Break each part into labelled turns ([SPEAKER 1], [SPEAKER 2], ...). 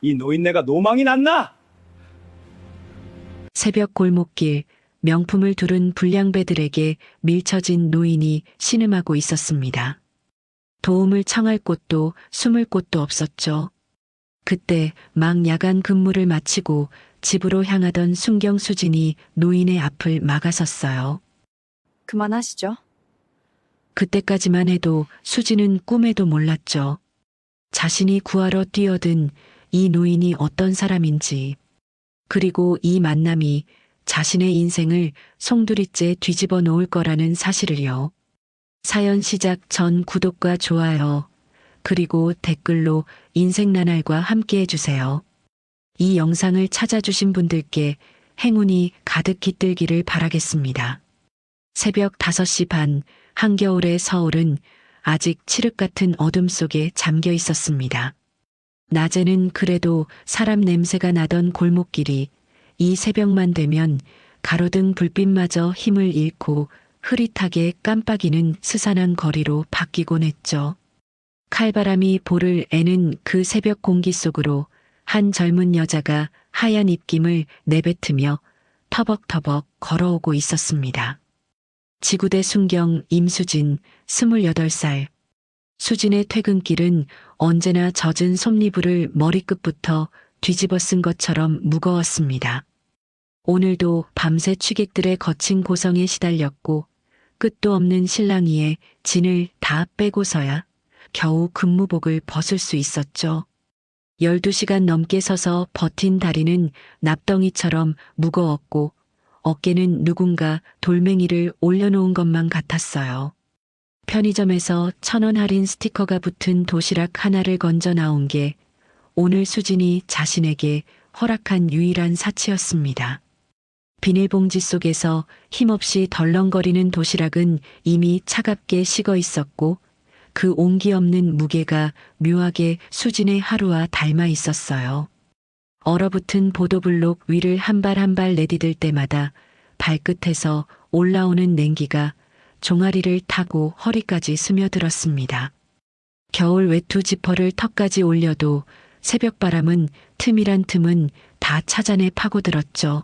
[SPEAKER 1] 이 노인네가 노망이 났나?
[SPEAKER 2] 새벽 골목길, 명품을 두른 불량배들에게 밀쳐진 노인이 신음하고 있었습니다. 도움을 청할 곳도 숨을 곳도 없었죠. 그때 막 야간 근무를 마치고 집으로 향하던 순경수진이 노인의 앞을 막아섰어요.
[SPEAKER 3] 그만하시죠.
[SPEAKER 2] 그때까지만 해도 수진은 꿈에도 몰랐죠. 자신이 구하러 뛰어든 이 노인이 어떤 사람인지, 그리고 이 만남이 자신의 인생을 송두리째 뒤집어 놓을 거라는 사실을요. 사연 시작 전 구독과 좋아요, 그리고 댓글로 인생 나날과 함께 해주세요. 이 영상을 찾아주신 분들께 행운이 가득 깃들기를 바라겠습니다. 새벽 5시 반, 한겨울의 서울은 아직 칠흑 같은 어둠 속에 잠겨 있었습니다. 낮에는 그래도 사람 냄새가 나던 골목길이 이 새벽만 되면 가로등 불빛마저 힘을 잃고 흐릿하게 깜빡이는 스산한 거리로 바뀌곤 했죠. 칼바람이 볼을 애는 그 새벽 공기 속으로 한 젊은 여자가 하얀 입김을 내뱉으며 터벅터벅 걸어오고 있었습니다. 지구대 순경 임수진 28살. 수진의 퇴근길은 언제나 젖은 솜니부를 머리끝부터 뒤집어 쓴 것처럼 무거웠습니다. 오늘도 밤새 취객들의 거친 고성에 시달렸고 끝도 없는 실랑이에 진을 다 빼고서야 겨우 근무복을 벗을 수 있었죠. 12시간 넘게 서서 버틴 다리는 납덩이처럼 무거웠고 어깨는 누군가 돌멩이를 올려놓은 것만 같았어요. 편의점에서 1,000원 할인 스티커가 붙은 도시락 하나를 건져 나온 게 오늘 수진이 자신에게 허락한 유일한 사치였습니다. 비닐봉지 속에서 힘없이 덜렁거리는 도시락은 이미 차갑게 식어 있었고 그 온기 없는 무게가 묘하게 수진의 하루와 닮아 있었어요. 얼어붙은 보도블록 위를 한 발 한 발 내디딜 때마다 발끝에서 올라오는 냉기가 종아리를 타고 허리까지 스며들었습니다. 겨울 외투 지퍼를 턱까지 올려도 새벽바람은 틈이란 틈은 다 찾아내 파고들었죠.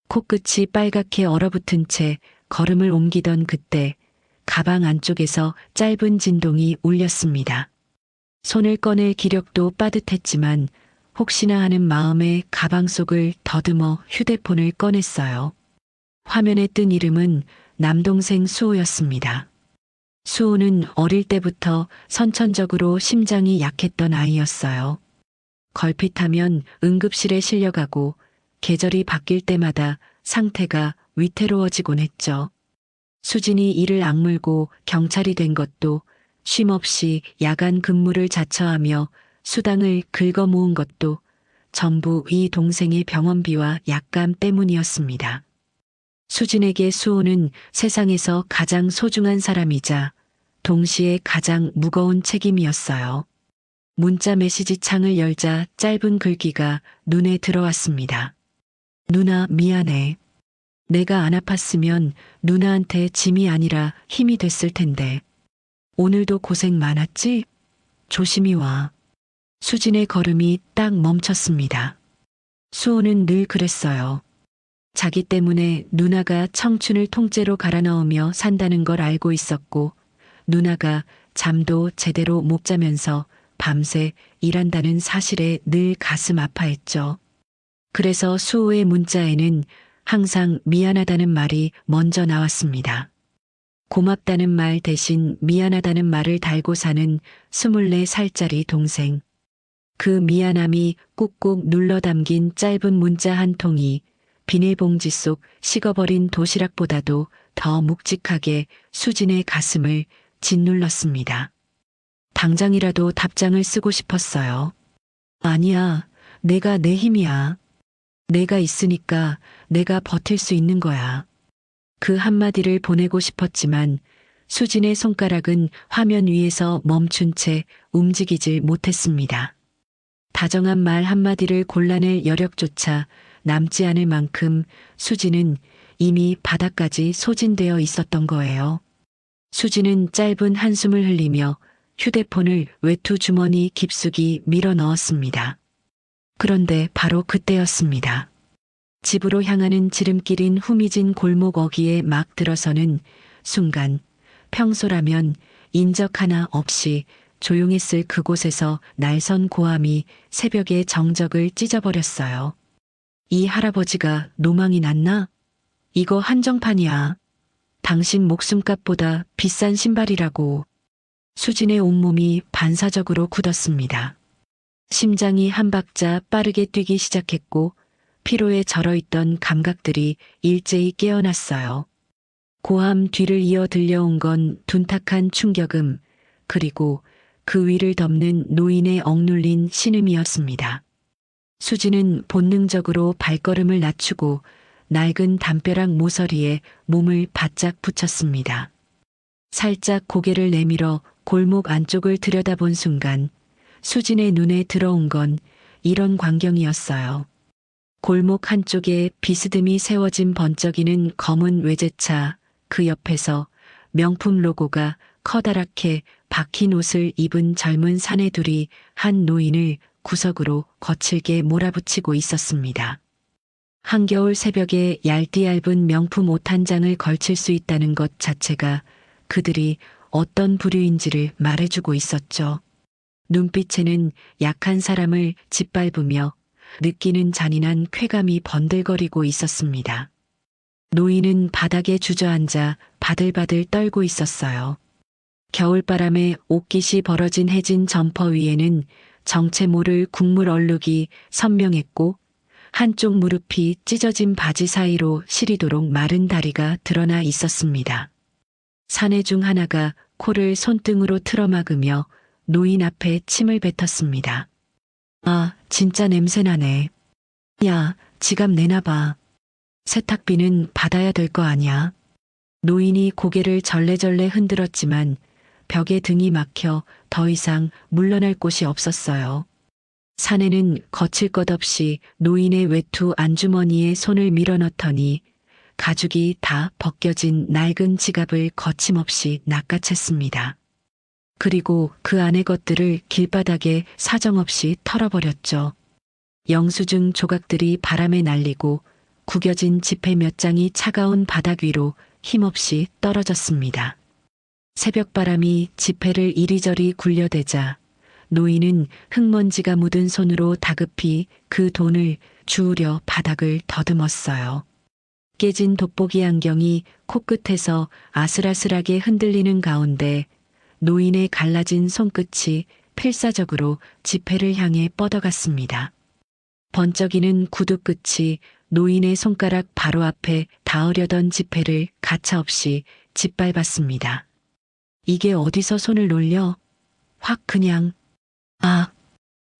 [SPEAKER 2] 코끝이 빨갛게 얼어붙은 채 걸음을 옮기던 그때 가방 안쪽에서 짧은 진동이 울렸습니다. 손을 꺼낼 기력도 빠듯했지만 혹시나 하는 마음에 가방 속을 더듬어 휴대폰을 꺼냈어요. 화면에 뜬 이름은 남동생 수호였습니다. 수호는 어릴 때부터 선천적으로 심장이 약했던 아이였어요. 걸핏하면 응급실에 실려가고 계절이 바뀔 때마다 상태가 위태로워지곤 했죠. 수진이 이를 악물고 경찰이 된 것도 쉼없이 야간 근무를 자처하며 수당을 긁어 모은 것도 전부 이 동생의 병원비와 약감 때문이었습니다. 수진에게 수호는 세상에서 가장 소중한 사람이자 동시에 가장 무거운 책임이었어요. 문자 메시지 창을 열자 짧은 글귀가 눈에 들어왔습니다. 누나 미안해. 내가 안 아팠으면 누나한테 짐이 아니라 힘이 됐을 텐데. 오늘도 고생 많았지? 조심히 와. 수진의 걸음이 딱 멈췄습니다. 수호는 늘 그랬어요. 자기 때문에 누나가 청춘을 통째로 갈아넣으며 산다는 걸 알고 있었고 누나가 잠도 제대로 못 자면서 밤새 일한다는 사실에 늘 가슴 아파했죠. 그래서 수호의 문자에는 항상 미안하다는 말이 먼저 나왔습니다. 고맙다는 말 대신 미안하다는 말을 달고 사는 24살짜리 동생. 그 미안함이 꾹꾹 눌러 담긴 짧은 문자 한 통이 비닐봉지 속 식어버린 도시락보다도 더 묵직하게 수진의 가슴을 짓눌렀습니다. 당장이라도 답장을 쓰고 싶었어요. 아니야, 내가 내 힘이야. 내가 있으니까 내가 버틸 수 있는 거야. 그 한마디를 보내고 싶었지만 수진의 손가락은 화면 위에서 멈춘 채 움직이질 못했습니다. 다정한 말 한마디를 골라낼 여력조차 남지 않을 만큼 수진은 이미 바닥까지 소진되어 있었던 거예요. 수진은 짧은 한숨을 흘리며 휴대폰을 외투 주머니 깊숙이 밀어 넣었습니다. 그런데 바로 그때였습니다. 집으로 향하는 지름길인 후미진 골목 어귀에 막 들어서는 순간 평소라면 인적 하나 없이 조용했을 그곳에서 날선 고함이 새벽의 정적을 찢어버렸어요. 이 할아버지가 노망이 났나? 이거 한정판이야. 당신 목숨값보다 비싼 신발이라고. 수진의 온몸이 반사적으로 굳었습니다. 심장이 한 박자 빠르게 뛰기 시작했고 피로에 절어있던 감각들이 일제히 깨어났어요. 고함 뒤를 이어 들려온 건 둔탁한 충격음, 그리고 그 위를 덮는 노인의 억눌린 신음이었습니다. 수지는 본능적으로 발걸음을 낮추고 낡은 담벼락 모서리에 몸을 바짝 붙였습니다. 살짝 고개를 내밀어 골목 안쪽을 들여다본 순간 수진의 눈에 들어온 건 이런 광경이었어요. 골목 한쪽에 비스듬히 세워진 번쩍이는 검은 외제차, 그 옆에서 명품 로고가 커다랗게 박힌 옷을 입은 젊은 사내둘이 한 노인을 구석으로 거칠게 몰아붙이고 있었습니다. 한겨울 새벽에 얇디얇은 명품 옷 한 장을 걸칠 수 있다는 것 자체가 그들이 어떤 부류인지를 말해주고 있었죠. 눈빛에는 약한 사람을 짓밟으며 느끼는 잔인한 쾌감이 번들거리고 있었습니다. 노인은 바닥에 주저앉아 바들바들 떨고 있었어요. 겨울바람에 옷깃이 벌어진 해진 점퍼 위에는 정체 모를 국물 얼룩이 선명했고 한쪽 무릎이 찢어진 바지 사이로 시리도록 마른 다리가 드러나 있었습니다. 사내 중 하나가 코를 손등으로 틀어막으며 노인 앞에 침을 뱉었습니다. 아, 진짜 냄새나네. 야, 지갑 내놔봐. 세탁비는 받아야 될 거 아냐. 노인이 고개를 절레절레 흔들었지만 벽에 등이 막혀 더 이상 물러날 곳이 없었어요. 사내는 거칠 것 없이 노인의 외투 안주머니에 손을 밀어넣더니 가죽이 다 벗겨진 낡은 지갑을 거침없이 낚아챘습니다. 그리고 그 안의 것들을 길바닥에 사정없이 털어버렸죠. 영수증 조각들이 바람에 날리고 구겨진 지폐 몇 장이 차가운 바닥 위로 힘없이 떨어졌습니다. 새벽바람이 지폐를 이리저리 굴려대자 노인은 흙먼지가 묻은 손으로 다급히 그 돈을 주우려 바닥을 더듬었어요. 깨진 돋보기 안경이 코끝에서 아슬아슬하게 흔들리는 가운데 노인의 갈라진 손끝이 필사적으로 지폐를 향해 뻗어갔습니다. 번쩍이는 구두 끝이 노인의 손가락 바로 앞에 닿으려던 지폐를 가차없이 짓밟았습니다. 이게 어디서 손을 놀려? 확 그냥. 아!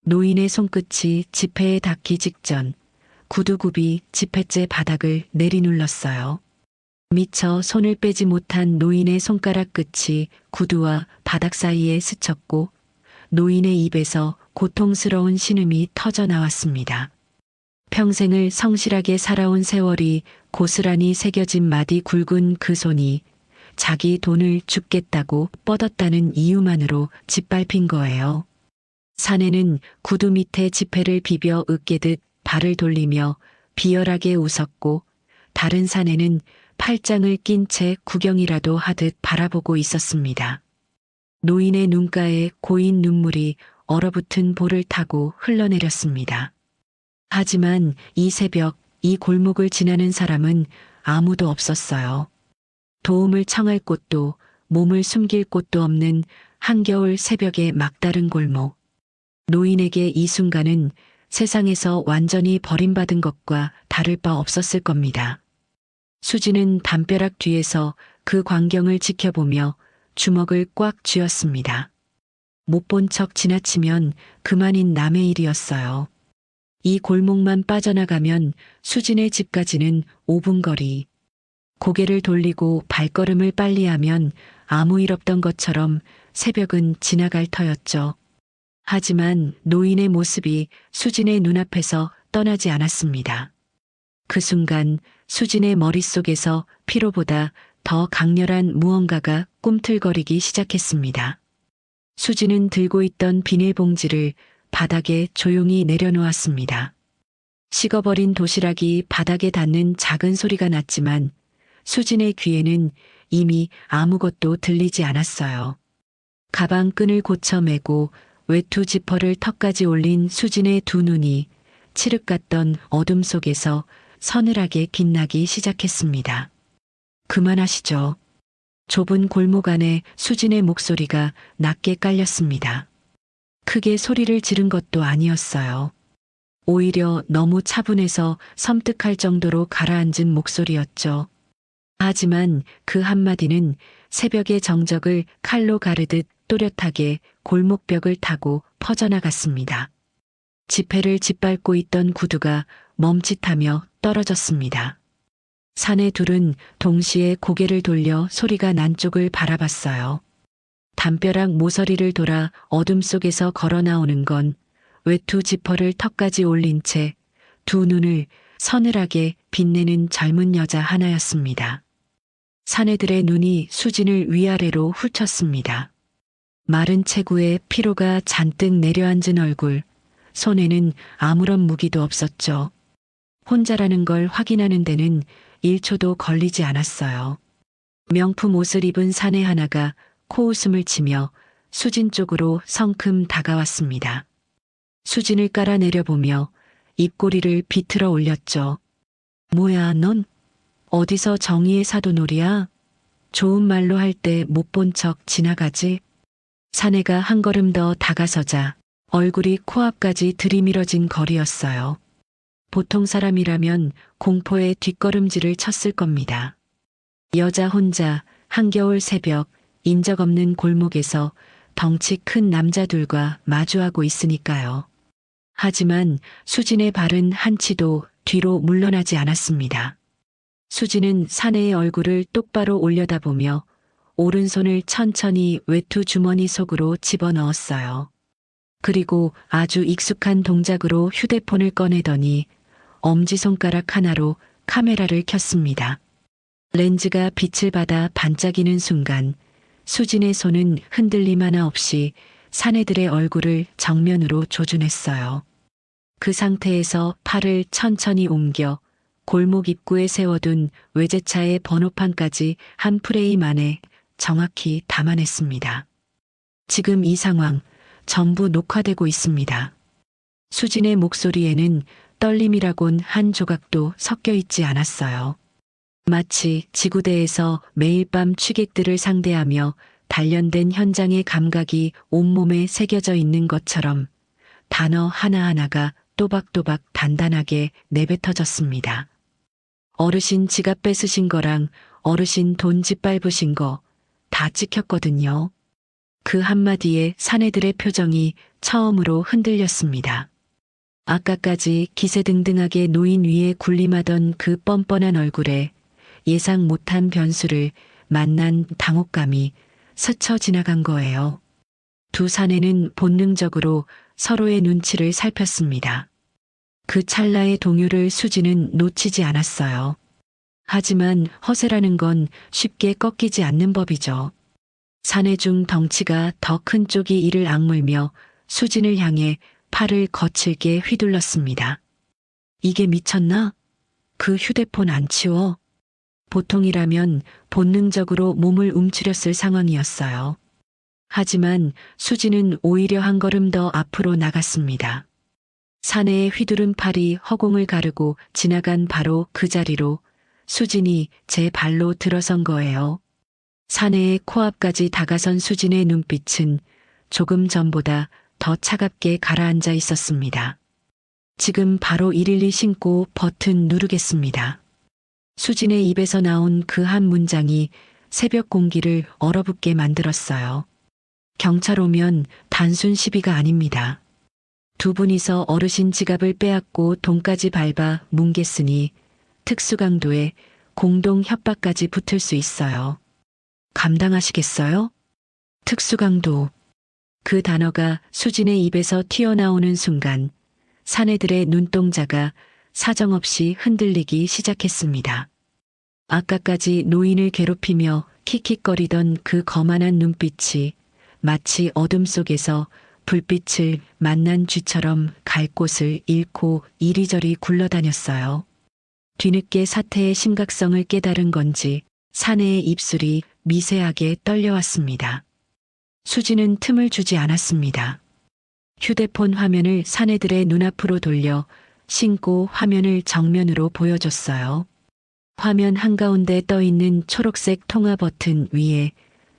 [SPEAKER 2] 노인의 손끝이 지폐에 닿기 직전 구두굽이 지폐째 바닥을 내리눌렀어요. 미처 손을 빼지 못한 노인의 손가락 끝이 구두와 바닥 사이에 스쳤고 노인의 입에서 고통스러운 신음이 터져 나왔습니다. 평생을 성실하게 살아온 세월이 고스란히 새겨진 마디 굵은 그 손이 자기 돈을 줍겠다고 뻗었다는 이유만으로 짓밟힌 거예요. 사내는 구두 밑에 지폐를 비벼 으깨듯 발을 돌리며 비열하게 웃었고 다른 사내는 팔짱을 낀 채 구경이라도 하듯 바라보고 있었습니다. 노인의 눈가에 고인 눈물이 얼어붙은 볼을 타고 흘러내렸습니다. 하지만 이 새벽 이 골목을 지나는 사람은 아무도 없었어요. 도움을 청할 곳도 몸을 숨길 곳도 없는 한겨울 새벽의 막다른 골목. 노인에게 이 순간은 세상에서 완전히 버림받은 것과 다를 바 없었을 겁니다. 수지는 담벼락 뒤에서 그 광경을 지켜보며 주먹을 꽉 쥐었습니다. 못 본 척 지나치면 그만인 남의 일이었어요. 이 골목만 빠져나가면 수진의 집까지는 5분 거리. 고개를 돌리고 발걸음을 빨리 하면 아무 일 없던 것처럼 새벽은 지나갈 터였죠. 하지만 노인의 모습이 수진의 눈앞에서 떠나지 않았습니다. 그 순간 수진의 머릿속에서 피로보다 더 강렬한 무언가가 꿈틀거리기 시작했습니다. 수진은 들고 있던 비닐봉지를 바닥에 조용히 내려놓았습니다. 식어버린 도시락이 바닥에 닿는 작은 소리가 났지만 수진의 귀에는 이미 아무것도 들리지 않았어요. 가방 끈을 고쳐 매고 외투 지퍼를 턱까지 올린 수진의 두 눈이 칠흑 같던 어둠 속에서 서늘하게 빛나기 시작했습니다. 그만하시죠. 좁은 골목 안에 수진의 목소리가 낮게 깔렸습니다. 크게 소리를 지른 것도 아니었어요. 오히려 너무 차분해서 섬뜩할 정도로 가라앉은 목소리였죠. 하지만 그 한마디는 새벽의 정적을 칼로 가르듯 또렷하게 골목벽을 타고 퍼져나갔습니다. 지폐를 짓밟고 있던 구두가 멈칫하며 떨어졌습니다. 사내 둘은 동시에 고개를 돌려 소리가 난 쪽을 바라봤어요. 담벼락 모서리를 돌아 어둠 속에서 걸어 나오는 건 외투 지퍼를 턱까지 올린 채 두 눈을 서늘하게 빛내는 젊은 여자 하나였습니다. 사내들의 눈이 수진을 위아래로 훑쳤습니다. 마른 체구에 피로가 잔뜩 내려앉은 얼굴, 손에는 아무런 무기도 없었죠. 혼자라는 걸 확인하는 데는 1초도 걸리지 않았어요. 명품 옷을 입은 사내 하나가 코웃음을 치며 수진 쪽으로 성큼 다가왔습니다. 수진을 깔아내려보며 입꼬리를 비틀어 올렸죠. 뭐야, 넌? 어디서 정의의 사도놀이야? 좋은 말로 할 때 못 본 척 지나가지? 사내가 한 걸음 더 다가서자 얼굴이 코앞까지 들이밀어진 거리였어요. 보통 사람이라면 공포의 뒷걸음질을 쳤을 겁니다. 여자 혼자 한겨울 새벽 인적 없는 골목에서 덩치 큰 남자들과 마주하고 있으니까요. 하지만 수진의 발은 한치도 뒤로 물러나지 않았습니다. 수진은 사내의 얼굴을 똑바로 올려다보며 오른손을 천천히 외투 주머니 속으로 집어넣었어요. 그리고 아주 익숙한 동작으로 휴대폰을 꺼내더니 엄지손가락 하나로 카메라를 켰습니다. 렌즈가 빛을 받아 반짝이는 순간 수진의 손은 흔들림 하나 없이 사내들의 얼굴을 정면으로 조준했어요. 그 상태에서 팔을 천천히 옮겨 골목 입구에 세워둔 외제차의 번호판까지 한 프레임 안에 정확히 담아냈습니다. 지금 이 상황 전부 녹화되고 있습니다. 수진의 목소리에는 떨림이라곤 한 조각도 섞여 있지 않았어요. 마치 지구대에서 매일 밤 취객들을 상대하며 단련된 현장의 감각이 온몸에 새겨져 있는 것처럼 단어 하나하나가 또박또박 단단하게 내뱉어졌습니다. 어르신 지갑 뺏으신 거랑 어르신 돈 짓밟으신 거 다 찍혔거든요. 그 한마디에 사내들의 표정이 처음으로 흔들렸습니다. 아까까지 기세등등하게 노인 위에 군림하던 그 뻔뻔한 얼굴에 예상 못한 변수를 만난 당혹감이 스쳐 지나간 거예요. 두 사내는 본능적으로 서로의 눈치를 살폈습니다. 그 찰나의 동요를 수진은 놓치지 않았어요. 하지만 허세라는 건 쉽게 꺾이지 않는 법이죠. 사내 중 덩치가 더 큰 쪽이 이를 악물며 수진을 향해 팔을 거칠게 휘둘렀습니다. 이게 미쳤나? 그 휴대폰 안 치워? 보통이라면 본능적으로 몸을 움츠렸을 상황이었어요. 하지만 수진은 오히려 한 걸음 더 앞으로 나갔습니다. 사내의 휘두른 팔이 허공을 가르고 지나간 바로 그 자리로 수진이 제 발로 들어선 거예요. 사내의 코앞까지 다가선 수진의 눈빛은 조금 전보다 더 차갑게 가라앉아 있었습니다. 지금 바로 112 신고 버튼 누르겠습니다. 수진의 입에서 나온 그 한 문장이 새벽 공기를 얼어붙게 만들었어요. 경찰 오면 단순 시비가 아닙니다. 두 분이서 어르신 지갑을 빼앗고 돈까지 밟아 뭉갰으니 특수강도의 공동 협박까지 붙을 수 있어요. 감당하시겠어요? 특수강도. 그 단어가 수진의 입에서 튀어나오는 순간 사내들의 눈동자가 사정없이 흔들리기 시작했습니다. 아까까지 노인을 괴롭히며 킥킥거리던 그 거만한 눈빛이 마치 어둠 속에서 불빛을 만난 쥐처럼 갈 곳을 잃고 이리저리 굴러다녔어요. 뒤늦게 사태의 심각성을 깨달은 건지 사내의 입술이 미세하게 떨려왔습니다. 수지는 틈을 주지 않았습니다. 휴대폰 화면을 사내들의 눈앞으로 돌려 신고 화면을 정면으로 보여줬어요. 화면 한가운데 떠있는 초록색 통화 버튼 위에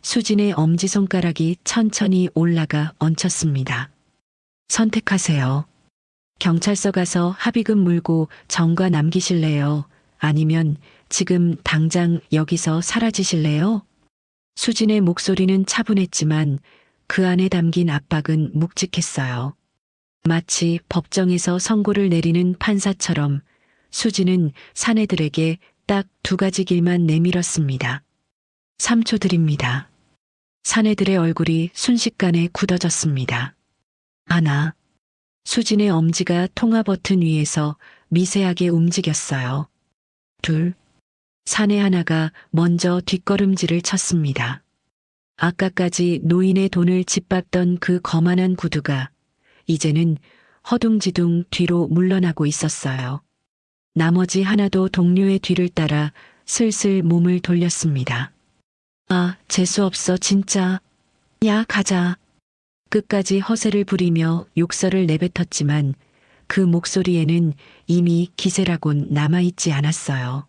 [SPEAKER 2] 수진의 엄지손가락이 천천히 올라가 얹혔습니다. 선택하세요. 경찰서 가서 합의금 물고 전과 남기실래요? 아니면 지금 당장 여기서 사라지실래요? 수진의 목소리는 차분했지만 그 안에 담긴 압박은 묵직했어요. 마치 법정에서 선고를 내리는 판사처럼 수진은 사내들에게 딱 두 가지 길만 내밀었습니다. 3초 드립니다. 사내들의 얼굴이 순식간에 굳어졌습니다. 하나. 수진의 엄지가 통화 버튼 위에서 미세하게 움직였어요. 둘. 사내 하나가 먼저 뒷걸음질을 쳤습니다. 아까까지 노인의 돈을 짓밟던 그 거만한 구두가 이제는 허둥지둥 뒤로 물러나고 있었어요. 나머지 하나도 동료의 뒤를 따라 슬슬 몸을 돌렸습니다. 아, 재수없어 진짜. 야, 가자. 끝까지 허세를 부리며 욕설을 내뱉었지만 그 목소리에는 이미 기세라곤 남아있지 않았어요.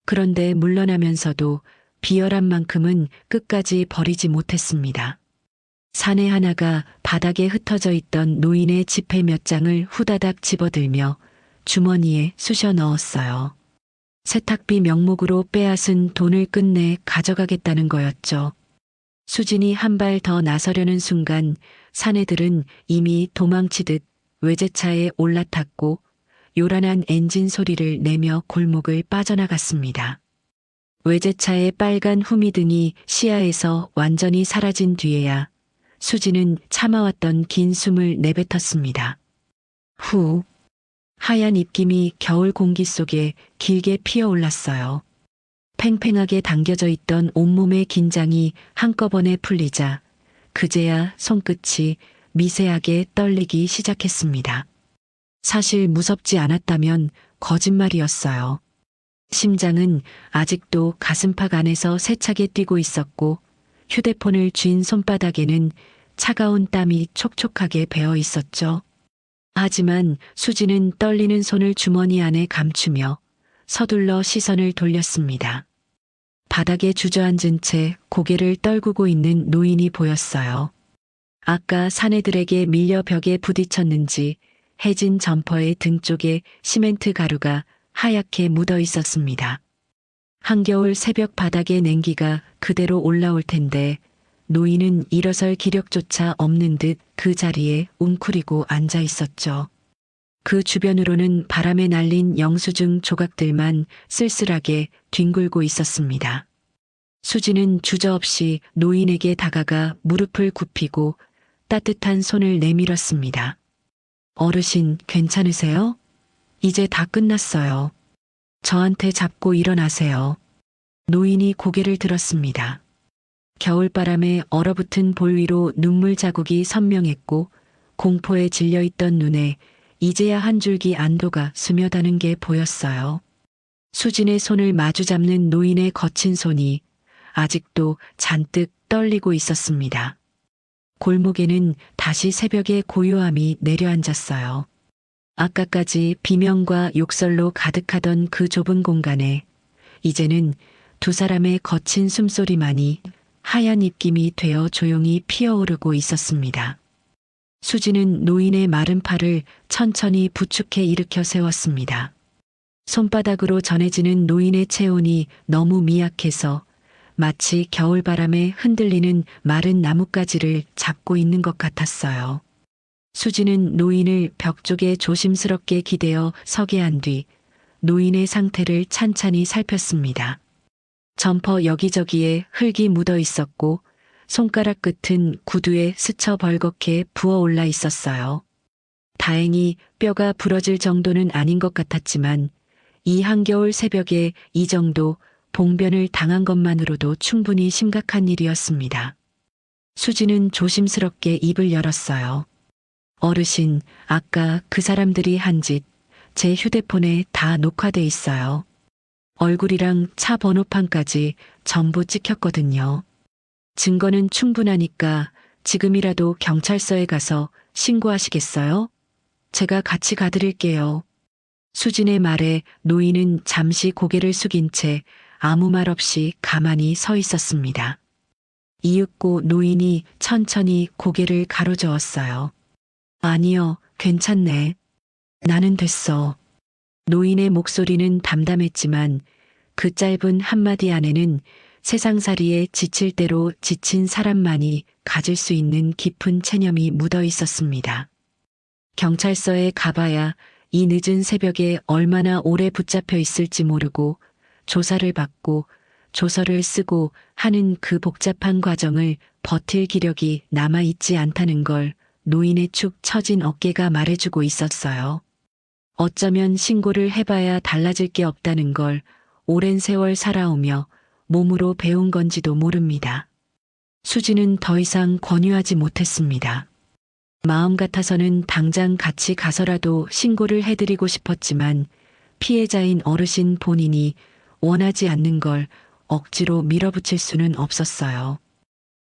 [SPEAKER 2] 그런데 물러나면서도 비열한 만큼은 끝까지 버리지 못했습니다. 사내 하나가 바닥에 흩어져 있던 노인의 지폐 몇 장을 후다닥 집어들며 주머니에 쑤셔 넣었어요. 세탁비 명목으로 빼앗은 돈을 끝내 가져가겠다는 거였죠. 수진이 한 발 더 나서려는 순간 사내들은 이미 도망치듯 외제차에 올라탔고 요란한 엔진 소리를 내며 골목을 빠져나갔습니다. 외제차의 빨간 후미등이 시야에서 완전히 사라진 뒤에야 수진은 참아왔던 긴 숨을 내뱉었습니다. 후. 하얀 입김이 겨울 공기 속에 길게 피어올랐어요. 팽팽하게 당겨져 있던 온몸의 긴장이 한꺼번에 풀리자 그제야 손끝이 미세하게 떨리기 시작했습니다. 사실 무섭지 않았다면 거짓말이었어요. 심장은 아직도 가슴팍 안에서 세차게 뛰고 있었고 휴대폰을 쥔 손바닥에는 차가운 땀이 촉촉하게 배어 있었죠. 하지만 수지는 떨리는 손을 주머니 안에 감추며 서둘러 시선을 돌렸습니다. 바닥에 주저앉은 채 고개를 떨구고 있는 노인이 보였어요. 아까 사내들에게 밀려 벽에 부딪혔는지 해진 점퍼의 등 쪽에 시멘트 가루가 하얗게 묻어 있었습니다. 한겨울 새벽 바닥의 냉기가 그대로 올라올 텐데 노인은 일어설 기력조차 없는 듯 그 자리에 웅크리고 앉아 있었죠. 그 주변으로는 바람에 날린 영수증 조각들만 쓸쓸하게 뒹굴고 있었습니다. 수지는 주저없이 노인에게 다가가 무릎을 굽히고 따뜻한 손을 내밀었습니다. 어르신, 괜찮으세요? 이제 다 끝났어요. 저한테 잡고 일어나세요. 노인이 고개를 들었습니다. 겨울바람에 얼어붙은 볼 위로 눈물 자국이 선명했고 공포에 질려있던 눈에 이제야 한 줄기 안도가 스며드는 게 보였어요. 수진의 손을 마주 잡는 노인의 거친 손이 아직도 잔뜩 떨리고 있었습니다. 골목에는 다시 새벽의 고요함이 내려앉았어요. 아까까지 비명과 욕설로 가득하던 그 좁은 공간에 이제는 두 사람의 거친 숨소리만이 하얀 입김이 되어 조용히 피어오르고 있었습니다. 수지는 노인의 마른 팔을 천천히 부축해 일으켜 세웠습니다. 손바닥으로 전해지는 노인의 체온이 너무 미약해서 마치 겨울바람에 흔들리는 마른 나뭇가지를 잡고 있는 것 같았어요. 수지는 노인을 벽 쪽에 조심스럽게 기대어 서게 한 뒤 노인의 상태를 찬찬히 살폈습니다. 점퍼 여기저기에 흙이 묻어 있었고 손가락 끝은 구두에 스쳐 벌겋게 부어올라 있었어요. 다행히 뼈가 부러질 정도는 아닌 것 같았지만 이 한겨울 새벽에 이 정도 봉변을 당한 것만으로도 충분히 심각한 일이었습니다. 수지는 조심스럽게 입을 열었어요. 어르신, 아까 그 사람들이 한 짓, 제 휴대폰에 다 녹화돼 있어요. 얼굴이랑 차 번호판까지 전부 찍혔거든요. 증거는 충분하니까 지금이라도 경찰서에 가서 신고하시겠어요? 제가 같이 가드릴게요. 수진의 말에 노인은 잠시 고개를 숙인 채 아무 말 없이 가만히 서 있었습니다. 이윽고 노인이 천천히 고개를 가로저었어요. 아니요, 괜찮네. 나는 됐어. 노인의 목소리는 담담했지만 그 짧은 한마디 안에는 세상살이에 지칠 대로 지친 사람만이 가질 수 있는 깊은 체념이 묻어 있었습니다. 경찰서에 가봐야 이 늦은 새벽에 얼마나 오래 붙잡혀 있을지 모르고 조사를 받고 조서를 쓰고 하는 그 복잡한 과정을 버틸 기력이 남아있지 않다는 걸 노인의 축 처진 어깨가 말해주고 있었어요. 어쩌면 신고를 해봐야 달라질 게 없다는 걸 오랜 세월 살아오며 몸으로 배운 건지도 모릅니다. 수지는 더 이상 권유하지 못했습니다. 마음 같아서는 당장 같이 가서라도 신고를 해드리고 싶었지만 피해자인 어르신 본인이 원하지 않는 걸 억지로 밀어붙일 수는 없었어요.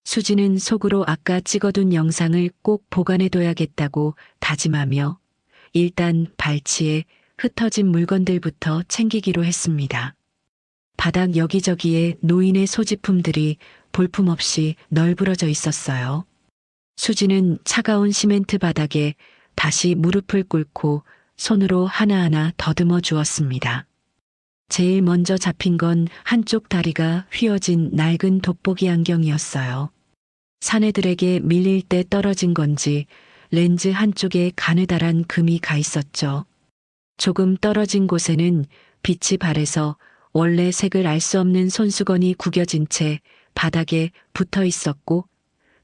[SPEAKER 2] 수지는 속으로 아까 찍어둔 영상을 꼭 보관해둬야겠다고 다짐하며 일단 발치에 흩어진 물건들부터 챙기기로 했습니다. 바닥 여기저기에 노인의 소지품들이 볼품없이 널브러져 있었어요. 수지는 차가운 시멘트 바닥에 다시 무릎을 꿇고 손으로 하나하나 더듬어 주었습니다. 제일 먼저 잡힌 건 한쪽 다리가 휘어진 낡은 돋보기 안경이었어요. 사내들에게 밀릴 때 떨어진 건지 렌즈 한쪽에 가느다란 금이 가 있었죠. 조금 떨어진 곳에는 빛이 발해서 원래 색을 알 수 없는 손수건이 구겨진 채 바닥에 붙어 있었고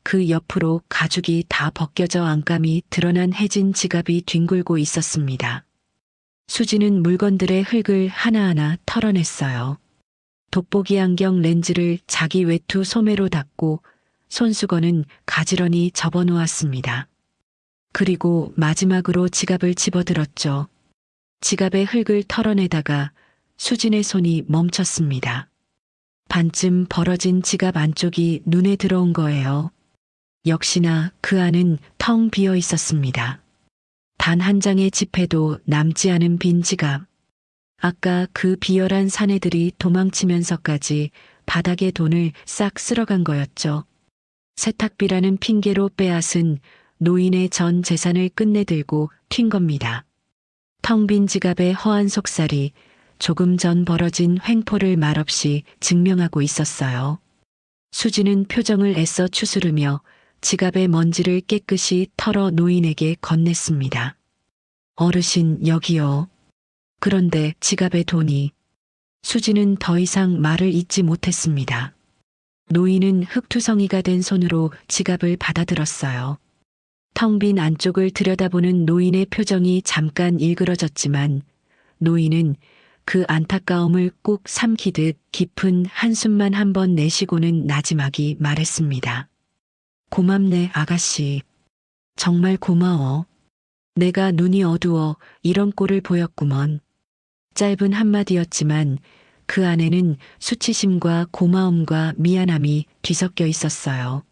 [SPEAKER 2] 그 옆으로 가죽이 다 벗겨져 안감이 드러난 해진 지갑이 뒹굴고 있었습니다. 수지는 물건들의 흙을 하나하나 털어냈어요. 돋보기 안경 렌즈를 자기 외투 소매로 닫고 손수건은 가지런히 접어놓았습니다. 그리고 마지막으로 지갑을 집어들었죠. 지갑의 흙을 털어내다가 수진의 손이 멈췄습니다. 반쯤 벌어진 지갑 안쪽이 눈에 들어온 거예요. 역시나 그 안은 텅 비어 있었습니다. 단 한 장의 지폐도 남지 않은 빈 지갑. 아까 그 비열한 사내들이 도망치면서까지 바닥에 돈을 싹 쓸어간 거였죠. 세탁비라는 핑계로 빼앗은 노인의 전 재산을 끝내 들고 튄 겁니다. 텅 빈 지갑의 허한 속살이 조금 전 벌어진 횡포를 말없이 증명하고 있었어요. 수지는 표정을 애써 추스르며 지갑의 먼지를 깨끗이 털어 노인에게 건넸습니다. 어르신, 여기요. 그런데 지갑의 돈이. 수지는 더 이상 말을 잇지 못했습니다. 노인은 흙투성이가 된 손으로 지갑을 받아들었어요. 텅 빈 안쪽을 들여다보는 노인의 표정이 잠깐 일그러졌지만 노인은 그 안타까움을 꾹 삼키듯 깊은 한숨만 한번 내쉬고는 나지막이 말했습니다. 고맙네, 아가씨. 정말 고마워. 내가 눈이 어두워 이런 꼴을 보였구먼. 짧은 한마디였지만 그 안에는 수치심과 고마움과 미안함이 뒤섞여 있었어요.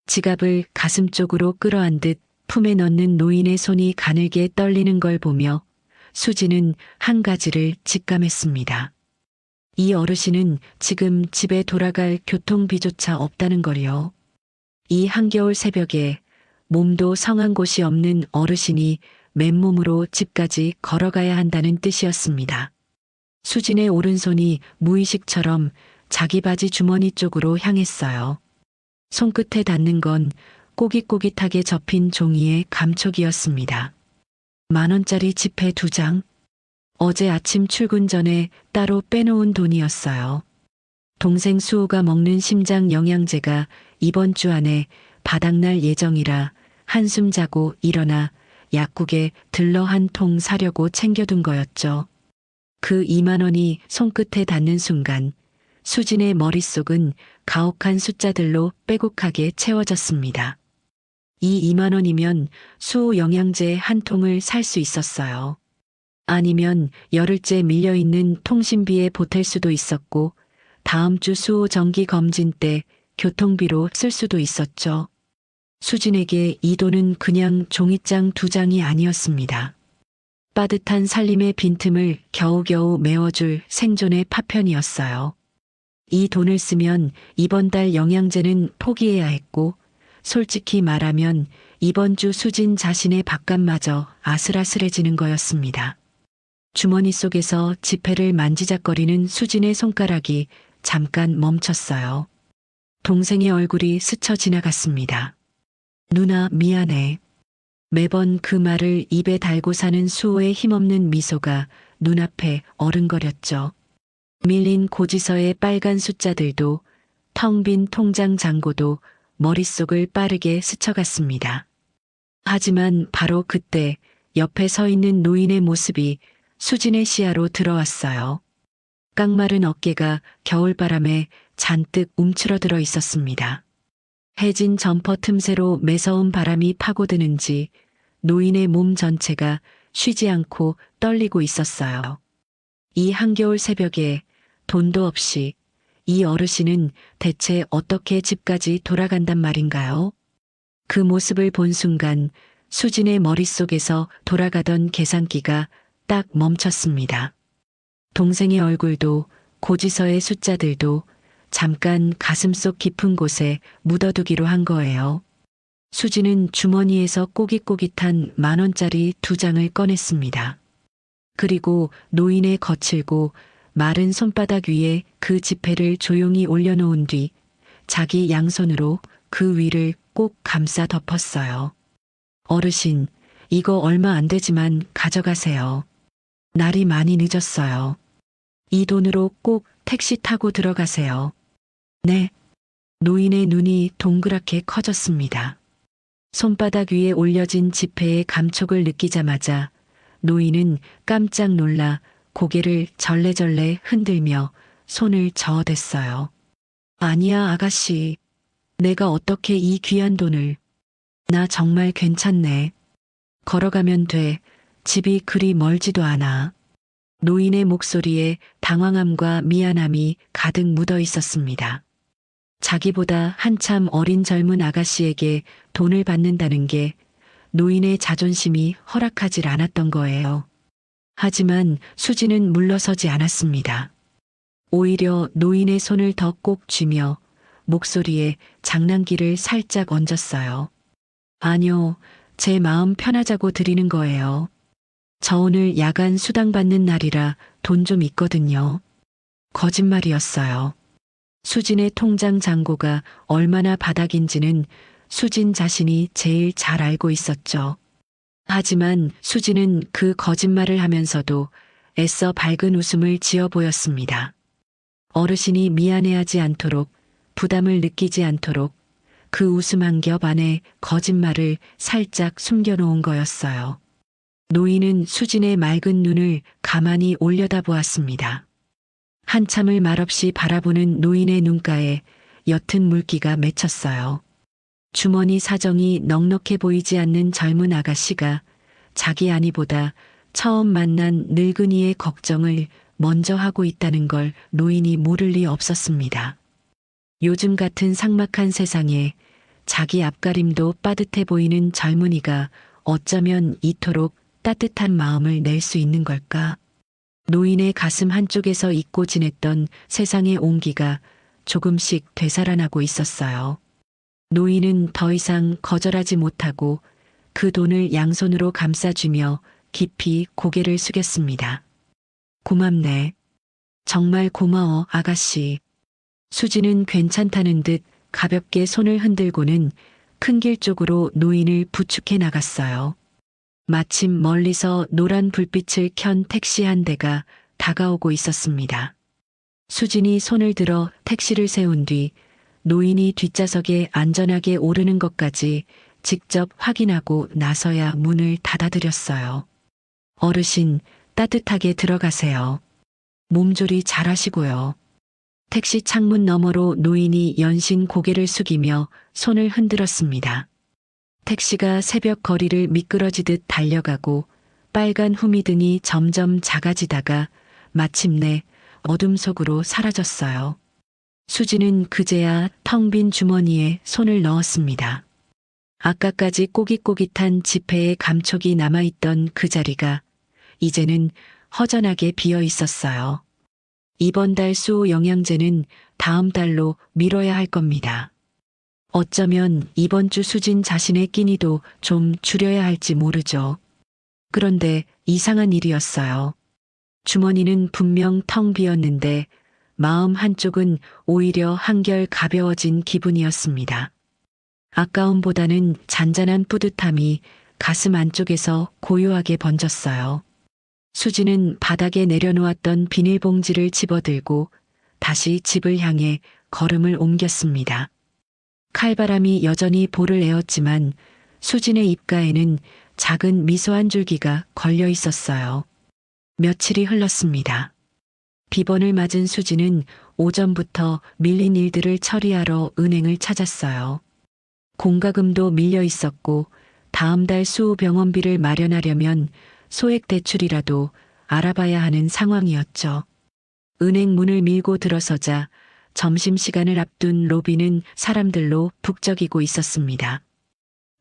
[SPEAKER 2] 지갑을 가슴 쪽으로 끌어안듯 품에 넣는 노인의 손이 가늘게 떨리는 걸 보며 수지는 한 가지를 직감했습니다. 이 어르신은 지금 집에 돌아갈 교통비조차 없다는 걸요. 이 한겨울 새벽에 몸도 성한 곳이 없는 어르신이 맨몸으로 집까지 걸어가야 한다는 뜻이었습니다. 수진의 오른손이 무의식처럼 자기 바지 주머니 쪽으로 향했어요. 손끝에 닿는 건 꼬깃꼬깃하게 접힌 종이의 감촉이었습니다. 10,000원짜리 지폐 2장. 어제 아침 출근 전에 따로 빼놓은 돈이었어요. 동생 수호가 먹는 심장 영양제가 이번 주 안에 바닥날 예정이라 한숨 자고 일어나 약국에 들러 한 통 사려고 챙겨둔 거였죠. 그 20,000원이 손끝에 닿는 순간 수진의 머릿속은 가혹한 숫자들로 빼곡하게 채워졌습니다. 이 2만 원이면 수호 영양제 한 통을 살 수 있었어요. 아니면 열흘째 밀려있는 통신비에 보탤 수도 있었고 다음 주 수호 정기 검진 때 교통비로 쓸 수도 있었죠. 수진에게 이 돈은 그냥 종이장 2장이 아니었습니다. 빠듯한 살림의 빈틈을 겨우겨우 메워줄 생존의 파편이었어요. 이 돈을 쓰면 이번 달 영양제는 포기해야 했고 솔직히 말하면 이번 주 수진 자신의 밥값마저 아슬아슬해지는 거였습니다. 주머니 속에서 지폐를 만지작거리는 수진의 손가락이 잠깐 멈췄어요. 동생의 얼굴이 스쳐 지나갔습니다. 누나 미안해. 매번 그 말을 입에 달고 사는 수호의 힘없는 미소가 눈앞에 어른거렸죠. 밀린 고지서의 빨간 숫자들도 텅 빈 통장 잔고도 머릿속을 빠르게 스쳐갔습니다. 하지만 바로 그때 옆에 서 있는 노인의 모습이 수진의 시야로 들어왔어요. 깡마른 어깨가 겨울바람에 잔뜩 움츠러들어 있었습니다. 해진 점퍼 틈새로 매서운 바람이 파고드는지 노인의 몸 전체가 쉬지 않고 떨리고 있었어요. 이 한겨울 새벽에 돈도 없이 이 어르신은 대체 어떻게 집까지 돌아간단 말인가요? 그 모습을 본 순간 수진의 머릿속에서 돌아가던 계산기가 딱 멈췄습니다. 동생의 얼굴도 고지서의 숫자들도 잠깐 가슴속 깊은 곳에 묻어두기로 한 거예요. 수진은 주머니에서 꼬깃꼬깃한 10,000원짜리 2장을 꺼냈습니다. 그리고 노인의 거칠고 마른 손바닥 위에 그 지폐를 조용히 올려놓은 뒤 자기 양손으로 그 위를 꼭 감싸 덮었어요. 어르신, 이거 얼마 안 되지만 가져가세요. 날이 많이 늦었어요. 이 돈으로 꼭 택시 타고 들어가세요. 네. 노인의 눈이 동그랗게 커졌습니다. 손바닥 위에 올려진 지폐의 감촉을 느끼자마자 노인은 깜짝 놀라 고개를 절레절레 흔들며 손을 저어댔어요. 아니야, 아가씨. 내가 어떻게 이 귀한 돈을. 나 정말 괜찮네. 걸어가면 돼. 집이 그리 멀지도 않아. 노인의 목소리에 당황함과 미안함이 가득 묻어 있었습니다. 자기보다 한참 어린 젊은 아가씨에게 돈을 받는다는 게 노인의 자존심이 허락하질 않았던 거예요. 하지만 수진은 물러서지 않았습니다. 오히려 노인의 손을 더 꼭 쥐며 목소리에 장난기를 살짝 얹었어요. 아니요, 제 마음 편하자고 드리는 거예요. 저 오늘 야간 수당 받는 날이라 돈 좀 있거든요. 거짓말이었어요. 수진의 통장 잔고가 얼마나 바닥인지는 수진 자신이 제일 잘 알고 있었죠. 하지만 수진은 그 거짓말을 하면서도 애써 밝은 웃음을 지어 보였습니다. 어르신이 미안해하지 않도록, 부담을 느끼지 않도록 그 웃음 한 겹 안에 거짓말을 살짝 숨겨놓은 거였어요. 노인은 수진의 맑은 눈을 가만히 올려다보았습니다. 한참을 말없이 바라보는 노인의 눈가에 옅은 물기가 맺혔어요. 주머니 사정이 넉넉해 보이지 않는 젊은 아가씨가 자기 아니보다 처음 만난 늙은이의 걱정을 먼저 하고 있다는 걸 노인이 모를 리 없었습니다. 요즘 같은 삭막한 세상에 자기 앞가림도 빠듯해 보이는 젊은이가 어쩌면 이토록 따뜻한 마음을 낼 수 있는 걸까? 노인의 가슴 한쪽에서 잊고 지냈던 세상의 온기가 조금씩 되살아나고 있었어요. 노인은 더 이상 거절하지 못하고 그 돈을 양손으로 감싸주며 깊이 고개를 숙였습니다. 고맙네. 정말 고마워, 아가씨. 수진은 괜찮다는 듯 가볍게 손을 흔들고는 큰 길 쪽으로 노인을 부축해 나갔어요. 마침 멀리서 노란 불빛을 켠 택시 한 대가 다가오고 있었습니다. 수진이 손을 들어 택시를 세운 뒤 노인이 뒷좌석에 안전하게 오르는 것까지 직접 확인하고 나서야 문을 닫아드렸어요. 어르신, 따뜻하게 들어가세요. 몸조리 잘하시고요. 택시 창문 너머로 노인이 연신 고개를 숙이며 손을 흔들었습니다. 택시가 새벽 거리를 미끄러지듯 달려가고 빨간 후미등이 점점 작아지다가 마침내 어둠 속으로 사라졌어요. 수지는 그제야 텅 빈 주머니에 손을 넣었습니다. 아까까지 꼬깃꼬깃한 지폐의 감촉이 남아있던 그 자리가 이제는 허전하게 비어 있었어요. 이번 달 수호 영양제는 다음 달로 미뤄야 할 겁니다. 어쩌면 이번 주 수진 자신의 끼니도 좀 줄여야 할지 모르죠. 그런데 이상한 일이었어요. 주머니는 분명 텅 비었는데 마음 한쪽은 오히려 한결 가벼워진 기분이었습니다. 아까움보다는 잔잔한 뿌듯함이 가슴 안쪽에서 고요하게 번졌어요. 수지는 바닥에 내려놓았던 비닐봉지를 집어들고 다시 집을 향해 걸음을 옮겼습니다. 칼바람이 여전히 볼을 에웠지만 수진의 입가에는 작은 미소 한 줄기가 걸려 있었어요. 며칠이 흘렀습니다. 비번을 맞은 수지는 오전부터 밀린 일들을 처리하러 은행을 찾았어요. 공과금도 밀려 있었고 다음 달 수호 병원비를 마련하려면 소액 대출이라도 알아봐야 하는 상황이었죠. 은행 문을 밀고 들어서자 점심시간을 앞둔 로비는 사람들로 북적이고 있었습니다.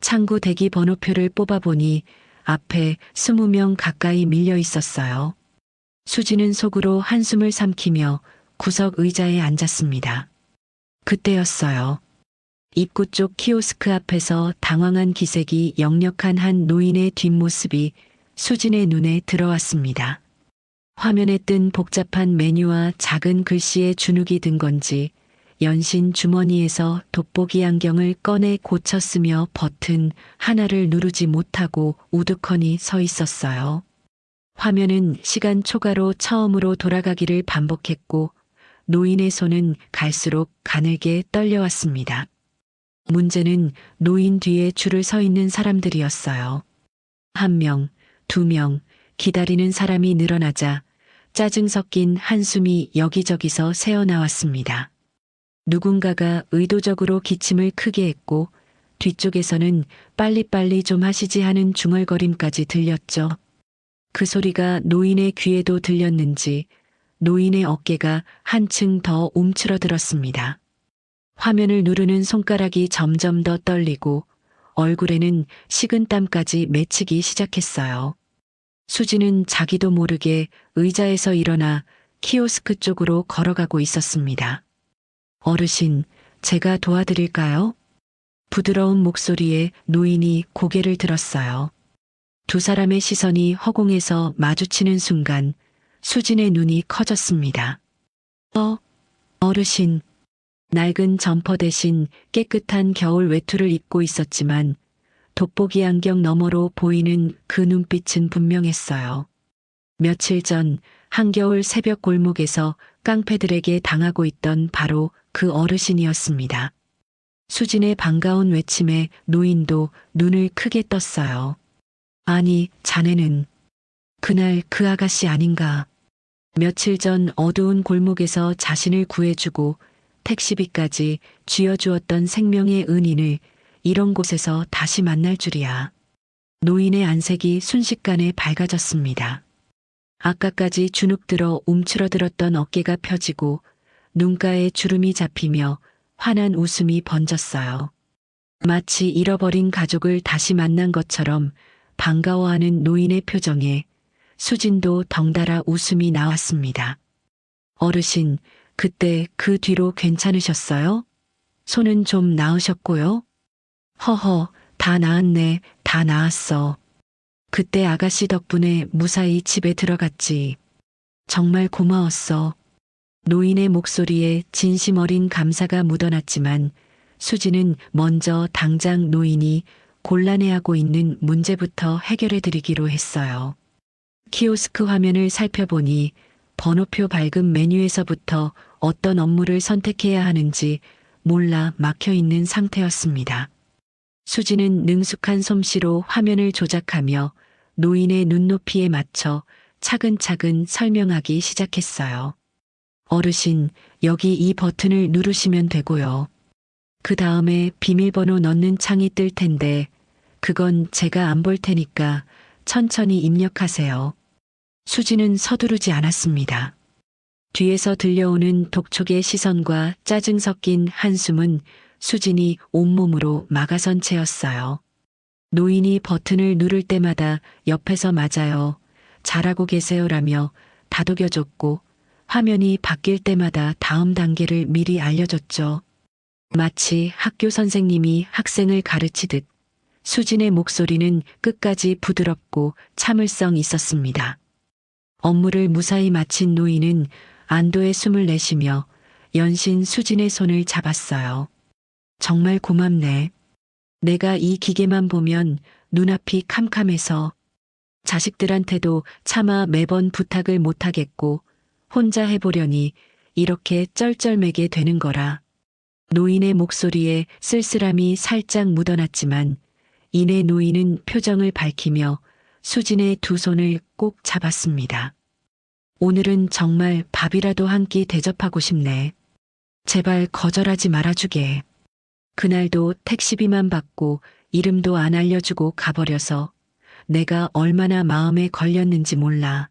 [SPEAKER 2] 창구 대기 번호표를 뽑아보니 앞에 20명 가까이 밀려 있었어요. 수지는 속으로 한숨을 삼키며 구석 의자에 앉았습니다. 그때였어요. 입구 쪽 키오스크 앞에서 당황한 기색이 역력한 한 노인의 뒷모습이 수진의 눈에 들어왔습니다. 화면에 뜬 복잡한 메뉴와 작은 글씨에 주눅이 든 건지 연신 주머니에서 돋보기 안경을 꺼내 고쳐 쓰며 버튼 하나를 누르지 못하고 우두커니 서 있었어요. 화면은 시간 초과로 처음으로 돌아가기를 반복했고 노인의 손은 갈수록 가늘게 떨려왔습니다. 문제는 노인 뒤에 줄을 서 있는 사람들이었어요. 1명, 2명, 기다리는 사람이 늘어나자 짜증 섞인 한숨이 여기저기서 새어나왔습니다. 누군가가 의도적으로 기침을 크게 했고 뒤쪽에서는 빨리빨리 좀 하시지 하는 중얼거림까지 들렸죠. 그 소리가 노인의 귀에도 들렸는지 노인의 어깨가 한층 더 움츠러들었습니다. 화면을 누르는 손가락이 점점 더 떨리고 얼굴에는 식은땀까지 맺히기 시작했어요. 수지는 자기도 모르게 의자에서 일어나 키오스크 쪽으로 걸어가고 있었습니다. 어르신, 제가 도와드릴까요? 부드러운 목소리에 노인이 고개를 들었어요. 두 사람의 시선이 허공에서 마주치는 순간 수진의 눈이 커졌습니다. 어르신. 낡은 점퍼 대신 깨끗한 겨울 외투를 입고 있었지만 돋보기 안경 너머로 보이는 그 눈빛은 분명했어요. 며칠 전 한겨울 새벽 골목에서 깡패들에게 당하고 있던 바로 그 어르신이었습니다. 수진의 반가운 외침에 노인도 눈을 크게 떴어요. 아니, 자네는 그날 그 아가씨 아닌가. 며칠 전 어두운 골목에서 자신을 구해주고 택시비까지 쥐어주었던 생명의 은인을 이런 곳에서 다시 만날 줄이야. 노인의 안색이 순식간에 밝아졌습니다. 아까까지 주눅들어 움츠러들었던 어깨가 펴지고 눈가에 주름이 잡히며 환한 웃음이 번졌어요. 마치 잃어버린 가족을 다시 만난 것처럼 반가워하는 노인의 표정에 수진도 덩달아 웃음이 나왔습니다. 어르신, 그때 그 뒤로 괜찮으셨어요? 손은 좀 나으셨고요? 허허, 다 나았네, 다 나았어. 그때 아가씨 덕분에 무사히 집에 들어갔지. 정말 고마웠어. 노인의 목소리에 진심 어린 감사가 묻어났지만 수지는 먼저 당장 노인이 곤란해하고 있는 문제부터 해결해 드리기로 했어요. 키오스크 화면을 살펴보니 번호표 밝은 메뉴에서부터 어떤 업무를 선택해야 하는지 몰라 막혀 있는 상태였습니다. 수지는 능숙한 솜씨로 화면을 조작하며 노인의 눈높이에 맞춰 차근차근 설명하기 시작했어요. 어르신, 여기 이 버튼을 누르시면 되고요. 그 다음에 비밀번호 넣는 창이 뜰 텐데, 그건 제가 안 볼 테니까 천천히 입력하세요. 수지는 서두르지 않았습니다. 뒤에서 들려오는 독촉의 시선과 짜증 섞인 한숨은 수진이 온몸으로 막아선 채였어요. 노인이 버튼을 누를 때마다 옆에서 맞아요. 잘하고 계세요라며 다독여줬고 화면이 바뀔 때마다 다음 단계를 미리 알려줬죠. 마치 학교 선생님이 학생을 가르치듯 수진의 목소리는 끝까지 부드럽고 참을성 있었습니다. 업무를 무사히 마친 노인은 안도의 숨을 내쉬며 연신 수진의 손을 잡았어요. 정말 고맙네. 내가 이 기계만 보면 눈앞이 캄캄해서 자식들한테도 차마 매번 부탁을 못하겠고 혼자 해보려니 이렇게 쩔쩔매게 되는 거라. 노인의 목소리에 쓸쓸함이 살짝 묻어났지만 이내 노인은 표정을 밝히며 수진의 두 손을 꼭 잡았습니다. 오늘은 정말 밥이라도 한 끼 대접하고 싶네. 제발 거절하지 말아주게. 그날도 택시비만 받고 이름도 안 알려주고 가버려서 내가 얼마나 마음에 걸렸는지 몰라.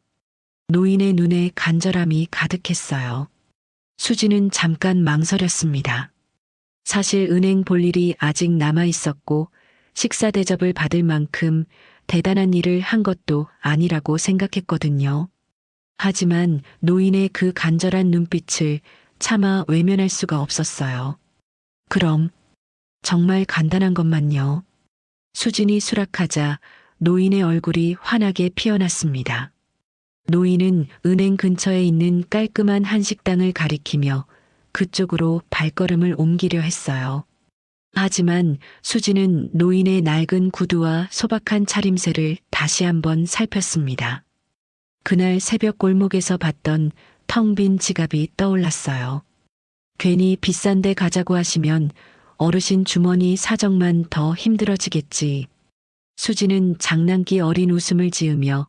[SPEAKER 2] 노인의 눈에 간절함이 가득했어요. 수지는 잠깐 망설였습니다. 사실 은행 볼 일이 아직 남아 있었고 식사 대접을 받을 만큼 대단한 일을 한 것도 아니라고 생각했거든요. 하지만 노인의 그 간절한 눈빛을 차마 외면할 수가 없었어요. 그럼 정말 간단한 것만요. 수진이 수락하자 노인의 얼굴이 환하게 피어났습니다. 노인은 은행 근처에 있는 깔끔한 한식당을 가리키며 그쪽으로 발걸음을 옮기려 했어요. 하지만 수진은 노인의 낡은 구두와 소박한 차림새를 다시 한번 살폈습니다. 그날 새벽 골목에서 봤던 텅 빈 지갑이 떠올랐어요. 괜히 비싼 데 가자고 하시면 어르신 주머니 사정만 더 힘들어지겠지. 수지는 장난기 어린 웃음을 지으며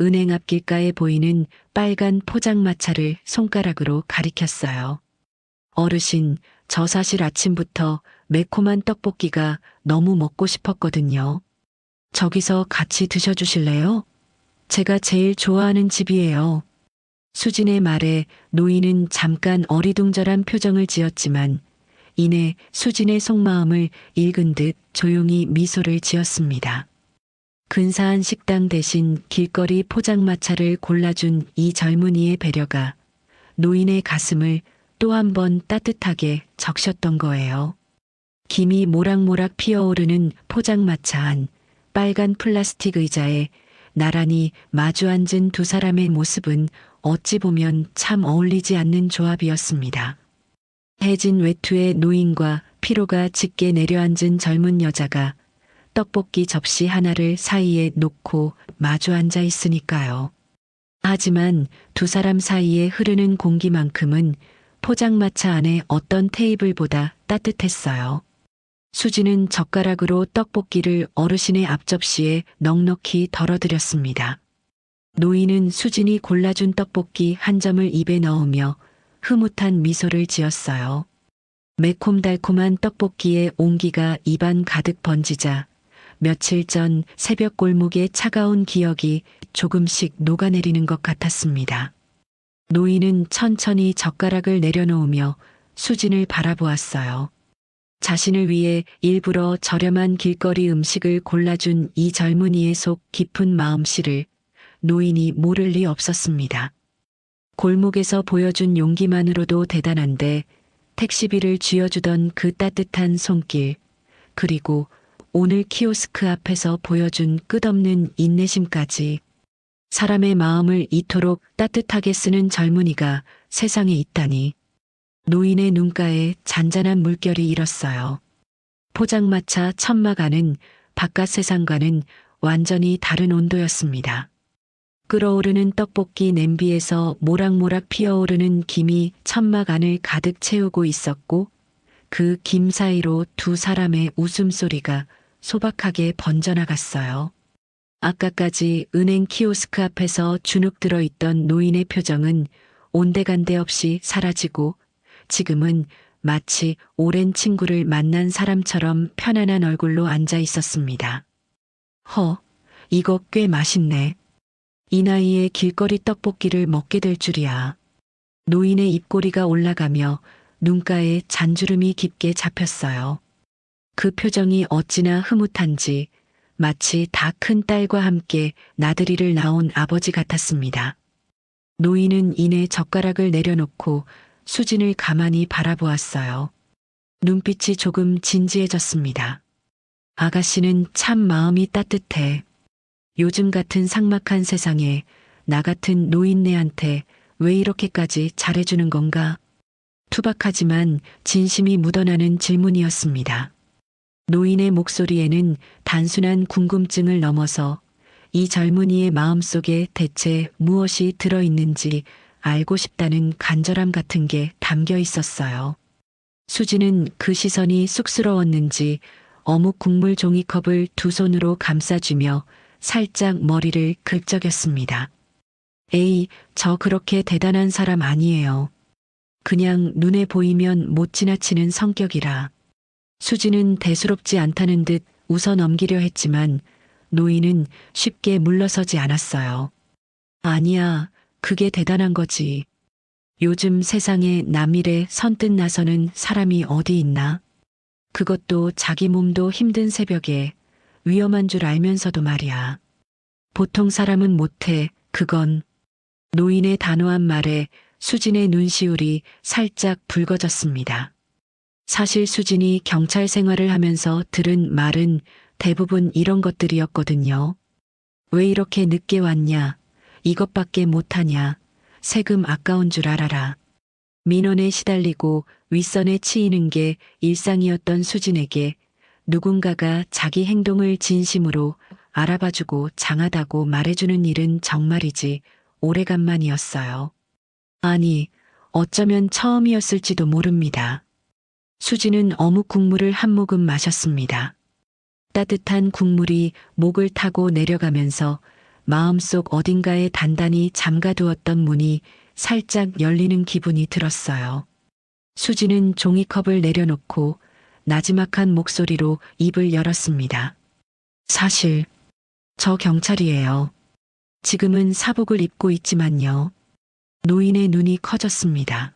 [SPEAKER 2] 은행 앞 길가에 보이는 빨간 포장마차를 손가락으로 가리켰어요. 어르신, 저 사실 아침부터 매콤한 떡볶이가 너무 먹고 싶었거든요. 저기서 같이 드셔주실래요? 제가 제일 좋아하는 집이에요. 수진의 말에 노인은 잠깐 어리둥절한 표정을 지었지만 이내 수진의 속마음을 읽은 듯 조용히 미소를 지었습니다. 근사한 식당 대신 길거리 포장마차를 골라준 이 젊은이의 배려가 노인의 가슴을 또 한 번 따뜻하게 적셨던 거예요. 김이 모락모락 피어오르는 포장마차 안 빨간 플라스틱 의자에 나란히 마주 앉은 두 사람의 모습은 어찌 보면 참 어울리지 않는 조합이었습니다. 해진 외투의 노인과 피로가 짙게 내려앉은 젊은 여자가 떡볶이 접시 하나를 사이에 놓고 마주 앉아 있으니까요. 하지만 두 사람 사이에 흐르는 공기만큼은 포장마차 안의 어떤 테이블보다 따뜻했어요. 수지는 젓가락으로 떡볶이를 어르신의 앞접시에 넉넉히 덜어드렸습니다. 노인은 수진이 골라준 떡볶이 한 점을 입에 넣으며 흐뭇한 미소를 지었어요. 매콤달콤한 떡볶이의 온기가 입안 가득 번지자 며칠 전 새벽 골목의 차가운 기억이 조금씩 녹아내리는 것 같았습니다. 노인은 천천히 젓가락을 내려놓으며 수진을 바라보았어요. 자신을 위해 일부러 저렴한 길거리 음식을 골라준 이 젊은이의 속 깊은 마음씨를 노인이 모를 리 없었습니다. 골목에서 보여준 용기만으로도 대단한데 택시비를 쥐어주던 그 따뜻한 손길, 그리고 오늘 키오스크 앞에서 보여준 끝없는 인내심까지 사람의 마음을 이토록 따뜻하게 쓰는 젊은이가 세상에 있다니. 노인의 눈가에 잔잔한 물결이 일었어요. 포장마차 천막 안은 바깥 세상과는 완전히 다른 온도였습니다. 끓어오르는 떡볶이 냄비에서 모락모락 피어오르는 김이 천막 안을 가득 채우고 있었고 그 김 사이로 두 사람의 웃음소리가 소박하게 번져나갔어요. 아까까지 은행 키오스크 앞에서 주눅 들어 있던 노인의 표정은 온데간데 없이 사라지고 지금은 마치 오랜 친구를 만난 사람처럼 편안한 얼굴로 앉아 있었습니다. 이거 꽤 맛있네. 이 나이에 길거리 떡볶이를 먹게 될 줄이야. 노인의 입꼬리가 올라가며 눈가에 잔주름이 깊게 잡혔어요. 그 표정이 어찌나 흐뭇한지 마치 다 큰 딸과 함께 나들이를 나온 아버지 같았습니다. 노인은 이내 젓가락을 내려놓고 수진을 가만히 바라보았어요. 눈빛이 조금 진지해졌습니다. 아가씨는 참 마음이 따뜻해. 요즘 같은 삭막한 세상에 나 같은 노인네한테 왜 이렇게까지 잘해주는 건가? 투박하지만 진심이 묻어나는 질문이었습니다. 노인의 목소리에는 단순한 궁금증을 넘어서 이 젊은이의 마음속에 대체 무엇이 들어있는지 알고 싶다는 간절함 같은 게 담겨 있었어요. 수지는 그 시선이 쑥스러웠는지 어묵 국물 종이컵을 두 손으로 감싸주며 살짝 머리를 긁적였습니다. 에이, 저 그렇게 대단한 사람 아니에요. 그냥 눈에 보이면 못 지나치는 성격이라. 수지는 대수롭지 않다는 듯 웃어 넘기려 했지만 노인은 쉽게 물러서지 않았어요. 아니야, 그게 대단한 거지. 요즘 세상에 남일에 선뜻 나서는 사람이 어디 있나? 그것도 자기 몸도 힘든 새벽에 위험한 줄 알면서도 말이야. 보통 사람은 못해, 그건. 노인의 단호한 말에 수진의 눈시울이 살짝 붉어졌습니다. 사실 수진이 경찰 생활을 하면서 들은 말은 대부분 이런 것들이었거든요. 왜 이렇게 늦게 왔냐? 이것밖에 못하냐? 세금 아까운 줄 알아라. 민원에 시달리고 윗선에 치이는 게 일상이었던 수진에게 누군가가 자기 행동을 진심으로 알아봐주고 장하다고 말해주는 일은 정말이지 오래간만이었어요. 아니, 어쩌면 처음이었을지도 모릅니다. 수지는 어묵 국물을 한 모금 마셨습니다. 따뜻한 국물이 목을 타고 내려가면서 마음속 어딘가에 단단히 잠가두었던 문이 살짝 열리는 기분이 들었어요. 수지는 종이컵을 내려놓고 나지막한 목소리로 입을 열었습니다. 사실, 저 경찰이에요. 지금은 사복을 입고 있지만요. 노인의 눈이 커졌습니다.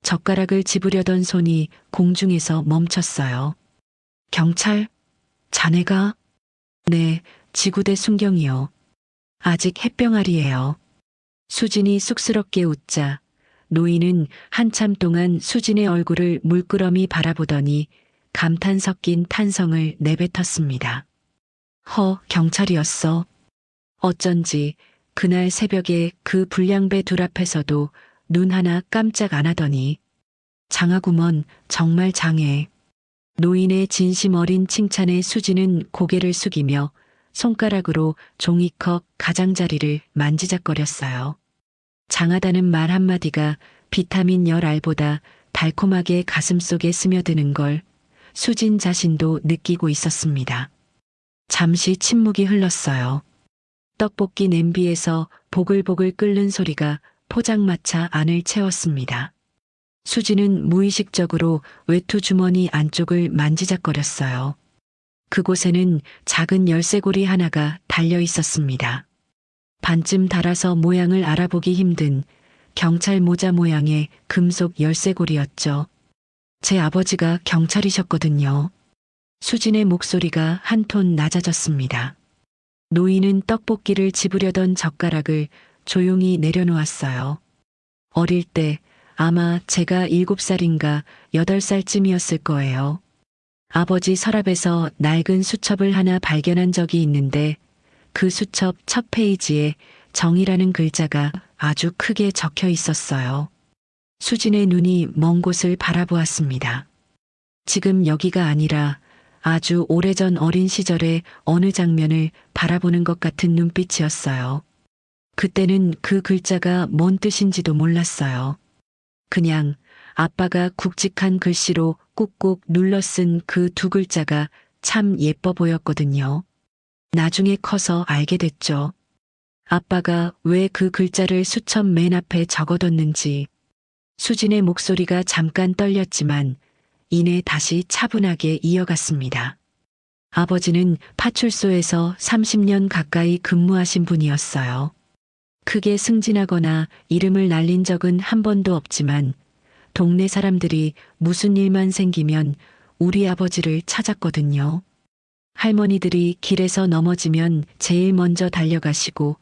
[SPEAKER 2] 젓가락을 집으려던 손이 공중에서 멈췄어요. 경찰? 자네가? 네, 지구대 순경이요. 아직 햇병아리예요. 수진이 쑥스럽게 웃자 노인은 한참 동안 수진의 얼굴을 물끄러미 바라보더니 감탄 섞인 탄성을 내뱉었습니다. 경찰이었어. 어쩐지 그날 새벽에 그 불량배 둘 앞에서도 눈 하나 깜짝 안 하더니 장하구먼 정말 장해. 노인의 진심 어린 칭찬에 수지는 고개를 숙이며 손가락으로 종이컵 가장자리를 만지작거렸어요. 장하다는 말 한마디가 비타민 열 알보다 달콤하게 가슴속에 스며드는 걸 수진 자신도 느끼고 있었습니다. 잠시 침묵이 흘렀어요. 떡볶이 냄비에서 보글보글 끓는 소리가 포장마차 안을 채웠습니다. 수지는 무의식적으로 외투 주머니 안쪽을 만지작거렸어요. 그곳에는 작은 열쇠고리 하나가 달려 있었습니다. 반쯤 닳아서 모양을 알아보기 힘든 경찰 모자 모양의 금속 열쇠고리였죠. 제 아버지가 경찰이셨거든요. 수진의 목소리가 한 톤 낮아졌습니다. 노인은 떡볶이를 집으려던 젓가락을 조용히 내려놓았어요. 어릴 때 아마 제가 7살인가 8살쯤이었을 거예요. 아버지 서랍에서 낡은 수첩을 하나 발견한 적이 있는데 그 수첩 첫 페이지에 정이라는 글자가 아주 크게 적혀 있었어요. 수진의 눈이 먼 곳을 바라보았습니다. 지금 여기가 아니라 아주 오래전 어린 시절의 어느 장면을 바라보는 것 같은 눈빛이었어요. 그때는 그 글자가 뭔 뜻인지도 몰랐어요. 그냥 아빠가 굵직한 글씨로 꾹꾹 눌러 쓴 그 두 글자가 참 예뻐 보였거든요. 나중에 커서 알게 됐죠. 아빠가 왜 그 글자를 수첩 맨 앞에 적어뒀는지. 수진의 목소리가 잠깐 떨렸지만 이내 다시 차분하게 이어갔습니다. 아버지는 파출소에서 30년 가까이 근무하신 분이었어요. 크게 승진하거나 이름을 날린 적은 한 번도 없지만 동네 사람들이 무슨 일만 생기면 우리 아버지를 찾았거든요. 할머니들이 길에서 넘어지면 제일 먼저 달려가시고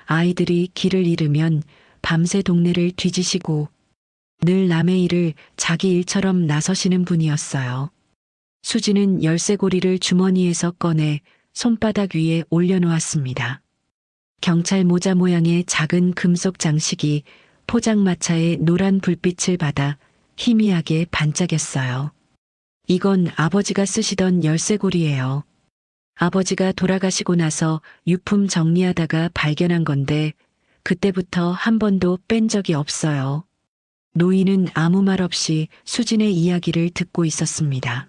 [SPEAKER 2] 아이들이 길을 잃으면 밤새 동네를 뒤지시고 늘 남의 일을 자기 일처럼 나서시는 분이었어요. 수지는 열쇠고리를 주머니에서 꺼내 손바닥 위에 올려놓았습니다. 경찰 모자 모양의 작은 금속 장식이 포장마차의 노란 불빛을 받아 희미하게 반짝였어요. 이건 아버지가 쓰시던 열쇠고리예요. 아버지가 돌아가시고 나서 유품 정리하다가 발견한 건데 그때부터 한 번도 뺀 적이 없어요. 노인은 아무 말 없이 수진의 이야기를 듣고 있었습니다.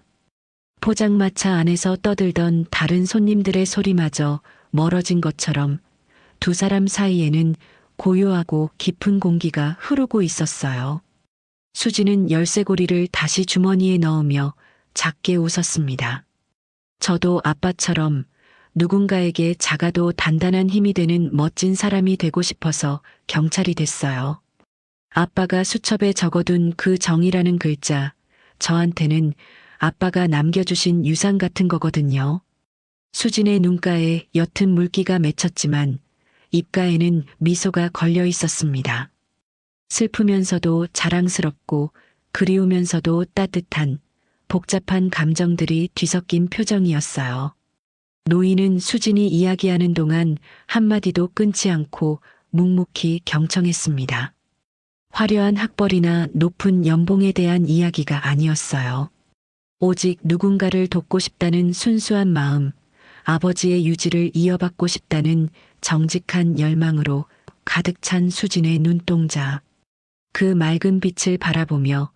[SPEAKER 2] 포장마차 안에서 떠들던 다른 손님들의 소리마저 멀어진 것처럼 두 사람 사이에는 고요하고 깊은 공기가 흐르고 있었어요. 수지는 열쇠고리를 다시 주머니에 넣으며 작게 웃었습니다. 저도 아빠처럼 누군가에게 작아도 단단한 힘이 되는 멋진 사람이 되고 싶어서 경찰이 됐어요. 아빠가 수첩에 적어둔 그 정이라는 글자, 저한테는 아빠가 남겨주신 유산 같은 거거든요. 수진의 눈가에 옅은 물기가 맺혔지만 입가에는 미소가 걸려 있었습니다. 슬프면서도 자랑스럽고 그리우면서도 따뜻한 복잡한 감정들이 뒤섞인 표정이었어요. 노인은 수진이 이야기하는 동안 한마디도 끊지 않고 묵묵히 경청했습니다. 화려한 학벌이나 높은 연봉에 대한 이야기가 아니었어요. 오직 누군가를 돕고 싶다는 순수한 마음, 아버지의 유지를 이어받고 싶다는 정직한 열망으로 가득 찬 수진의 눈동자. 그 맑은 빛을 바라보며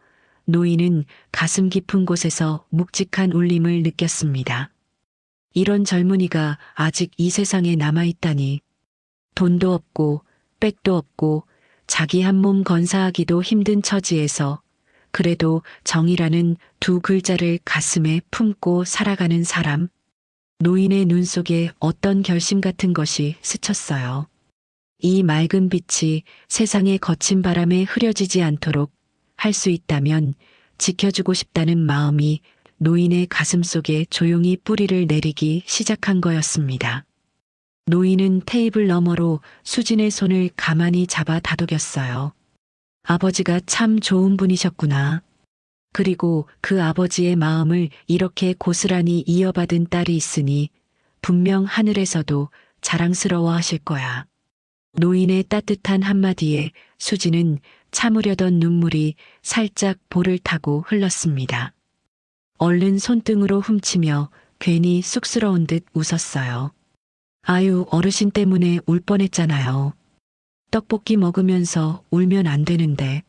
[SPEAKER 2] 노인은 가슴 깊은 곳에서 묵직한 울림을 느꼈습니다. 이런 젊은이가 아직 이 세상에 남아있다니. 돈도 없고 백도 없고 자기 한 몸 건사하기도 힘든 처지에서 그래도 정이라는 두 글자를 가슴에 품고 살아가는 사람. 노인의 눈 속에 어떤 결심 같은 것이 스쳤어요. 이 맑은 빛이 세상의 거친 바람에 흐려지지 않도록 할 수 있다면 지켜주고 싶다는 마음이 노인의 가슴 속에 조용히 뿌리를 내리기 시작한 거였습니다. 노인은 테이블 너머로 수진의 손을 가만히 잡아 다독였어요. 아버지가 참 좋은 분이셨구나. 그리고 그 아버지의 마음을 이렇게 고스란히 이어받은 딸이 있으니 분명 하늘에서도 자랑스러워 하실 거야. 노인의 따뜻한 한마디에 수지는 참으려던 눈물이 살짝 볼을 타고 흘렀습니다. 얼른 손등으로 훔치며 괜히 쑥스러운 듯 웃었어요. 아유, 어르신 때문에 울 뻔했잖아요. 떡볶이 먹으면서 울면 안 되는데.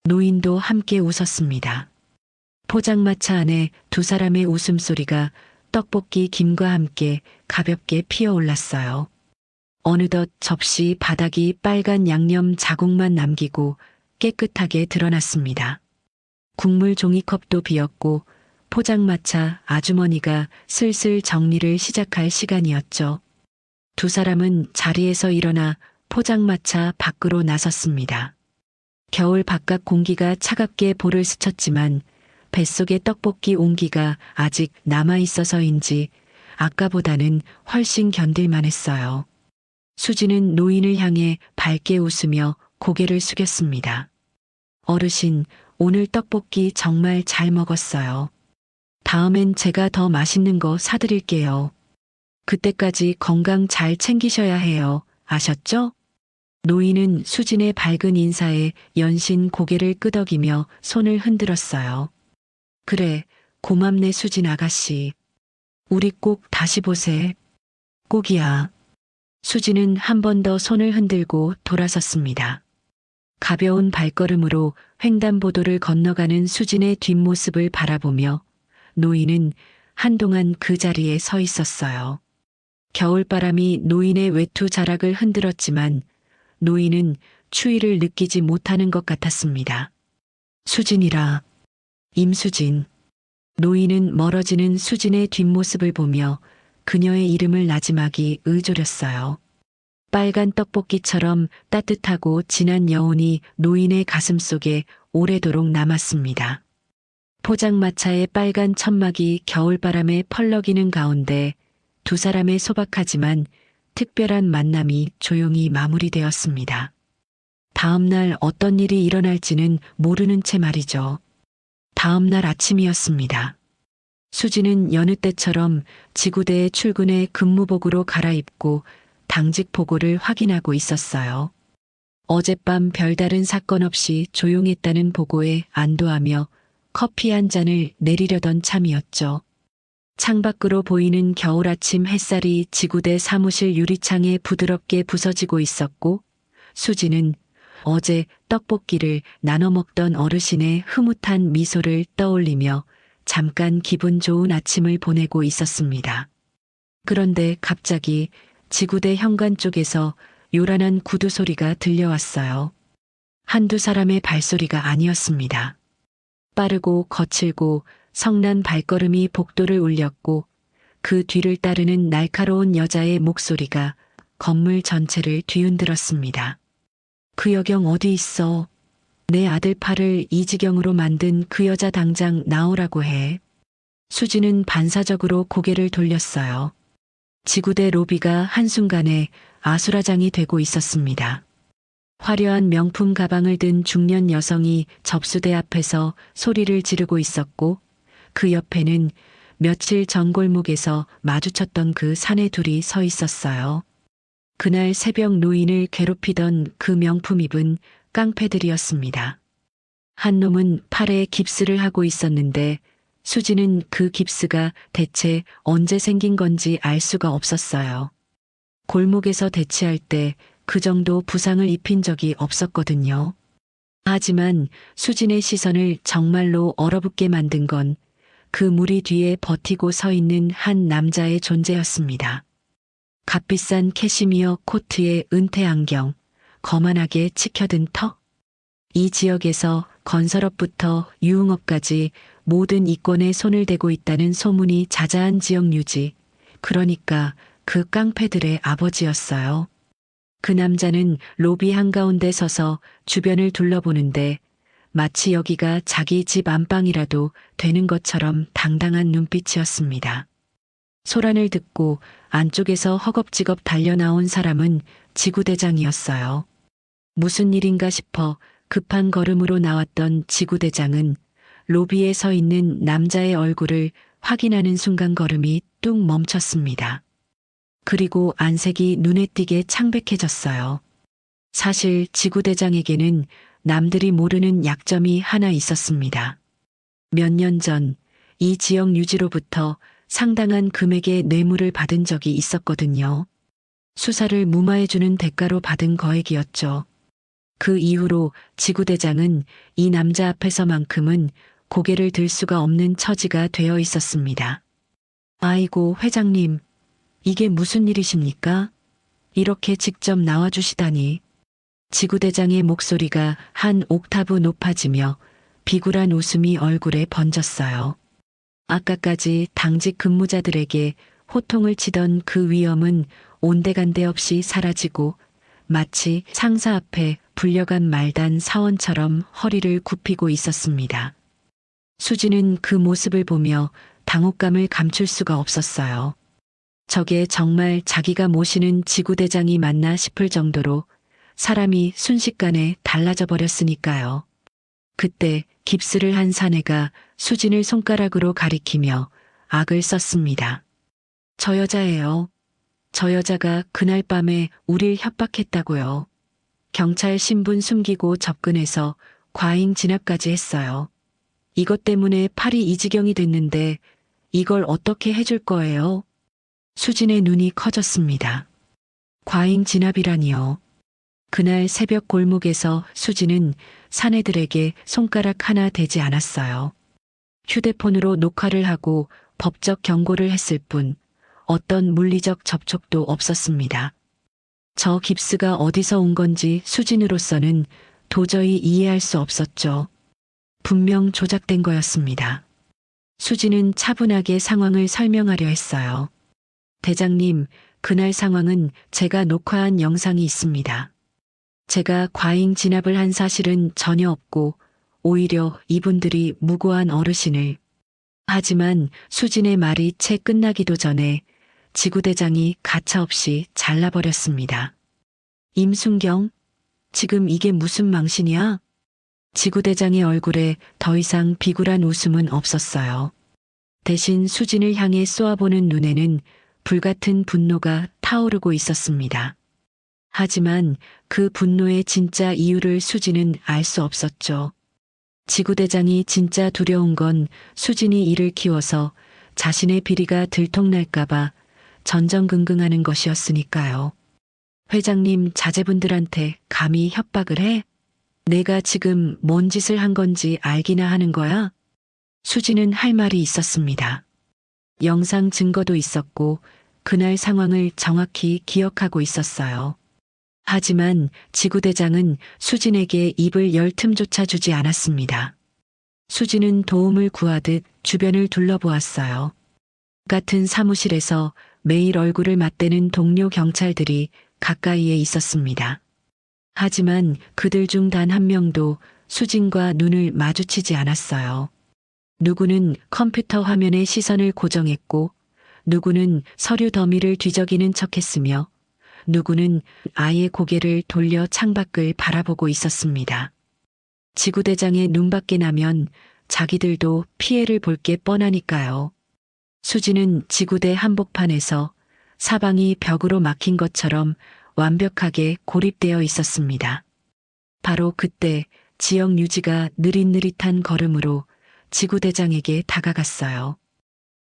[SPEAKER 2] 노인도 함께 웃었습니다. 포장마차 안에 두 사람의 웃음소리가 떡볶이 김과 함께 가볍게 피어올랐어요. 어느덧 접시 바닥이 빨간 양념 자국만 남기고 깨끗하게 드러났습니다. 국물 종이컵도 비었고 포장마차 아주머니가 슬슬 정리를 시작할 시간이었죠. 두 사람은 자리에서 일어나 포장마차 밖으로 나섰습니다. 겨울 바깥 공기가 차갑게 볼을 스쳤지만 뱃속의 떡볶이 온기가 아직 남아있어서인지 아까보다는 훨씬 견딜만 했어요. 수지는 노인을 향해 밝게 웃으며 고개를 숙였습니다. 어르신, 오늘 떡볶이 정말 잘 먹었어요. 다음엔 제가 더 맛있는 거 사드릴게요. 그때까지 건강 잘 챙기셔야 해요. 아셨죠? 노인은 수진의 밝은 인사에 연신 고개를 끄덕이며 손을 흔들었어요. 그래, 고맙네 수진 아가씨. 우리 꼭 다시 보세. 꼭이야. 수진은 한 번 더 손을 흔들고 돌아섰습니다. 가벼운 발걸음으로 횡단보도를 건너가는 수진의 뒷모습을 바라보며 노인은 한동안 그 자리에 서 있었어요. 겨울바람이 노인의 외투 자락을 흔들었지만 노인은 추위를 느끼지 못하는 것 같았습니다. 수진이라. 임수진. 노인은 멀어지는 수진의 뒷모습을 보며 그녀의 이름을 나지막이 의졸였어요. 빨간 떡볶이처럼 따뜻하고 진한 여운이 노인의 가슴 속에 오래도록 남았습니다. 포장마차의 빨간 천막이 겨울바람에 펄럭이는 가운데 두 사람의 소박하지만 특별한 만남이 조용히 마무리되었습니다. 다음 날 어떤 일이 일어날지는 모르는 채 말이죠. 다음 날 아침이었습니다. 수지는 여느 때처럼 지구대에 출근해 근무복으로 갈아입고 당직 보고를 확인하고 있었어요. 어젯밤 별다른 사건 없이 조용했다는 보고에 안도하며 커피 한 잔을 내리려던 참이었죠. 창밖으로 보이는 겨울 아침 햇살이 지구대 사무실 유리창에 부드럽게 부서지고 있었고 수지는 어제 떡볶이를 나눠 먹던 어르신의 흐뭇한 미소를 떠올리며 잠깐 기분 좋은 아침을 보내고 있었습니다. 그런데 갑자기 지구대 현관 쪽에서 요란한 구두 소리가 들려왔어요. 한두 사람의 발소리가 아니었습니다. 빠르고 거칠고 성난 발걸음이 복도를 울렸고 그 뒤를 따르는 날카로운 여자의 목소리가 건물 전체를 뒤흔들었습니다. 그 여경 어디 있어? 내 아들 팔을 이 지경으로 만든 그 여자 당장 나오라고 해. 수지는 반사적으로 고개를 돌렸어요. 지구대 로비가 한순간에 아수라장이 되고 있었습니다. 화려한 명품 가방을 든 중년 여성이 접수대 앞에서 소리를 지르고 있었고 그 옆에는 며칠 전 골목에서 마주쳤던 그 사내 둘이 서 있었어요. 그날 새벽 노인을 괴롭히던 그 명품 입은 깡패들이었습니다. 한 놈은 팔에 깁스를 하고 있었는데 수지는 그 깁스가 대체 언제 생긴 건지 알 수가 없었어요. 골목에서 대치할 때 그 정도 부상을 입힌 적이 없었거든요. 하지만 수진의 시선을 정말로 얼어붙게 만든 건 그 무리 뒤에 버티고 서 있는 한 남자의 존재였습니다. 값비싼 캐시미어 코트에 은퇴 안경, 거만하게 치켜든 턱. 이 지역에서 건설업부터 유흥업까지 모든 이권에 손을 대고 있다는 소문이 자자한 지역 유지, 그러니까 그 깡패들의 아버지였어요. 그 남자는 로비 한가운데 서서 주변을 둘러보는데 마치 여기가 자기 집 안방이라도 되는 것처럼 당당한 눈빛이었습니다. 소란을 듣고 안쪽에서 허겁지겁 달려나온 사람은 지구대장이었어요. 무슨 일인가 싶어 급한 걸음으로 나왔던 지구대장은 로비에 서 있는 남자의 얼굴을 확인하는 순간 걸음이 뚝 멈췄습니다. 그리고 안색이 눈에 띄게 창백해졌어요. 사실 지구대장에게는 남들이 모르는 약점이 하나 있었습니다. 몇 년 전 이 지역 유지로부터 상당한 금액의 뇌물을 받은 적이 있었거든요. 수사를 무마해주는 대가로 받은 거액이었죠. 그 이후로 지구대장은 이 남자 앞에서만큼은 고개를 들 수가 없는 처지가 되어 있었습니다. 아이고, 회장님, 이게 무슨 일이십니까? 이렇게 직접 나와주시다니. 지구대장의 목소리가 한 옥타브 높아지며 비굴한 웃음이 얼굴에 번졌어요. 아까까지 당직 근무자들에게 호통을 치던 그 위엄은 온데간데 없이 사라지고 마치 상사 앞에 불려간 말단 사원처럼 허리를 굽히고 있었습니다. 수지는 그 모습을 보며 당혹감을 감출 수가 없었어요. 저게 정말 자기가 모시는 지구대장이 맞나 싶을 정도로 사람이 순식간에 달라져 버렸으니까요. 그때 깁스를 한 사내가 수진을 손가락으로 가리키며 악을 썼습니다. 저 여자예요. 저 여자가 그날 밤에 우릴 협박했다고요. 경찰 신분 숨기고 접근해서 과잉 진압까지 했어요. 이것 때문에 팔이 이 지경이 됐는데 이걸 어떻게 해줄 거예요? 수진의 눈이 커졌습니다. 과잉 진압이라니요. 그날 새벽 골목에서 수진은 사내들에게 손가락 하나 대지 않았어요. 휴대폰으로 녹화를 하고 법적 경고를 했을 뿐 어떤 물리적 접촉도 없었습니다. 저 깁스가 어디서 온 건지 수진으로서는 도저히 이해할 수 없었죠. 분명 조작된 거였습니다. 수진은 차분하게 상황을 설명하려 했어요. 대장님, 그날 상황은 제가 녹화한 영상이 있습니다. 제가 과잉 진압을 한 사실은 전혀 없고 오히려 이분들이 무고한 어르신을. 하지만 수진의 말이 채 끝나기도 전에 지구대장이 가차없이 잘라버렸습니다. 임순경, 지금 이게 무슨 망신이야? 지구대장의 얼굴에 더 이상 비굴한 웃음은 없었어요. 대신 수진을 향해 쏘아보는 눈에는 불같은 분노가 타오르고 있었습니다. 하지만 그 분노의 진짜 이유를 수진은 알 수 없었죠. 지구대장이 진짜 두려운 건 수진이 이를 키워서 자신의 비리가 들통날까봐 전전긍긍하는 것이었으니까요. 회장님 자제분들한테 감히 협박을 해? 내가 지금 뭔 짓을 한 건지 알기나 하는 거야? 수진은 할 말이 있었습니다. 영상 증거도 있었고 그날 상황을 정확히 기억하고 있었어요. 하지만 지구대장은 수진에게 입을 열 틈조차 주지 않았습니다. 수진은 도움을 구하듯 주변을 둘러보았어요. 같은 사무실에서 매일 얼굴을 맞대는 동료 경찰들이 가까이에 있었습니다. 하지만 그들 중 단 한 명도 수진과 눈을 마주치지 않았어요. 누구는 컴퓨터 화면에 시선을 고정했고, 누구는 서류 더미를 뒤적이는 척했으며, 누구는 아예 고개를 돌려 창밖을 바라보고 있었습니다. 지구대장의 눈밖에 나면 자기들도 피해를 볼 게 뻔하니까요. 수진은 지구대 한복판에서 사방이 벽으로 막힌 것처럼 완벽하게 고립되어 있었습니다. 바로 그때 지역 유지가 느릿느릿한 걸음으로 지구대장에게 다가갔어요.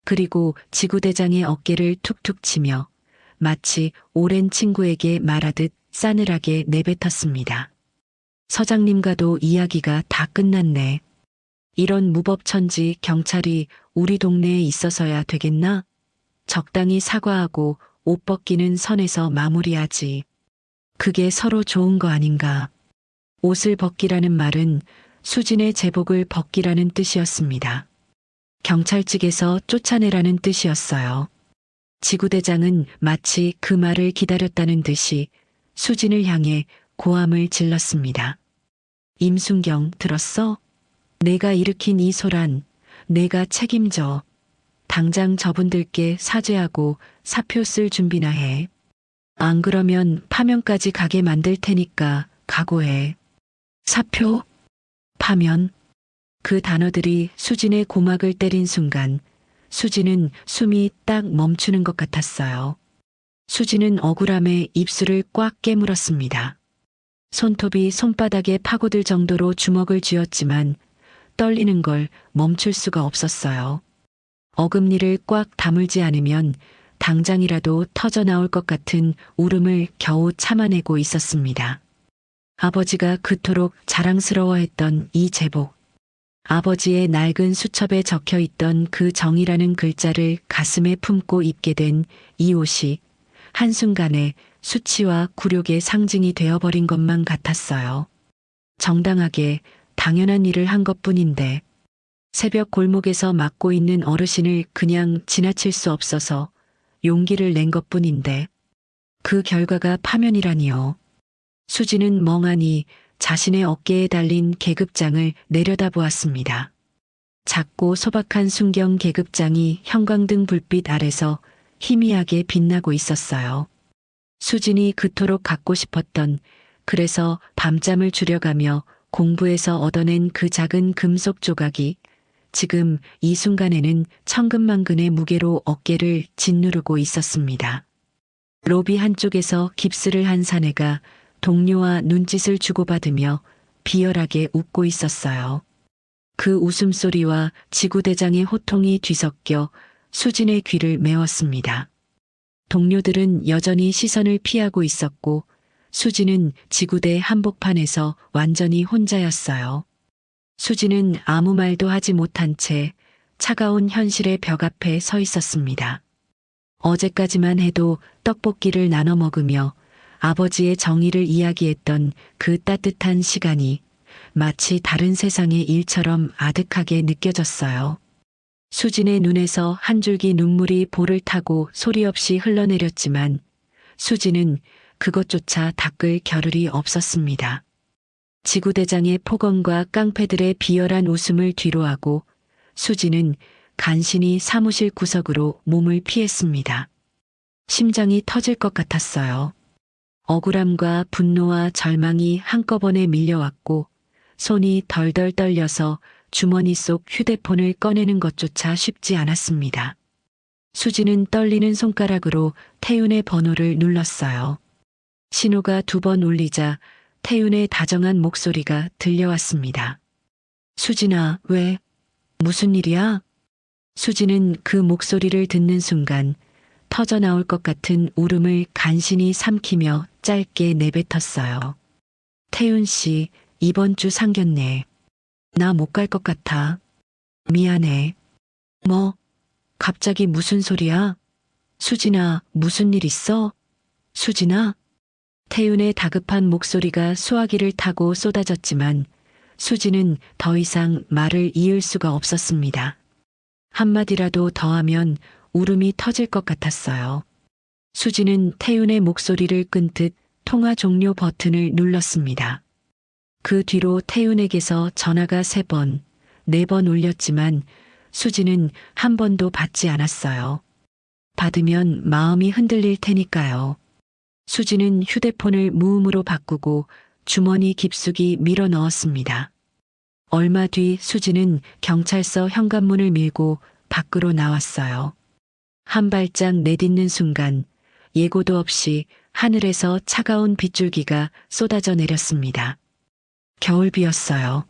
[SPEAKER 2] 그리고 지구대장의 어깨를 툭툭 치며 마치 오랜 친구에게 말하듯 싸늘하게 내뱉었습니다. 서장님과도 이야기가 다 끝났네. 이런 무법천지 경찰이 우리 동네에 있어서야 되겠나? 적당히 사과하고 옷 벗기는 선에서 마무리하지. 그게 서로 좋은 거 아닌가. 옷을 벗기라는 말은 수진의 제복을 벗기라는 뜻이었습니다. 경찰 측에서 쫓아내라는 뜻이었어요. 지구대장은 마치 그 말을 기다렸다는 듯이 수진을 향해 고함을 질렀습니다. 임순경, 들었어? 내가 일으킨 이 소란, 내가 책임져. 당장 저분들께 사죄하고 사표 쓸 준비나 해. 안 그러면 파면까지 가게 만들 테니까 각오해. 사표? 파면? 그 단어들이 수진의 고막을 때린 순간 수진은 숨이 딱 멈추는 것 같았어요. 수진은 억울함에 입술을 꽉 깨물었습니다. 손톱이 손바닥에 파고들 정도로 주먹을 쥐었지만 떨리는 걸 멈출 수가 없었어요. 어금니를 꽉 다물지 않으면 당장이라도 터져나올 것 같은 울음을 겨우 참아내고 있었습니다. 아버지가 그토록 자랑스러워했던 이 제복. 아버지의 낡은 수첩에 적혀있던 그 정이라는 글자를 가슴에 품고 입게 된 이 옷이 한순간에 수치와 굴욕의 상징이 되어버린 것만 같았어요. 정당하게 당연한 일을 한 것뿐인데 새벽 골목에서 맞고 있는 어르신을 그냥 지나칠 수 없어서 용기를 낸 것뿐인데 그 결과가 파면이라니요. 수지는 멍하니 자신의 어깨에 달린 계급장을 내려다보았습니다. 작고 소박한 순경 계급장이 형광등 불빛 아래서 희미하게 빛나고 있었어요. 수진이 그토록 갖고 싶었던, 그래서 밤잠을 줄여가며 공부해서 얻어낸 그 작은 금속 조각이 지금 이 순간에는 천근만근의 무게로 어깨를 짓누르고 있었습니다. 로비 한쪽에서 깁스를 한 사내가 동료와 눈짓을 주고받으며 비열하게 웃고 있었어요. 그 웃음소리와 지구대장의 호통이 뒤섞여 수진의 귀를 메웠습니다. 동료들은 여전히 시선을 피하고 있었고 수진은 지구대 한복판에서 완전히 혼자였어요. 수진은 아무 말도 하지 못한 채 차가운 현실의 벽 앞에 서 있었습니다. 어제까지만 해도 떡볶이를 나눠 먹으며 아버지의 정의를 이야기했던 그 따뜻한 시간이 마치 다른 세상의 일처럼 아득하게 느껴졌어요. 수진의 눈에서 한 줄기 눈물이 볼을 타고 소리 없이 흘러내렸지만 수진은 그것조차 닦을 겨를이 없었습니다. 지구대장의 폭언과 깡패들의 비열한 웃음을 뒤로하고 수진은 간신히 사무실 구석으로 몸을 피했습니다. 심장이 터질 것 같았어요. 억울함과 분노와 절망이 한꺼번에 밀려왔고 손이 덜덜 떨려서 주머니 속 휴대폰을 꺼내는 것조차 쉽지 않았습니다. 수진은 떨리는 손가락으로 태윤의 번호를 눌렀어요. 신호가 2번 울리자 태윤의 다정한 목소리가 들려왔습니다. 수진아, 왜? 무슨 일이야? 수진은 그 목소리를 듣는 순간 터져나올 것 같은 울음을 간신히 삼키며 짧게 내뱉었어요. 태윤 씨, 이번 주 상견례. 나 못 갈 것 같아. 미안해. 뭐? 갑자기 무슨 소리야? 수진아, 무슨 일 있어? 수진아? 태윤의 다급한 목소리가 수화기를 타고 쏟아졌지만 수진은 더 이상 말을 이을 수가 없었습니다. 한마디라도 더 하면 울음이 터질 것 같았어요. 수진은 태윤의 목소리를 끈 듯 통화 종료 버튼을 눌렀습니다. 그 뒤로 태윤에게서 전화가 3번, 4번 울렸지만 수진은 한 번도 받지 않았어요. 받으면 마음이 흔들릴 테니까요. 수진은 휴대폰을 무음으로 바꾸고 주머니 깊숙이 밀어 넣었습니다. 얼마 뒤 수진은 경찰서 현관문을 밀고 밖으로 나왔어요. 한 발짝 내딛는 순간 예고도 없이 하늘에서 차가운 빗줄기가 쏟아져 내렸습니다. 겨울비였어요.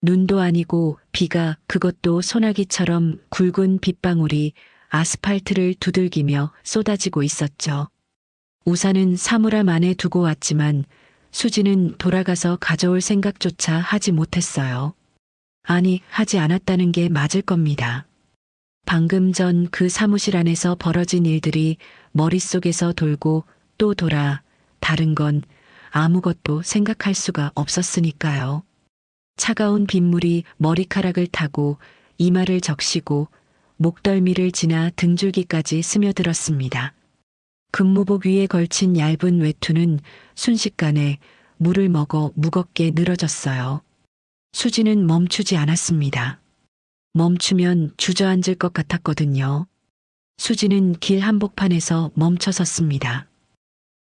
[SPEAKER 2] 눈도 아니고 비가, 그것도 소나기처럼 굵은 빗방울이 아스팔트를 두들기며 쏟아지고 있었죠. 우산은 사물함 안에 두고 왔지만 수진은 돌아가서 가져올 생각조차 하지 못했어요. 아니, 하지 않았다는 게 맞을 겁니다. 방금 전 그 사무실 안에서 벌어진 일들이 머릿속에서 돌고 또 돌아 다른 건 아무것도 생각할 수가 없었으니까요. 차가운 빗물이 머리카락을 타고 이마를 적시고 목덜미를 지나 등줄기까지 스며들었습니다. 근무복 위에 걸친 얇은 외투는 순식간에 물을 먹어 무겁게 늘어졌어요. 수진은 멈추지 않았습니다. 멈추면 주저앉을 것 같았거든요. 수진은 길 한복판에서 멈춰섰습니다.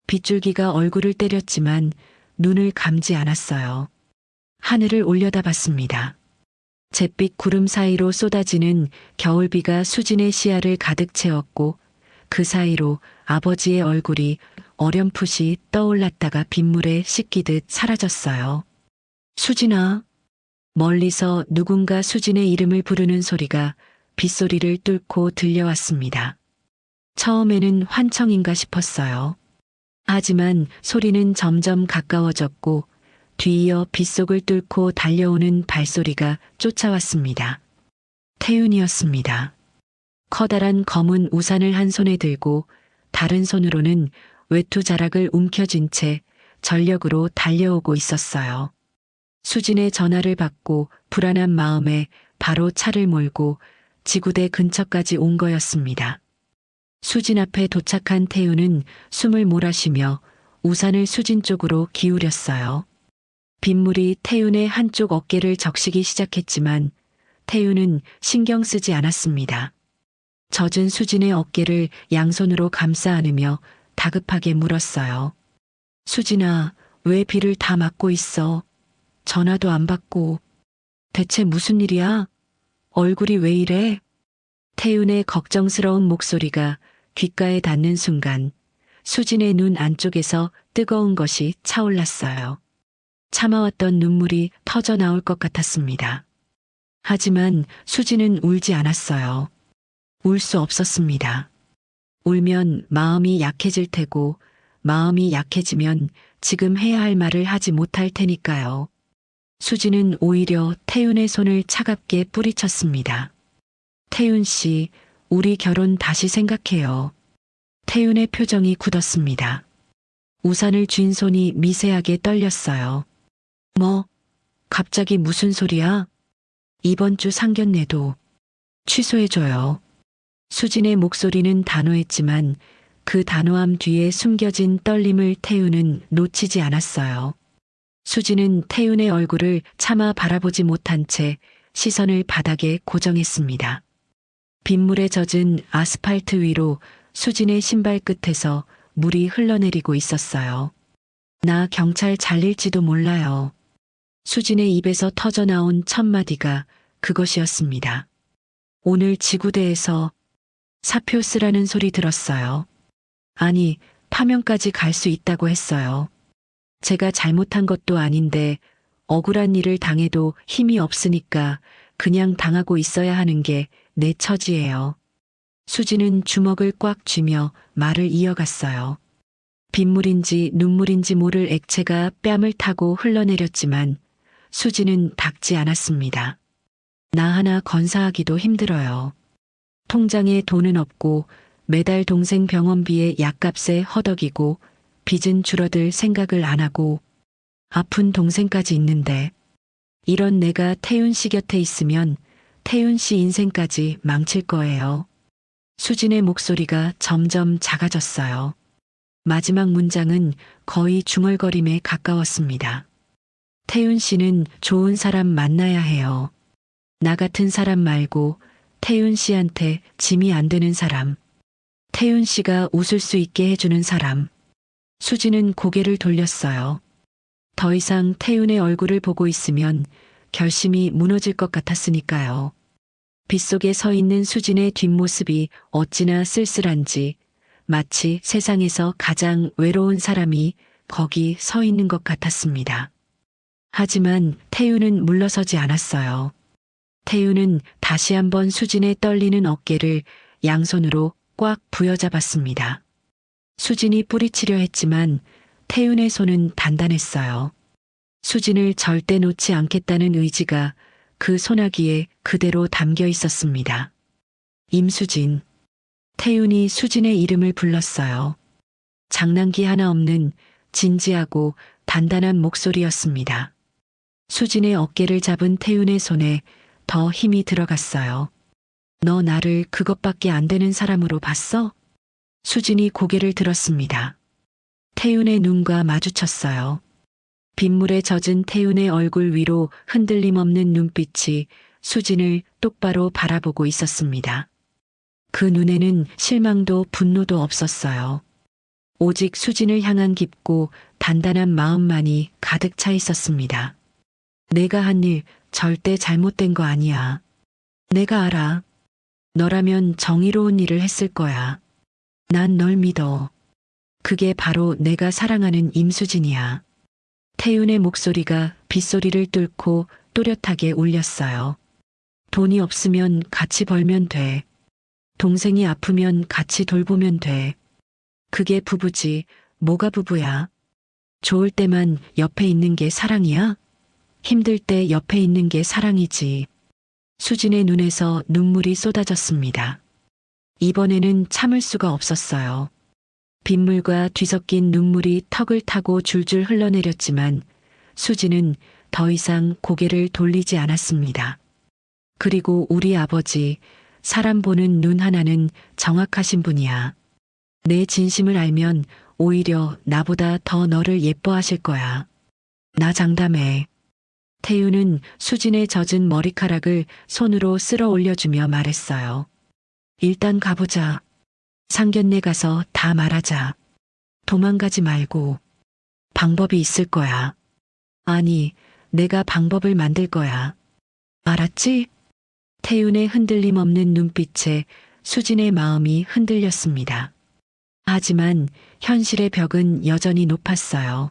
[SPEAKER 2] 빗줄기가 얼굴을 때렸지만 눈을 감지 않았어요. 하늘을 올려다봤습니다. 잿빛 구름 사이로 쏟아지는 겨울비가 수진의 시야를 가득 채웠고 그 사이로 아버지의 얼굴이 어렴풋이 떠올랐다가 빗물에 씻기듯 사라졌어요. 수진아. 멀리서 누군가 수진의 이름을 부르는 소리가 빗소리를 뚫고 들려왔습니다. 처음에는 환청인가 싶었어요. 하지만 소리는 점점 가까워졌고 뒤이어 빗속을 뚫고 달려오는 발소리가 쫓아왔습니다. 태윤이었습니다. 커다란 검은 우산을 한 손에 들고 다른 손으로는 외투 자락을 움켜쥔 채 전력으로 달려오고 있었어요. 수진의 전화를 받고 불안한 마음에 바로 차를 몰고 지구대 근처까지 온 거였습니다. 수진 앞에 도착한 태윤은 숨을 몰아쉬며 우산을 수진 쪽으로 기울였어요. 빗물이 태윤의 한쪽 어깨를 적시기 시작했지만 태윤은 신경 쓰지 않았습니다. 젖은 수진의 어깨를 양손으로 감싸 안으며 다급하게 물었어요. 수진아, 왜 비를 다 맞고 있어? 전화도 안 받고. 대체 무슨 일이야? 얼굴이 왜 이래? 태윤의 걱정스러운 목소리가 귓가에 닿는 순간 수진의 눈 안쪽에서 뜨거운 것이 차올랐어요. 참아왔던 눈물이 터져 나올 것 같았습니다. 하지만 수진은 울지 않았어요. 울 수 없었습니다. 울면 마음이 약해질 테고 마음이 약해지면 지금 해야 할 말을 하지 못할 테니까요. 수진은 오히려 태윤의 손을 차갑게 뿌리쳤습니다. 태윤 씨, 우리 결혼 다시 생각해요. 태윤의 표정이 굳었습니다. 우산을 쥔 손이 미세하게 떨렸어요. 뭐, 갑자기 무슨 소리야? 이번 주 상견례도 취소해줘요. 수진의 목소리는 단호했지만 그 단호함 뒤에 숨겨진 떨림을 태윤은 놓치지 않았어요. 수진은 태윤의 얼굴을 차마 바라보지 못한 채 시선을 바닥에 고정했습니다. 빗물에 젖은 아스팔트 위로 수진의 신발 끝에서 물이 흘러내리고 있었어요. 나 경찰 잘릴지도 몰라요. 수진의 입에서 터져나온 첫 마디가 그것이었습니다. 오늘 지구대에서 사표 쓰라는 소리 들었어요. 아니, 파면까지 갈 수 있다고 했어요. 제가 잘못한 것도 아닌데 억울한 일을 당해도 힘이 없으니까 그냥 당하고 있어야 하는 게 내 처지예요. 수지는 주먹을 꽉 쥐며 말을 이어갔어요. 빗물인지 눈물인지 모를 액체가 뺨을 타고 흘러내렸지만 수지는 닥지 않았습니다. 나 하나 건사하기도 힘들어요. 통장에 돈은 없고 매달 동생 병원비에 약값에 허덕이고 빚은 줄어들 생각을 안 하고 아픈 동생까지 있는데 이런 내가 태윤 씨 곁에 있으면 태윤 씨 인생까지 망칠 거예요. 수진의 목소리가 점점 작아졌어요. 마지막 문장은 거의 중얼거림에 가까웠습니다. 태윤 씨는 좋은 사람 만나야 해요. 나 같은 사람 말고 태윤 씨한테 짐이 안 되는 사람. 태윤 씨가 웃을 수 있게 해주는 사람. 수지는 고개를 돌렸어요. 더 이상 태윤의 얼굴을 보고 있으면 결심이 무너질 것 같았으니까요. 빗속에 서 있는 수진의 뒷모습이 어찌나 쓸쓸한지 마치 세상에서 가장 외로운 사람이 거기 서 있는 것 같았습니다. 하지만 태윤은 물러서지 않았어요. 태윤은 다시 한번 수진의 떨리는 어깨를 양손으로 꽉 부여잡았습니다. 수진이 뿌리치려 했지만 태윤의 손은 단단했어요. 수진을 절대 놓지 않겠다는 의지가 그 소나기에 그대로 담겨 있었습니다. 임수진. 태윤이 수진의 이름을 불렀어요. 장난기 하나 없는 진지하고 단단한 목소리였습니다. 수진의 어깨를 잡은 태윤의 손에 더 힘이 들어갔어요. 너 나를 그것밖에 안 되는 사람으로 봤어? 수진이 고개를 들었습니다. 태윤의 눈과 마주쳤어요. 빗물에 젖은 태윤의 얼굴 위로 흔들림 없는 눈빛이 수진을 똑바로 바라보고 있었습니다. 그 눈에는 실망도 분노도 없었어요. 오직 수진을 향한 깊고 단단한 마음만이 가득 차 있었습니다. 내가 한 일 절대 잘못된 거 아니야. 내가 알아. 너라면 정의로운 일을 했을 거야. 난 널 믿어. 그게 바로 내가 사랑하는 임수진이야. 태윤의 목소리가 빗소리를 뚫고 또렷하게 울렸어요. 돈이 없으면 같이 벌면 돼. 동생이 아프면 같이 돌보면 돼. 그게 부부지, 뭐가 부부야. 좋을 때만 옆에 있는 게 사랑이야? 힘들 때 옆에 있는 게 사랑이지. 수진의 눈에서 눈물이 쏟아졌습니다. 이번에는 참을 수가 없었어요. 빗물과 뒤섞인 눈물이 턱을 타고 줄줄 흘러내렸지만 수진은 더 이상 고개를 돌리지 않았습니다. 그리고 우리 아버지, 사람 보는 눈 하나는 정확하신 분이야. 내 진심을 알면 오히려 나보다 더 너를 예뻐하실 거야. 나 장담해. 태윤은 수진의 젖은 머리카락을 손으로 쓸어 올려주며 말했어요. 일단 가보자. 상견례 가서 다 말하자. 도망가지 말고. 방법이 있을 거야. 아니, 내가 방법을 만들 거야. 알았지? 태윤의 흔들림 없는 눈빛에 수진의 마음이 흔들렸습니다. 하지만 현실의 벽은 여전히 높았어요.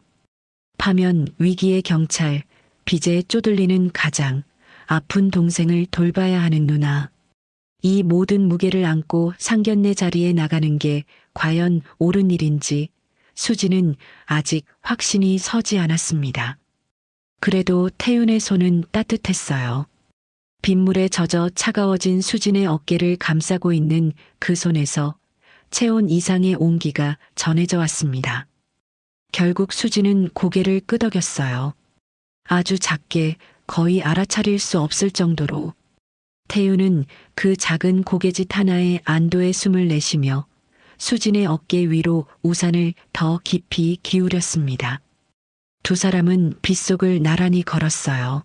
[SPEAKER 2] 파면 위기의 경찰, 빚에 쪼들리는 가장, 아픈 동생을 돌봐야 하는 누나. 이 모든 무게를 안고 상견례 자리에 나가는 게 과연 옳은 일인지 수지는 아직 확신이 서지 않았습니다. 그래도 태윤의 손은 따뜻했어요. 빗물에 젖어 차가워진 수진의 어깨를 감싸고 있는 그 손에서 체온 이상의 온기가 전해져 왔습니다. 결국 수진은 고개를 끄덕였어요. 아주 작게, 거의 알아차릴 수 없을 정도로. 태윤은 그 작은 고갯짓 하나에 안도의 숨을 내쉬며 수진의 어깨 위로 우산을 더 깊이 기울였습니다. 두 사람은 빗속을 나란히 걸었어요.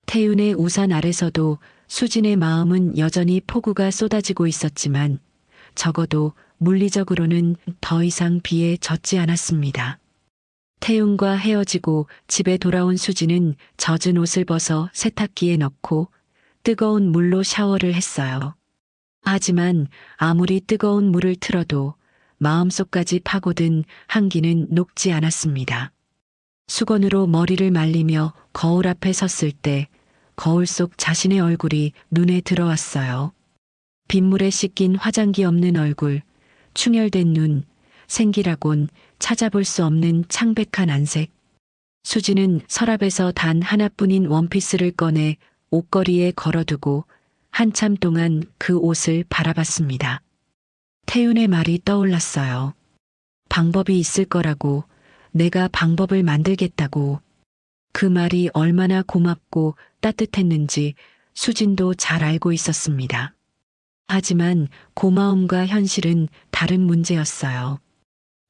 [SPEAKER 2] 태윤의 우산 아래서도 수진의 마음은 여전히 폭우가 쏟아지고 있었지만 적어도 물리적으로는 더 이상 비에 젖지 않았습니다. 태윤과 헤어지고 집에 돌아온 수진은 젖은 옷을 벗어 세탁기에 넣고 뜨거운 물로 샤워를 했어요. 하지만 아무리 뜨거운 물을 틀어도 마음속까지 파고든 한기는 녹지 않았습니다. 수건으로 머리를 말리며 거울 앞에 섰을 때 거울 속 자신의 얼굴이 눈에 들어왔어요. 빗물에 씻긴 화장기 없는 얼굴, 충혈된 눈, 생기라곤 찾아볼 수 없는 창백한 안색. 수지는 서랍에서 단 하나뿐인 원피스를 꺼내 옷걸이에 걸어두고 한참 동안 그 옷을 바라봤습니다. 태윤의 말이 떠올랐어요. 방법이 있을 거라고, 내가 방법을 만들겠다고. 그 말이 얼마나 고맙고 따뜻했는지 수진도 잘 알고 있었습니다. 하지만 고마움과 현실은 다른 문제였어요.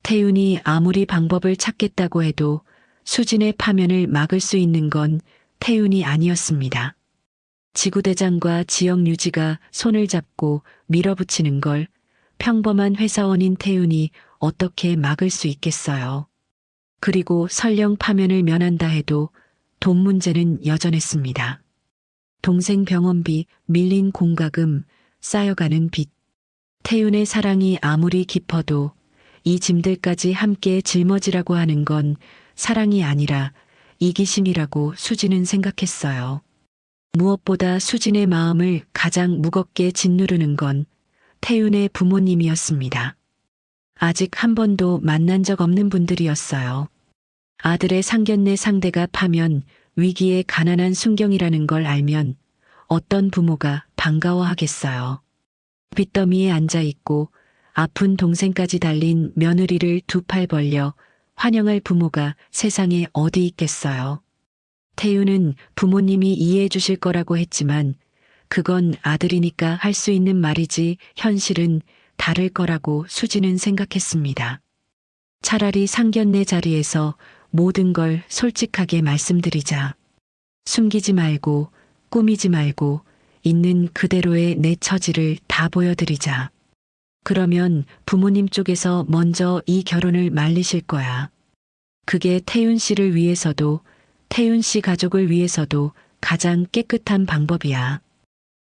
[SPEAKER 2] 태윤이 아무리 방법을 찾겠다고 해도 수진의 파면을 막을 수 있는 건 태윤이 아니었습니다. 지구대장과 지역 유지가 손을 잡고 밀어붙이는 걸 평범한 회사원인 태윤이 어떻게 막을 수 있겠어요. 그리고 설령 파면을 면한다 해도 돈 문제는 여전했습니다. 동생 병원비, 밀린 공과금, 쌓여가는 빚. 태윤의 사랑이 아무리 깊어도 이 짐들까지 함께 짊어지라고 하는 건 사랑이 아니라 이기심이라고 수진은 생각했어요. 무엇보다 수진의 마음을 가장 무겁게 짓누르는 건 태윤의 부모님이었습니다. 아직 한 번도 만난 적 없는 분들이었어요. 아들의 상견례 상대가 파면 위기의 가난한 순경이라는 걸 알면 어떤 부모가 반가워하겠어요. 빚더미에 앉아있고 아픈 동생까지 달린 며느리를 두 팔 벌려 환영할 부모가 세상에 어디 있겠어요. 태윤은 부모님이 이해해 주실 거라고 했지만 그건 아들이니까 할 수 있는 말이지 현실은 다를 거라고 수지는 생각했습니다. 차라리 상견례 자리에서 모든 걸 솔직하게 말씀드리자. 숨기지 말고 꾸미지 말고 있는 그대로의 내 처지를 다 보여드리자. 그러면 부모님 쪽에서 먼저 이 결혼을 말리실 거야. 그게 태윤 씨를 위해서도 태윤 씨 가족을 위해서도 가장 깨끗한 방법이야.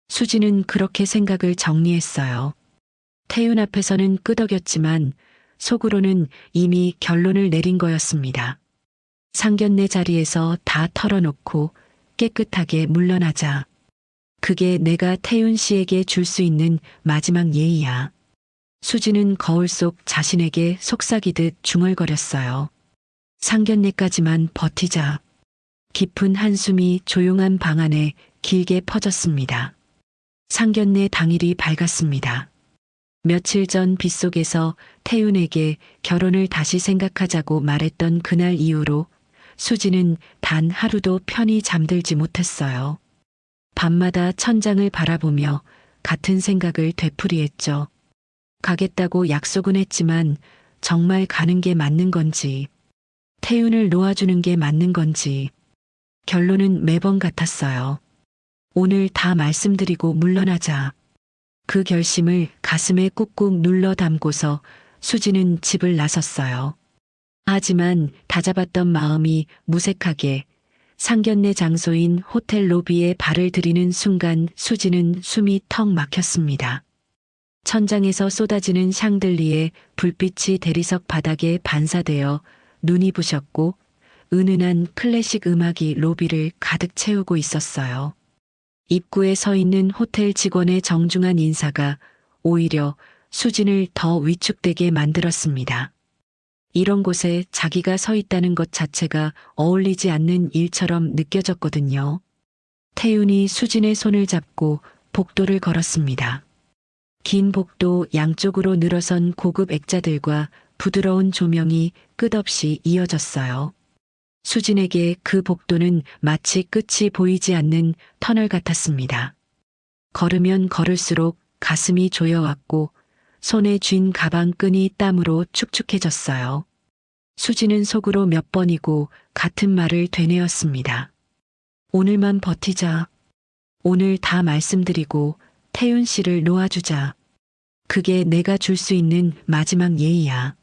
[SPEAKER 2] 수지는 그렇게 생각을 정리했어요. 태윤 앞에서는 끄덕였지만 속으로는 이미 결론을 내린 거였습니다. 상견례 자리에서 다 털어놓고 깨끗하게 물러나자. 그게 내가 태윤 씨에게 줄 수 있는 마지막 예의야. 수지는 거울 속 자신에게 속삭이듯 중얼거렸어요. 상견례까지만 버티자. 깊은 한숨이 조용한 방 안에 길게 퍼졌습니다. 상견례 당일이 밝았습니다. 며칠 전 빗속에서 태윤에게 결혼을 다시 생각하자고 말했던 그날 이후로 수지는 단 하루도 편히 잠들지 못했어요. 밤마다 천장을 바라보며 같은 생각을 되풀이했죠. 가겠다고 약속은 했지만 정말 가는 게 맞는 건지, 태윤을 놓아주는 게 맞는 건지, 결론은 매번 같았어요. 오늘 다 말씀드리고 물러나자. 그 결심을 가슴에 꾹꾹 눌러 담고서 수지는 집을 나섰어요. 하지만 다잡았던 마음이 무색하게 상견례 장소인 호텔 로비에 발을 들이는 순간 수지는 숨이 턱 막혔습니다. 천장에서 쏟아지는 샹들리에 불빛이 대리석 바닥에 반사되어 눈이 부셨고 은은한 클래식 음악이 로비를 가득 채우고 있었어요. 입구에 서 있는 호텔 직원의 정중한 인사가 오히려 수진을 더 위축되게 만들었습니다. 이런 곳에 자기가 서 있다는 것 자체가 어울리지 않는 일처럼 느껴졌거든요. 태윤이 수진의 손을 잡고 복도를 걸었습니다. 긴 복도 양쪽으로 늘어선 고급 액자들과 부드러운 조명이 끝없이 이어졌어요. 수진에게 그 복도는 마치 끝이 보이지 않는 터널 같았습니다. 걸으면 걸을수록 가슴이 조여왔고 손에 쥔 가방 끈이 땀으로 축축해졌어요. 수진은 속으로 몇 번이고 같은 말을 되뇌었습니다. 오늘만 버티자. 오늘 다 말씀드리고 태윤 씨를 놓아주자. 그게 내가 줄 수 있는 마지막 예의야.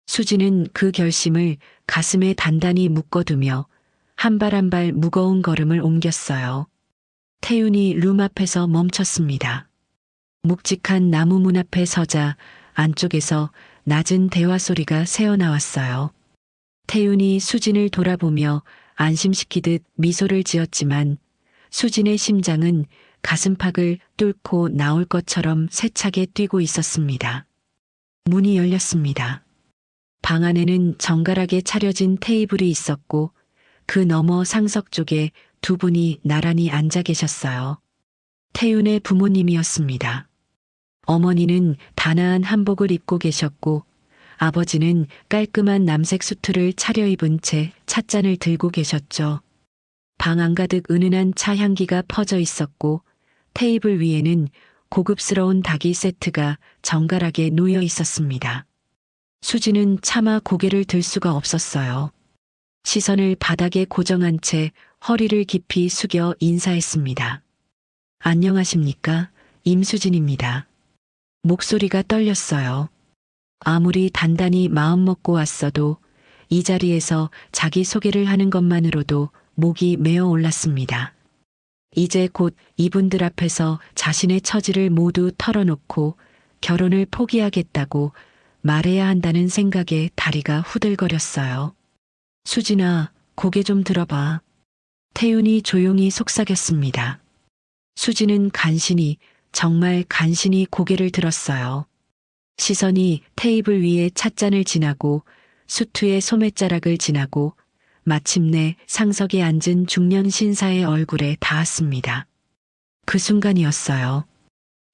[SPEAKER 2] 수진은 그 결심을 가슴에 단단히 묶어두며 한 발 한 발 무거운 걸음을 옮겼어요. 태윤이 룸 앞에서 멈췄습니다. 묵직한 나무 문 앞에 서자 안쪽에서 낮은 대화 소리가 새어나왔어요. 태윤이 수진을 돌아보며 안심시키듯 미소를 지었지만 수진의 심장은 가슴팍을 뚫고 나올 것처럼 세차게 뛰고 있었습니다. 문이 열렸습니다. 방 안에는 정갈하게 차려진 테이블이 있었고 그 너머 상석 쪽에 두 분이 나란히 앉아 계셨어요. 태윤의 부모님이었습니다. 어머니는 단아한 한복을 입고 계셨고 아버지는 깔끔한 남색 수트를 차려입은 채 찻잔을 들고 계셨죠. 방 안가득 은은한 차 향기가 퍼져 있었고 테이블 위에는 고급스러운 닭이 세트가 정갈하게 놓여 있었습니다. 수지는 차마 고개를 들 수가 없었어요. 시선을 바닥에 고정한 채 허리를 깊이 숙여 인사했습니다. 안녕하십니까? 임수진입니다. 목소리가 떨렸어요. 아무리 단단히 마음먹고 왔어도 이 자리에서 자기 소개를 하는 것만으로도 목이 메어 올랐습니다. 이제 곧 이분들 앞에서 자신의 처지를 모두 털어놓고 결혼을 포기하겠다고 말해야 한다는 생각에 다리가 후들거렸어요. 수진아, 고개 좀 들어봐. 태윤이 조용히 속삭였습니다. 수진은 간신히, 정말 간신히 고개를 들었어요. 시선이 테이블 위에 찻잔을 지나고 수투의 소매자락을 지나고 마침내 상석에 앉은 중년 신사의 얼굴에 닿았습니다. 그 순간이었어요.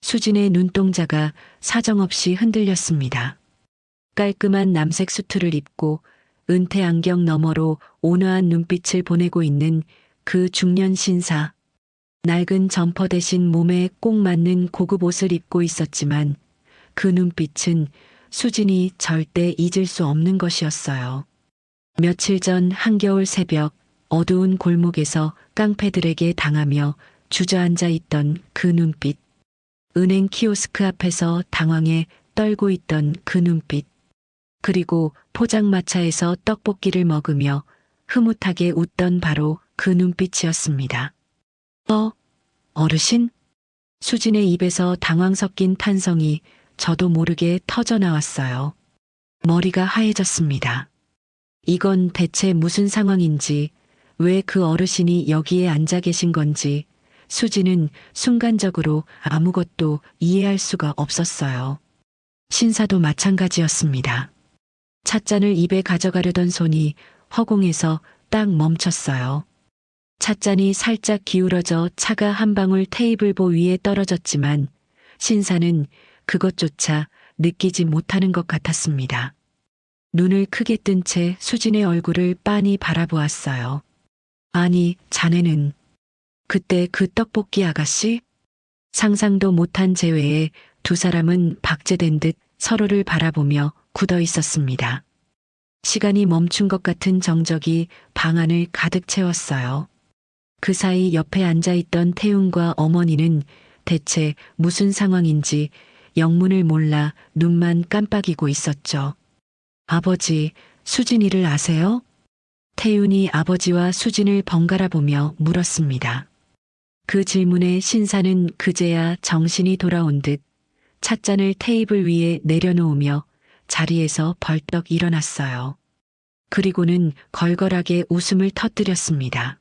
[SPEAKER 2] 수진의 눈동자가 사정없이 흔들렸습니다. 깔끔한 남색 수트를 입고 은퇴 안경 너머로 온화한 눈빛을 보내고 있는 그 중년 신사. 낡은 점퍼 대신 몸에 꼭 맞는 고급 옷을 입고 있었지만 그 눈빛은 수진이 절대 잊을 수 없는 것이었어요. 며칠 전 한겨울 새벽 어두운 골목에서 깡패들에게 당하며 주저앉아 있던 그 눈빛. 은행 키오스크 앞에서 당황해 떨고 있던 그 눈빛. 그리고 포장마차에서 떡볶이를 먹으며 흐뭇하게 웃던 바로 그 눈빛이었습니다. 어르신? 수진의 입에서 당황 섞인 탄성이 저도 모르게 터져나왔어요. 머리가 하얘졌습니다. 이건 대체 무슨 상황인지, 왜 그 어르신이 여기에 앉아 계신 건지 수진은 순간적으로 아무것도 이해할 수가 없었어요. 신사도 마찬가지였습니다. 찻잔을 입에 가져가려던 손이 허공에서 딱 멈췄어요. 찻잔이 살짝 기울어져 차가 한 방울 테이블보 위에 떨어졌지만 신사는 그것조차 느끼지 못하는 것 같았습니다. 눈을 크게 뜬 채 수진의 얼굴을 빤히 바라보았어요. 아니, 자네는 그때 그 떡볶이 아가씨? 상상도 못한 재회에 두 사람은 박제된 듯 서로를 바라보며 굳어 있었습니다. 시간이 멈춘 것 같은 정적이 방 안을 가득 채웠어요. 그 사이 옆에 앉아있던 태웅과 어머니는 대체 무슨 상황인지 영문을 몰라 눈만 깜빡이고 있었죠. 아버지, 수진이를 아세요? 태윤이 아버지와 수진을 번갈아 보며 물었습니다. 그 질문에 신사는 그제야 정신이 돌아온 듯 찻잔을 테이블 위에 내려놓으며 자리에서 벌떡 일어났어요. 그리고는 걸걸하게 웃음을 터뜨렸습니다.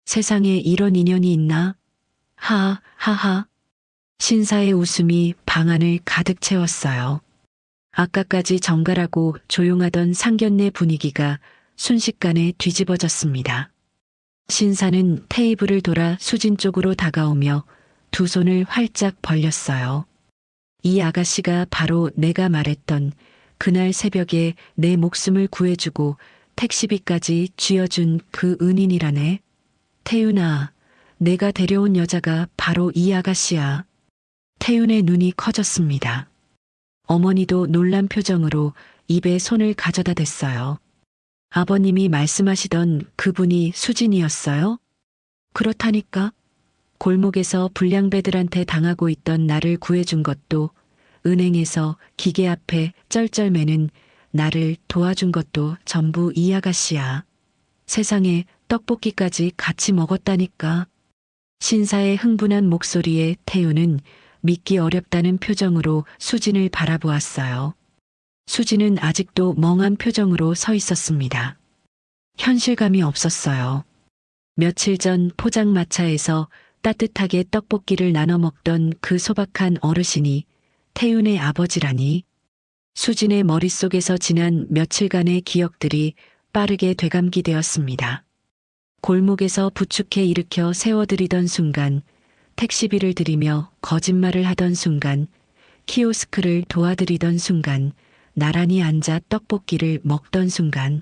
[SPEAKER 2] 세상에 이런 인연이 있나? 하하하. 신사의 웃음이 방 안을 가득 채웠어요. 아까까지 정갈하고 조용하던 상견례 분위기가 순식간에 뒤집어졌습니다. 신사는 테이블을 돌아 수진 쪽으로 다가오며 두 손을 활짝 벌렸어요. 이 아가씨가 바로 내가 말했던 그날 새벽에 내 목숨을 구해주고 택시비까지 쥐어준 그 은인이라네. 태윤아, 내가 데려온 여자가 바로 이 아가씨야. 태윤의 눈이 커졌습니다. 어머니도 놀란 표정으로 입에 손을 가져다 댔어요. 아버님이 말씀하시던 그분이 수진이었어요? 그렇다니까. 골목에서 불량배들한테 당하고 있던 나를 구해준 것도, 은행에서 기계 앞에 쩔쩔매는 나를 도와준 것도 전부 이 아가씨야. 세상에 떡볶이까지 같이 먹었다니까. 신사의 흥분한 목소리에 태우는 믿기 어렵다는 표정으로 수진을 바라보았어요. 수진은 아직도 멍한 표정으로 서 있었습니다. 현실감이 없었어요. 며칠 전 포장마차에서 따뜻하게 떡볶이를 나눠 먹던 그 소박한 어르신이 태윤의 아버지라니. 수진의 머릿속에서 지난 며칠간의 기억들이 빠르게 되감기되었습니다. 골목에서 부축해 일으켜 세워드리던 순간, 택시비를 드리며 거짓말을 하던 순간, 키오스크를 도와드리던 순간, 나란히 앉아 떡볶이를 먹던 순간,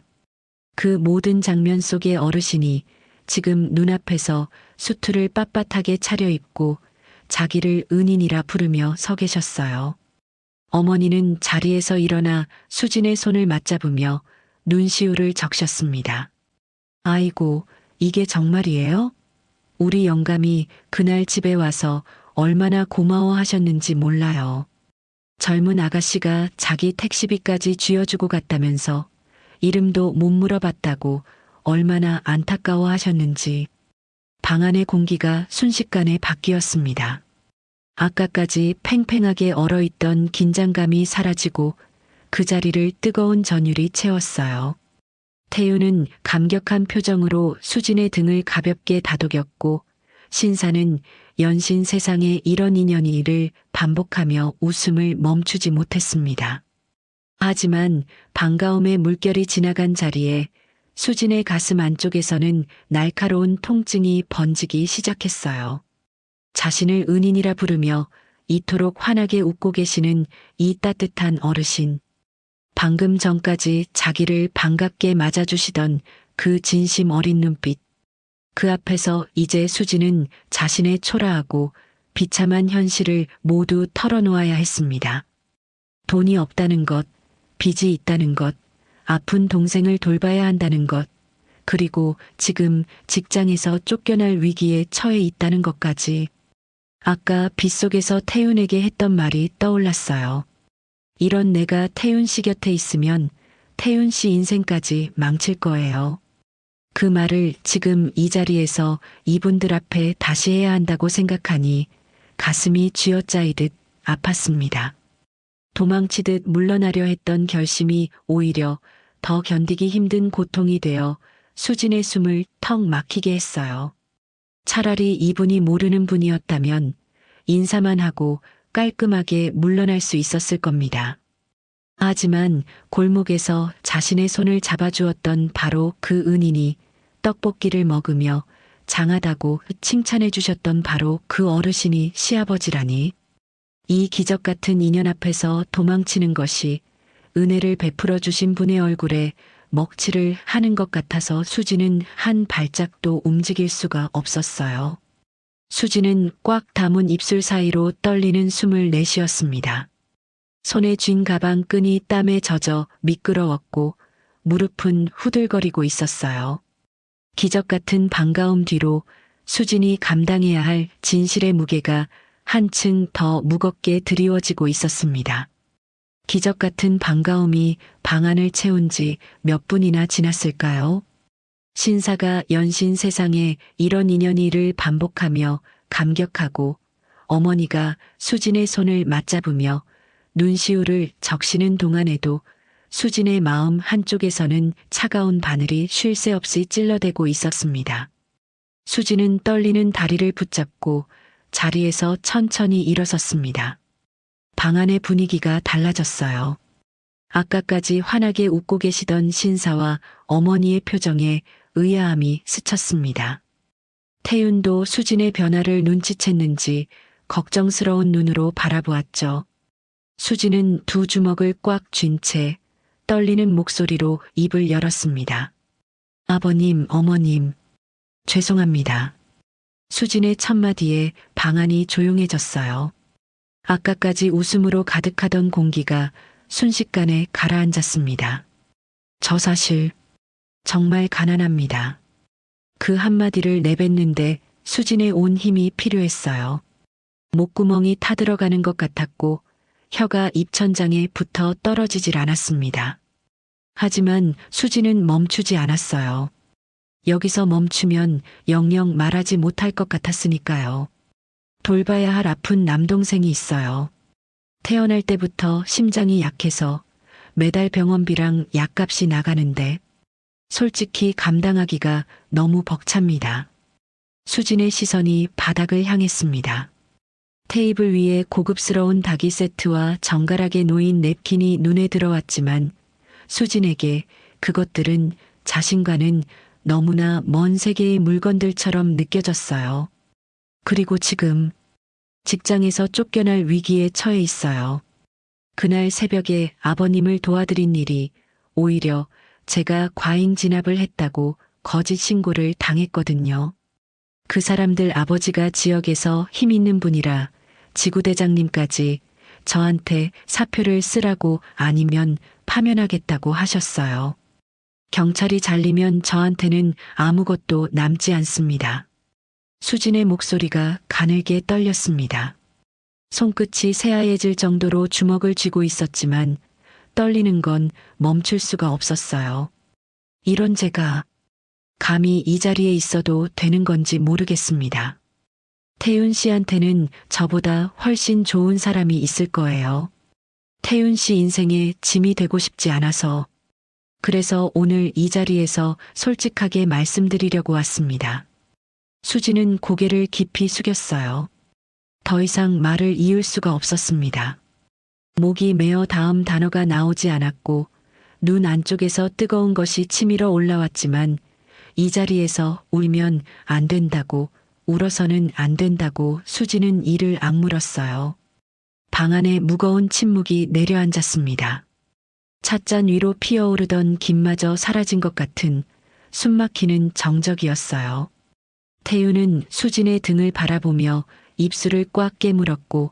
[SPEAKER 2] 그 모든 장면 속의 어르신이 지금 눈앞에서 수트를 빳빳하게 차려입고 자기를 은인이라 부르며 서 계셨어요. 어머니는 자리에서 일어나 수진의 손을 맞잡으며 눈시울을 적셨습니다. 아이고, 이게 정말이에요? 우리 영감이 그날 집에 와서 얼마나 고마워하셨는지 몰라요. 젊은 아가씨가 자기 택시비까지 쥐어주고 갔다면서 이름도 못 물어봤다고 얼마나 안타까워하셨는지. 방 안의 공기가 순식간에 바뀌었습니다. 아까까지 팽팽하게 얼어있던 긴장감이 사라지고 그 자리를 뜨거운 전율이 채웠어요. 태윤은 감격한 표정으로 수진의 등을 가볍게 다독였고 신사는 연신 세상에 이런 인연이를 반복하며 웃음을 멈추지 못했습니다. 하지만 반가움의 물결이 지나간 자리에 수진의 가슴 안쪽에서는 날카로운 통증이 번지기 시작했어요. 자신을 은인이라 부르며 이토록 환하게 웃고 계시는 이 따뜻한 어르신. 방금 전까지 자기를 반갑게 맞아주시던 그 진심 어린 눈빛. 그 앞에서 이제 수진은 자신의 초라하고 비참한 현실을 모두 털어놓아야 했습니다. 돈이 없다는 것, 빚이 있다는 것, 아픈 동생을 돌봐야 한다는 것, 그리고 지금 직장에서 쫓겨날 위기에 처해 있다는 것까지. 아까 빗속에서 태윤에게 했던 말이 떠올랐어요. 이런 내가 태윤 씨 곁에 있으면 태윤 씨 인생까지 망칠 거예요. 그 말을 지금 이 자리에서 이분들 앞에 다시 해야 한다고 생각하니 가슴이 쥐어짜이듯 아팠습니다. 도망치듯 물러나려 했던 결심이 오히려 더 견디기 힘든 고통이 되어 수진의 숨을 턱 막히게 했어요. 차라리 이분이 모르는 분이었다면 인사만 하고 깔끔하게 물러날 수 있었을 겁니다. 하지만 골목에서 자신의 손을 잡아주었던 바로 그 은인이 떡볶이를 먹으며 장하다고 칭찬해 주셨던 바로 그 어르신이 시아버지라니. 이 기적 같은 인연 앞에서 도망치는 것이 은혜를 베풀어 주신 분의 얼굴에 먹칠을 하는 것 같아서 수지는 한 발짝도 움직일 수가 없었어요. 수지는 꽉 담은 입술 사이로 떨리는 숨을 내쉬었습니다. 손에 쥔 가방 끈이 땀에 젖어 미끄러웠고 무릎은 후들거리고 있었어요. 기적 같은 반가움 뒤로 수진이 감당해야 할 진실의 무게가 한층 더 무겁게 드리워지고 있었습니다. 기적 같은 반가움이 방 안을 채운 지 몇 분이나 지났을까요? 신사가 연신 세상에 이런 인연이를 반복하며 감격하고 어머니가 수진의 손을 맞잡으며 눈시울을 적시는 동안에도 수진의 마음 한쪽에서는 차가운 바늘이 쉴 새 없이 찔러대고 있었습니다. 수진은 떨리는 다리를 붙잡고 자리에서 천천히 일어섰습니다. 방 안의 분위기가 달라졌어요. 아까까지 환하게 웃고 계시던 신사와 어머니의 표정에 의아함이 스쳤습니다. 태윤도 수진의 변화를 눈치챘는지 걱정스러운 눈으로 바라보았죠. 수진은 두 주먹을 꽉 쥔 채 떨리는 목소리로 입을 열었습니다. 아버님, 어머님, 죄송합니다. 수진의 첫마디에 방 안이 조용해졌어요. 아까까지 웃음으로 가득하던 공기가 순식간에 가라앉았습니다. 저 사실 정말 가난합니다. 그 한마디를 내뱉는데 수진의 온 힘이 필요했어요. 목구멍이 타들어가는 것 같았고 혀가 입천장에 붙어 떨어지질 않았습니다. 하지만 수진은 멈추지 않았어요. 여기서 멈추면 영영 말하지 못할 것 같았으니까요. 돌봐야 할 아픈 남동생이 있어요. 태어날 때부터 심장이 약해서 매달 병원비랑 약값이 나가는데 솔직히 감당하기가 너무 벅찹니다. 수진의 시선이 바닥을 향했습니다. 테이블 위에 고급스러운 닭이 세트와 정갈하게 놓인 냅킨이 눈에 들어왔지만 수진에게 그것들은 자신과는 너무나 먼 세계의 물건들처럼 느껴졌어요. 그리고 지금 직장에서 쫓겨날 위기에 처해 있어요. 그날 새벽에 아버님을 도와드린 일이 오히려 제가 과잉 진압을 했다고 거짓 신고를 당했거든요. 그 사람들 아버지가 지역에서 힘 있는 분이라 지구대장님까지 저한테 사표를 쓰라고 아니면 파면하겠다고 하셨어요. 경찰이 잘리면 저한테는 아무것도 남지 않습니다. 수진의 목소리가 가늘게 떨렸습니다. 손끝이 새하얘질 정도로 주먹을 쥐고 있었지만 떨리는 건 멈출 수가 없었어요. 이런 제가 감히 이 자리에 있어도 되는 건지 모르겠습니다. 태윤 씨한테는 저보다 훨씬 좋은 사람이 있을 거예요. 태윤 씨 인생에 짐이 되고 싶지 않아서 그래서 오늘 이 자리에서 솔직하게 말씀드리려고 왔습니다. 수진은 고개를 깊이 숙였어요. 더 이상 말을 이을 수가 없었습니다. 목이 메어 다음 단어가 나오지 않았고 눈 안쪽에서 뜨거운 것이 치밀어 올라왔지만 이 자리에서 울면 안 된다고 울어서는 안 된다고 수진은 이를 악물었어요. 방 안에 무거운 침묵이 내려앉았습니다. 찻잔 위로 피어오르던 김마저 사라진 것 같은 숨막히는 정적이었어요. 태윤은 수진의 등을 바라보며 입술을 꽉 깨물었고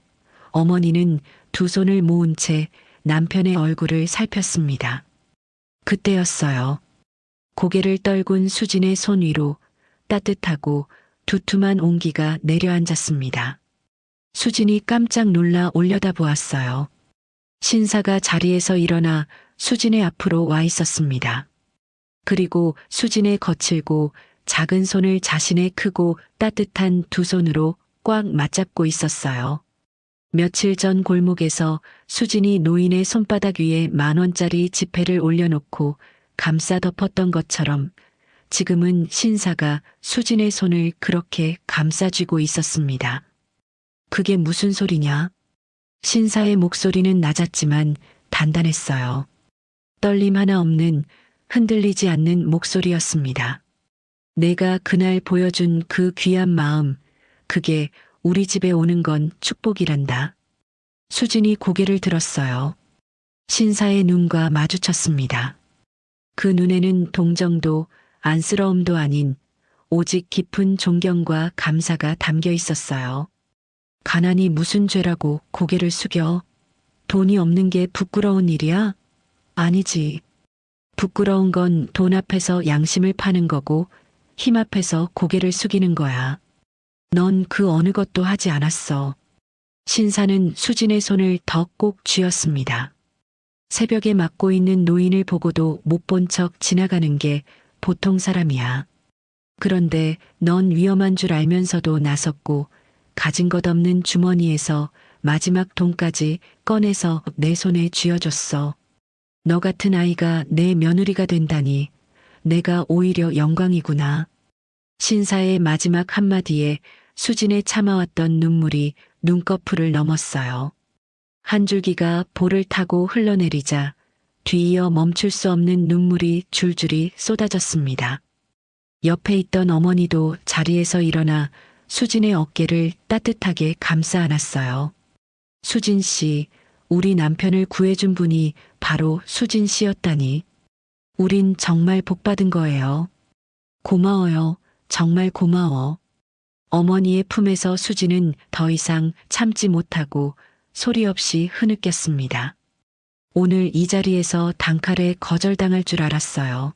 [SPEAKER 2] 어머니는 두 손을 모은 채 남편의 얼굴을 살폈습니다. 그때였어요. 고개를 떨군 수진의 손 위로 따뜻하고 두툼한 온기가 내려앉았습니다. 수진이 깜짝 놀라 올려다보았어요. 신사가 자리에서 일어나 수진의 앞으로 와 있었습니다. 그리고 수진의 거칠고 작은 손을 자신의 크고 따뜻한 두 손으로 꽉 맞잡고 있었어요. 며칠 전 골목에서 수진이 노인의 손바닥 위에 10,000원짜리 지폐를 올려놓고 감싸 덮었던 것처럼 지금은 신사가 수진의 손을 그렇게 감싸쥐고 있었습니다. 그게 무슨 소리냐? 신사의 목소리는 낮았지만 단단했어요. 떨림 하나 없는 흔들리지 않는 목소리였습니다. 내가 그날 보여준 그 귀한 마음, 그게 우리 집에 오는 건 축복이란다. 수진이 고개를 들었어요. 신사의 눈과 마주쳤습니다. 그 눈에는 동정도 안쓰러움도 아닌 오직 깊은 존경과 감사가 담겨 있었어요. 가난이 무슨 죄라고 고개를 숙여? 돈이 없는 게 부끄러운 일이야? 아니지. 부끄러운 건 돈 앞에서 양심을 파는 거고 힘 앞에서 고개를 숙이는 거야. 넌 그 어느 것도 하지 않았어. 신사는 수진의 손을 더 꼭 쥐었습니다. 새벽에 맞고 있는 노인을 보고도 못 본 척 지나가는 게 보통 사람이야. 그런데 넌 위험한 줄 알면서도 나섰고 가진 것 없는 주머니에서 마지막 돈까지 꺼내서 내 손에 쥐어줬어. 너 같은 아이가 내 며느리가 된다니 내가 오히려 영광이구나. 신사의 마지막 한마디에 수진의 참아왔던 눈물이 눈꺼풀을 넘었어요. 한 줄기가 볼을 타고 흘러내리자 뒤이어 멈출 수 없는 눈물이 줄줄이 쏟아졌습니다. 옆에 있던 어머니도 자리에서 일어나 수진의 어깨를 따뜻하게 감싸 안았어요. 수진 씨, 우리 남편을 구해준 분이 바로 수진 씨였다니. 우린 정말 복받은 거예요. 고마워요. 정말 고마워. 어머니의 품에서 수진은 더 이상 참지 못하고 소리 없이 흐느꼈습니다. 오늘 이 자리에서 단칼에 거절당할 줄 알았어요.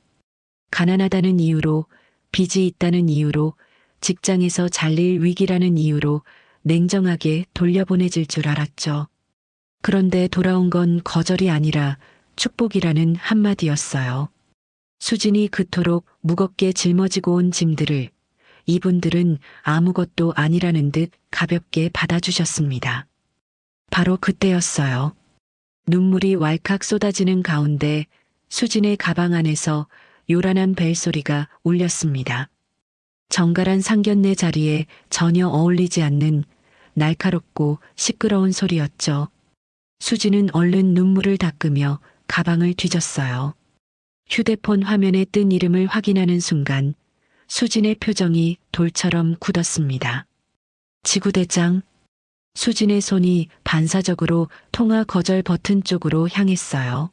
[SPEAKER 2] 가난하다는 이유로, 빚이 있다는 이유로, 직장에서 잘릴 위기라는 이유로 냉정하게 돌려보내질 줄 알았죠. 그런데 돌아온 건 거절이 아니라 축복이라는 한마디였어요. 수진이 그토록 무겁게 짊어지고 온 짐들을 이분들은 아무것도 아니라는 듯 가볍게 받아주셨습니다. 바로 그때였어요. 눈물이 왈칵 쏟아지는 가운데 수진의 가방 안에서 요란한 벨소리가 울렸습니다. 정갈한 상견례 자리에 전혀 어울리지 않는 날카롭고 시끄러운 소리였죠. 수진은 얼른 눈물을 닦으며 가방을 뒤졌어요. 휴대폰 화면에 뜬 이름을 확인하는 순간 수진의 표정이 돌처럼 굳었습니다. 지구대장. 수진의 손이 반사적으로 통화 거절 버튼 쪽으로 향했어요.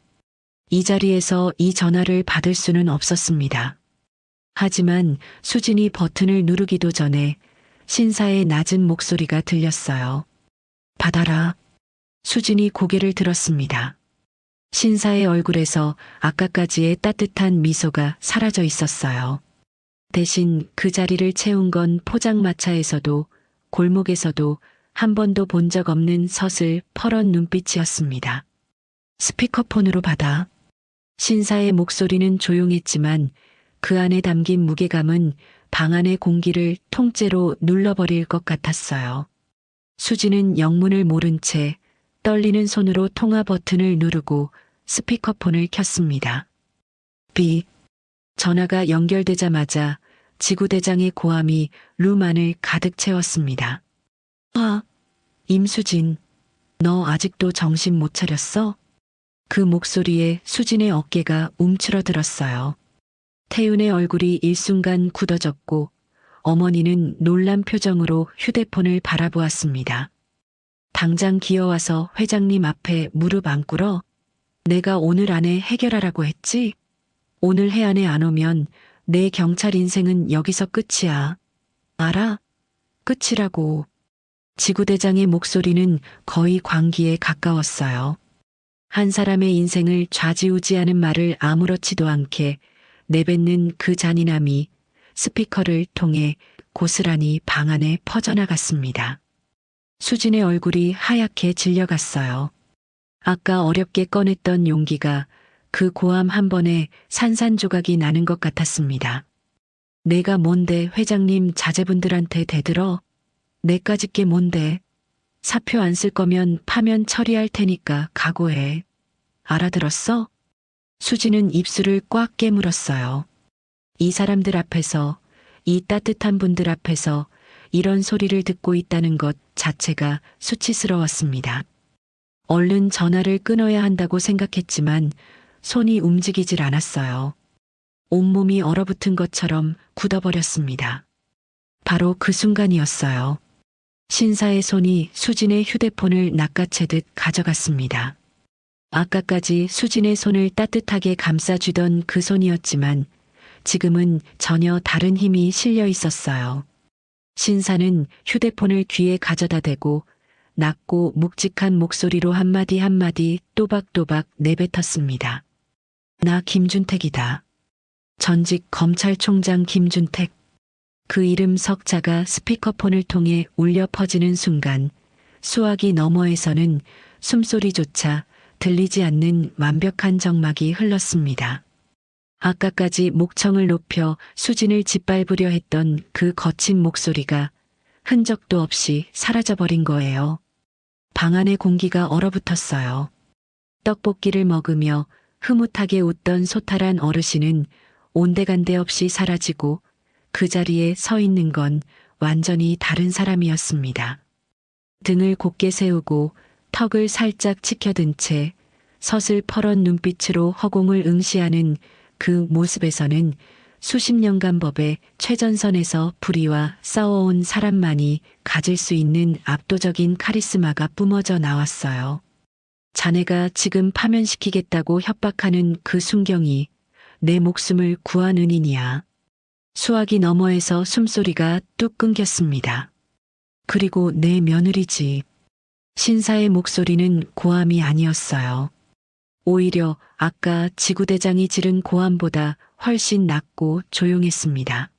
[SPEAKER 2] 이 자리에서 이 전화를 받을 수는 없었습니다. 하지만 수진이 버튼을 누르기도 전에 신사의 낮은 목소리가 들렸어요. 받아라. 수진이 고개를 들었습니다. 신사의 얼굴에서 아까까지의 따뜻한 미소가 사라져 있었어요. 대신 그 자리를 채운 건 포장마차에서도 골목에서도 한 번도 본 적 없는 서슬 퍼런 눈빛이었습니다. 스피커폰으로 받아. 신사의 목소리는 조용했지만 그 안에 담긴 무게감은 방 안의 공기를 통째로 눌러버릴 것 같았어요. 수지는 영문을 모른 채 떨리는 손으로 통화 버튼을 누르고 스피커폰을 켰습니다. 비. 전화가 연결되자마자 지구대장의 고함이 룸 안을 가득 채웠습니다. 아, 임수진, 너 아직도 정신 못 차렸어? 그 목소리에 수진의 어깨가 움츠러들었어요. 태윤의 얼굴이 일순간 굳어졌고 어머니는 놀란 표정으로 휴대폰을 바라보았습니다. 당장 기어와서 회장님 앞에 무릎 안 꿇어? 내가 오늘 안에 해결하라고 했지? 오늘 해 안에 안 오면 내 경찰 인생은 여기서 끝이야. 알아? 끝이라고. 지구대장의 목소리는 거의 광기에 가까웠어요. 한 사람의 인생을 좌지우지하는 말을 아무렇지도 않게 내뱉는 그 잔인함이 스피커를 통해 고스란히 방 안에 퍼져나갔습니다. 수진의 얼굴이 하얗게 질려갔어요. 아까 어렵게 꺼냈던 용기가 그 고함 한 번에 산산조각이 나는 것 같았습니다. 내가 뭔데 회장님 자제분들한테 대들어? 내까짓 게 뭔데? 사표 안 쓸 거면 파면 처리할 테니까 각오해. 알아들었어? 수지는 입술을 꽉 깨물었어요. 이 사람들 앞에서, 이 따뜻한 분들 앞에서 이런 소리를 듣고 있다는 것 자체가 수치스러웠습니다. 얼른 전화를 끊어야 한다고 생각했지만 손이 움직이질 않았어요. 온몸이 얼어붙은 것처럼 굳어버렸습니다. 바로 그 순간이었어요. 신사의 손이 수진의 휴대폰을 낚아채듯 가져갔습니다. 아까까지 수진의 손을 따뜻하게 감싸주던 그 손이었지만 지금은 전혀 다른 힘이 실려 있었어요. 신사는 휴대폰을 귀에 가져다 대고 낮고 묵직한 목소리로 한마디 한마디 또박또박 내뱉었습니다. 나 김준택이다. 전직 검찰총장 김준택. 그 이름 석자가 스피커폰을 통해 울려 퍼지는 순간 수화기 너머에서는 숨소리조차 들리지 않는 완벽한 정막이 흘렀습니다. 아까까지 목청을 높여 수진을 짓밟으려 했던 그 거친 목소리가 흔적도 없이 사라져버린 거예요. 방 안의 공기가 얼어붙었어요. 떡볶이를 먹으며 흐뭇하게 웃던 소탈한 어르신은 온데간데 없이 사라지고 그 자리에 서 있는 건 완전히 다른 사람이었습니다. 등을 곧게 세우고 턱을 살짝 치켜든 채 서슬 퍼런 눈빛으로 허공을 응시하는 그 모습에서는 수십 년간 법의 최전선에서 불의와 싸워온 사람만이 가질 수 있는 압도적인 카리스마가 뿜어져 나왔어요. 자네가 지금 파면시키겠다고 협박하는 그 순경이 내 목숨을 구한 은인이야. 수화기 너머에서 숨소리가 뚝 끊겼습니다. 그리고 내 며느리지. 신사의 목소리는 고함이 아니었어요. 오히려 아까 지구대장이 지른 고함보다 훨씬 낮고 조용했습니다.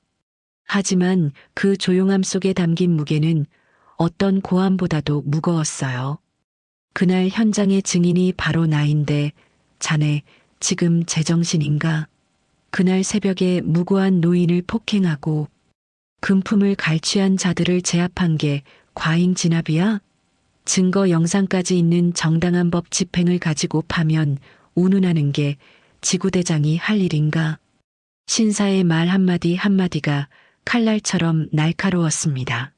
[SPEAKER 2] 하지만 그 조용함 속에 담긴 무게는 어떤 고함보다도 무거웠어요. 그날 현장의 증인이 바로 나인데 자네 지금 제정신인가? 그날 새벽에 무고한 노인을 폭행하고 금품을 갈취한 자들을 제압한 게 과잉 진압이야? 증거 영상까지 있는 정당한 법 집행을 가지고 파면 운운하는 게 지구대장이 할 일인가? 신사의 말 한마디 한마디가 칼날처럼 날카로웠습니다.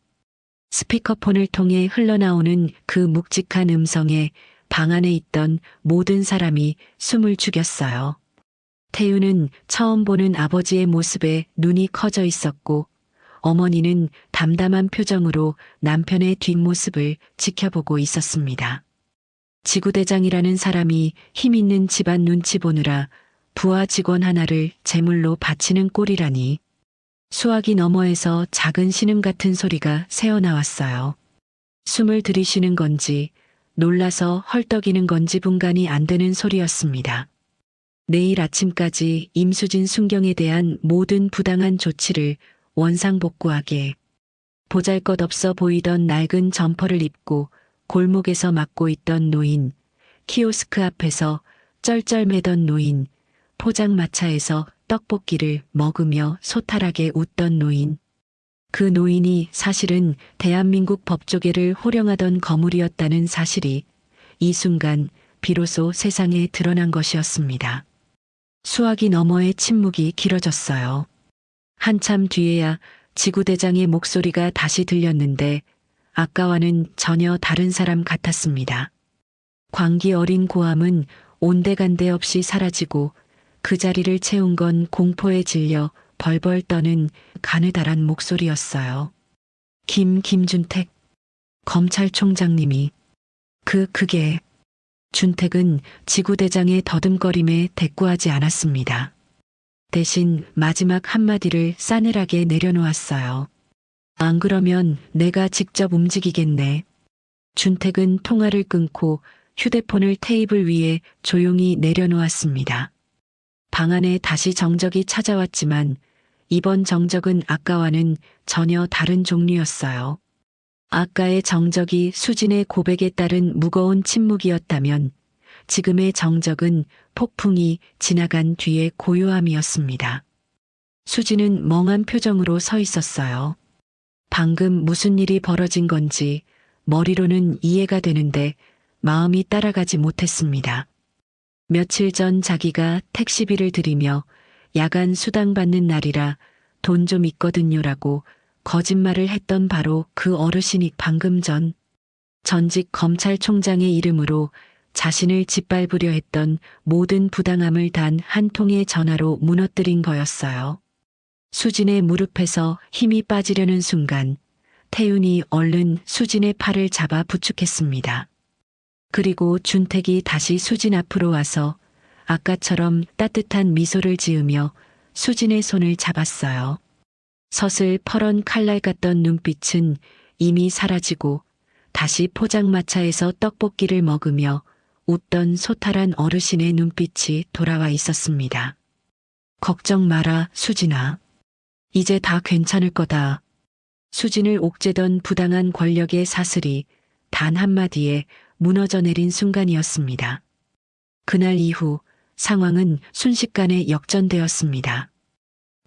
[SPEAKER 2] 스피커폰을 통해 흘러나오는 그 묵직한 음성에 방 안에 있던 모든 사람이 숨을 죽였어요. 태유는 처음 보는 아버지의 모습에 눈이 커져 있었고 어머니는 담담한 표정으로 남편의 뒷모습을 지켜보고 있었습니다. 지구대장이라는 사람이 힘있는 집안 눈치 보느라 부하 직원 하나를 제물로 바치는 꼴이라니. 수화기 너머에서 작은 신음 같은 소리가 새어나왔어요. 숨을 들이쉬는 건지 놀라서 헐떡이는 건지 분간이 안 되는 소리였습니다. 내일 아침까지 임수진 순경에 대한 모든 부당한 조치를 원상복구하게. 보잘것없어 보이던 낡은 점퍼를 입고 골목에서 맡고 있던 노인, 키오스크 앞에서 쩔쩔매던 노인, 포장마차에서 떡볶이를 먹으며 소탈하게 웃던 노인. 그 노인이 사실은 대한민국 법조계를 호령하던 거물이었다는 사실이 이 순간 비로소 세상에 드러난 것이었습니다. 수화기 너머의 침묵이 길어졌어요. 한참 뒤에야 지구대장의 목소리가 다시 들렸는데 아까와는 전혀 다른 사람 같았습니다. 광기 어린 고함은 온데간데 없이 사라지고 그 자리를 채운 건 공포에 질려 벌벌 떠는 가느다란 목소리였어요. 김준택 검찰총장님이 그게 준택은 지구대장의 더듬거림에 대꾸하지 않았습니다. 대신 마지막 한마디를 싸늘하게 내려놓았어요. 안 그러면 내가 직접 움직이겠네. 준택은 통화를 끊고 휴대폰을 테이블 위에 조용히 내려놓았습니다. 방 안에 다시 정적이 찾아왔지만 이번 정적은 아까와는 전혀 다른 종류였어요. 아까의 정적이 수진의 고백에 따른 무거운 침묵이었다면 지금의 정적은 폭풍이 지나간 뒤의 고요함이었습니다. 수진은 멍한 표정으로 서 있었어요. 방금 무슨 일이 벌어진 건지 머리로는 이해가 되는데 마음이 따라가지 못했습니다. 며칠 전 자기가 택시비를 들이며 야간 수당 받는 날이라 돈 좀 있거든요라고 거짓말을 했던 바로 그 어르신이 방금 전 전직 검찰총장의 이름으로 자신을 짓밟으려 했던 모든 부당함을 단 한 통의 전화로 무너뜨린 거였어요. 수진의 무릎에서 힘이 빠지려는 순간 태윤이 얼른 수진의 팔을 잡아 부축했습니다. 그리고 준택이 다시 수진 앞으로 와서 아까처럼 따뜻한 미소를 지으며 수진의 손을 잡았어요. 서슬 퍼런 칼날 같던 눈빛은 이미 사라지고 다시 포장마차에서 떡볶이를 먹으며 웃던 소탈한 어르신의 눈빛이 돌아와 있었습니다. 걱정 마라, 수진아. 이제 다 괜찮을 거다. 수진을 옥죄던 부당한 권력의 사슬이 단 한마디에 무너져 내린 순간이었습니다. 그날 이후 상황은 순식간에 역전되었습니다.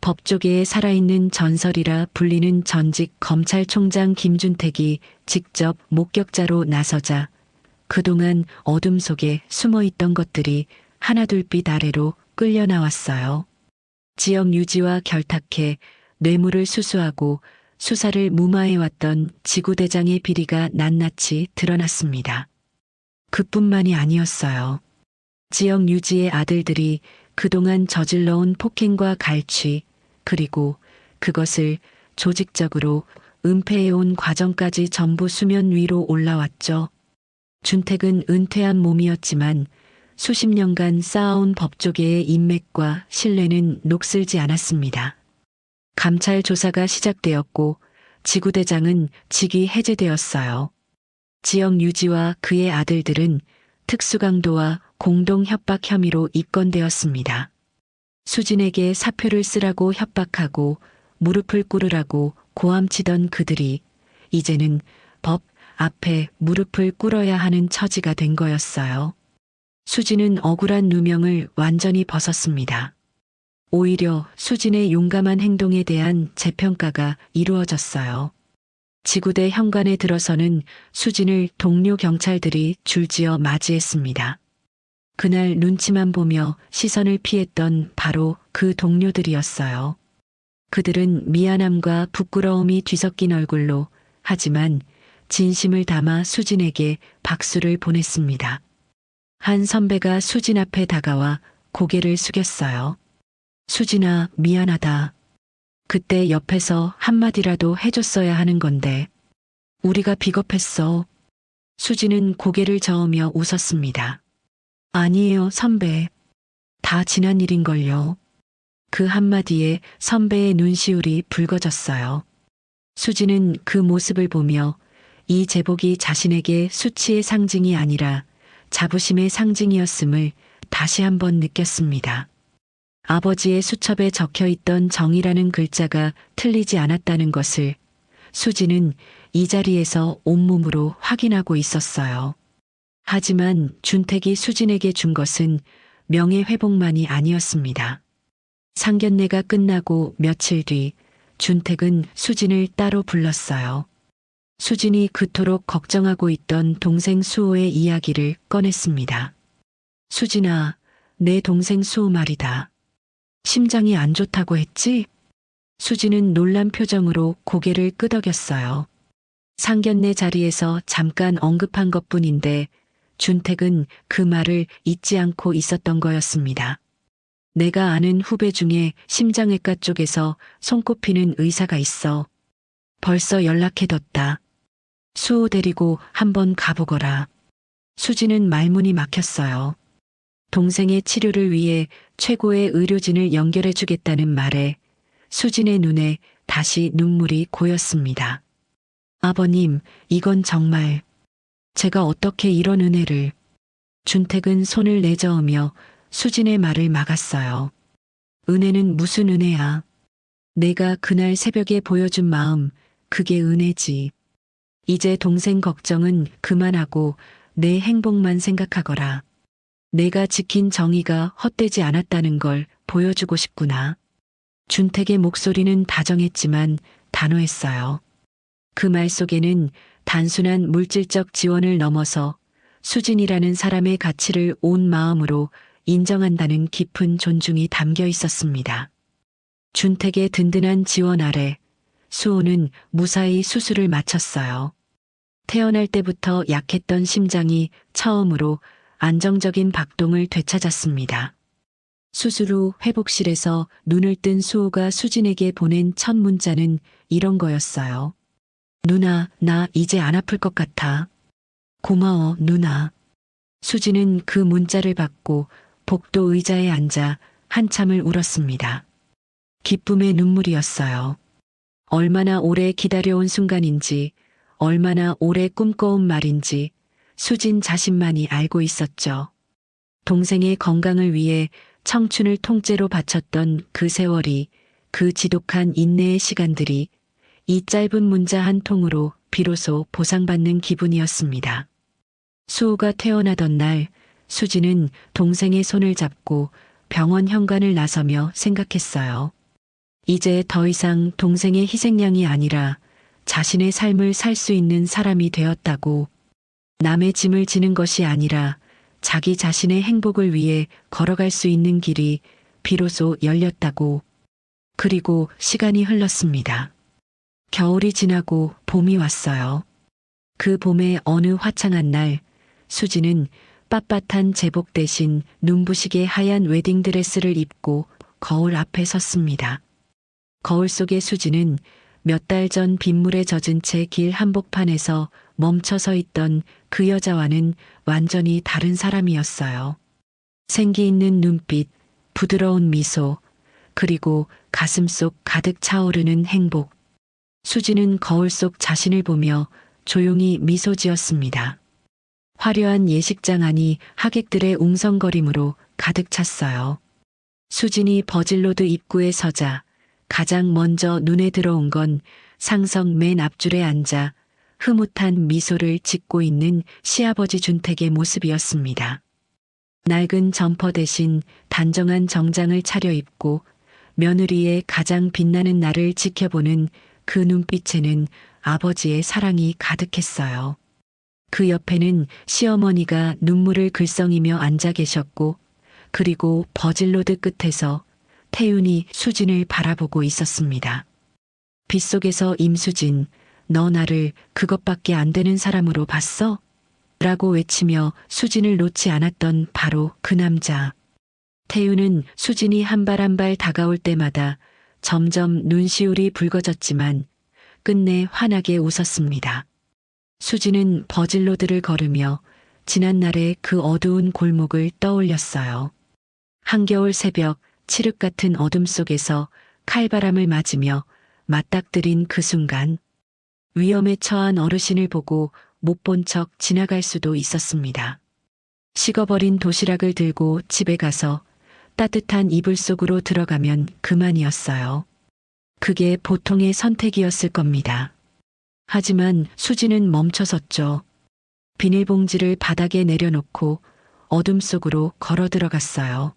[SPEAKER 2] 법조계에 살아있는 전설이라 불리는 전직 검찰총장 김준택이 직접 목격자로 나서자 그동안 어둠 속에 숨어있던 것들이 하나둘빛 아래로 끌려 나왔어요. 지역 유지와 결탁해 뇌물을 수수하고 수사를 무마해왔던 지구대장의 비리가 낱낱이 드러났습니다. 그뿐만이 아니었어요. 지역 유지의 아들들이 그동안 저질러온 폭행과 갈취, 그리고 그것을 조직적으로 은폐해온 과정까지 전부 수면 위로 올라왔죠. 준택은 은퇴한 몸이었지만 수십 년간 쌓아온 법조계의 인맥과 신뢰는 녹슬지 않았습니다. 감찰 조사가 시작되었고 지구대장은 직위 해제되었어요. 지역 유지와 그의 아들들은 특수강도와 공동 협박 혐의로 입건되었습니다. 수진에게 사표를 쓰라고 협박하고 무릎을 꿇으라고 고함치던 그들이 이제는 법 앞에 무릎을 꿇어야 하는 처지가 된 거였어요. 수진은 억울한 누명을 완전히 벗었습니다. 오히려 수진의 용감한 행동에 대한 재평가가 이루어졌어요. 지구대 현관에 들어서는 수진을 동료 경찰들이 줄지어 맞이했습니다. 그날 눈치만 보며 시선을 피했던 바로 그 동료들이었어요. 그들은 미안함과 부끄러움이 뒤섞인 얼굴로 하지만 진심을 담아 수진에게 박수를 보냈습니다. 한 선배가 수진 앞에 다가와 고개를 숙였어요. 수진아, 미안하다. 그때 옆에서 한마디라도 해줬어야 하는 건데. 우리가 비겁했어. 수진은 고개를 저으며 웃었습니다. 아니에요, 선배. 다 지난 일인걸요. 그 한마디에 선배의 눈시울이 붉어졌어요. 수진은 그 모습을 보며 이 제복이 자신에게 수치의 상징이 아니라 자부심의 상징이었음을 다시 한번 느꼈습니다. 아버지의 수첩에 적혀있던 정의라는 글자가 틀리지 않았다는 것을 수진은 이 자리에서 온몸으로 확인하고 있었어요. 하지만 준택이 수진에게 준 것은 명예회복만이 아니었습니다. 상견례가 끝나고 며칠 뒤 준택은 수진을 따로 불렀어요. 수진이 그토록 걱정하고 있던 동생 수호의 이야기를 꺼냈습니다. 수진아, 내 동생 수호 말이다. 심장이 안 좋다고 했지? 수진은 놀란 표정으로 고개를 끄덕였어요. 상견례 자리에서 잠깐 언급한 것뿐인데 준택은 그 말을 잊지 않고 있었던 거였습니다. 내가 아는 후배 중에 심장외과 쪽에서 손꼽히는 의사가 있어. 벌써 연락해뒀다. 수호 데리고 한번 가보거라. 수진은 말문이 막혔어요. 동생의 치료를 위해 최고의 의료진을 연결해주겠다는 말에 수진의 눈에 다시 눈물이 고였습니다. 아버님, 이건 정말 제가 어떻게 이런 은혜를. 준택은 손을 내저으며 수진의 말을 막았어요. 은혜는 무슨 은혜야. 내가 그날 새벽에 보여준 마음, 그게 은혜지. 이제 동생 걱정은 그만하고 내 행복만 생각하거라. 내가 지킨 정의가 헛되지 않았다는 걸 보여주고 싶구나. 준택의 목소리는 다정했지만 단호했어요. 그 말 속에는 단순한 물질적 지원을 넘어서 수진이라는 사람의 가치를 온 마음으로 인정한다는 깊은 존중이 담겨 있었습니다. 준택의 든든한 지원 아래 수호는 무사히 수술을 마쳤어요. 태어날 때부터 약했던 심장이 처음으로 안정적인 박동을 되찾았습니다. 수술 후 회복실에서 눈을 뜬 수호가 수진에게 보낸 첫 문자는 이런 거였어요. 누나, 나 이제 안 아플 것 같아. 고마워, 누나. 수진은 그 문자를 받고 복도 의자에 앉아 한참을 울었습니다. 기쁨의 눈물이었어요. 얼마나 오래 기다려온 순간인지, 얼마나 오래 꿈꿔온 말인지 수진 자신만이 알고 있었죠. 동생의 건강을 위해 청춘을 통째로 바쳤던 그 세월이, 그 지독한 인내의 시간들이 이 짧은 문자 한 통으로 비로소 보상받는 기분이었습니다. 수호가 태어나던 날 수진은 동생의 손을 잡고 병원 현관을 나서며 생각했어요. 이제 더 이상 동생의 희생양이 아니라 자신의 삶을 살 수 있는 사람이 되었다고. 남의 짐을 지는 것이 아니라 자기 자신의 행복을 위해 걸어갈 수 있는 길이 비로소 열렸다고. 그리고 시간이 흘렀습니다. 겨울이 지나고 봄이 왔어요. 그 봄의 어느 화창한 날 수진은 빳빳한 제복 대신 눈부시게 하얀 웨딩드레스를 입고 거울 앞에 섰습니다. 거울 속의 수진은 몇 달 전 빗물에 젖은 채 길 한복판에서 멈춰 서 있던 그 여자와는 완전히 다른 사람이었어요. 생기 있는 눈빛, 부드러운 미소, 그리고 가슴속 가득 차오르는 행복. 수지는 거울 속 자신을 보며 조용히 미소 지었습니다. 화려한 예식장 안이 하객들의 웅성거림으로 가득 찼어요. 수진이 버질로드 입구에 서자 가장 먼저 눈에 들어온 건 상석 맨 앞줄에 앉아 흐뭇한 미소를 짓고 있는 시아버지 준택의 모습이었습니다. 낡은 점퍼 대신 단정한 정장을 차려입고 며느리의 가장 빛나는 날을 지켜보는 그 눈빛에는 아버지의 사랑이 가득했어요. 그 옆에는 시어머니가 눈물을 글썽이며 앉아 계셨고, 그리고 버질로드 끝에서 태윤이 수진을 바라보고 있었습니다. 빗속에서 임수진, 너 나를 그것밖에 안 되는 사람으로 봤어? 라고 외치며 수진을 놓지 않았던 바로 그 남자. 태윤은 수진이 한 발 한 발 다가올 때마다 점점 눈시울이 붉어졌지만 끝내 환하게 웃었습니다. 수진은 버질로드를 걸으며 지난날의 그 어두운 골목을 떠올렸어요. 한겨울 새벽 칠흑 같은 어둠 속에서 칼바람을 맞으며 맞닥뜨린 그 순간 위험에 처한 어르신을 보고 못 본 척 지나갈 수도 있었습니다. 식어버린 도시락을 들고 집에 가서 따뜻한 이불 속으로 들어가면 그만이었어요. 그게 보통의 선택이었을 겁니다. 하지만 수지는 멈춰섰죠. 비닐봉지를 바닥에 내려놓고 어둠 속으로 걸어 들어갔어요.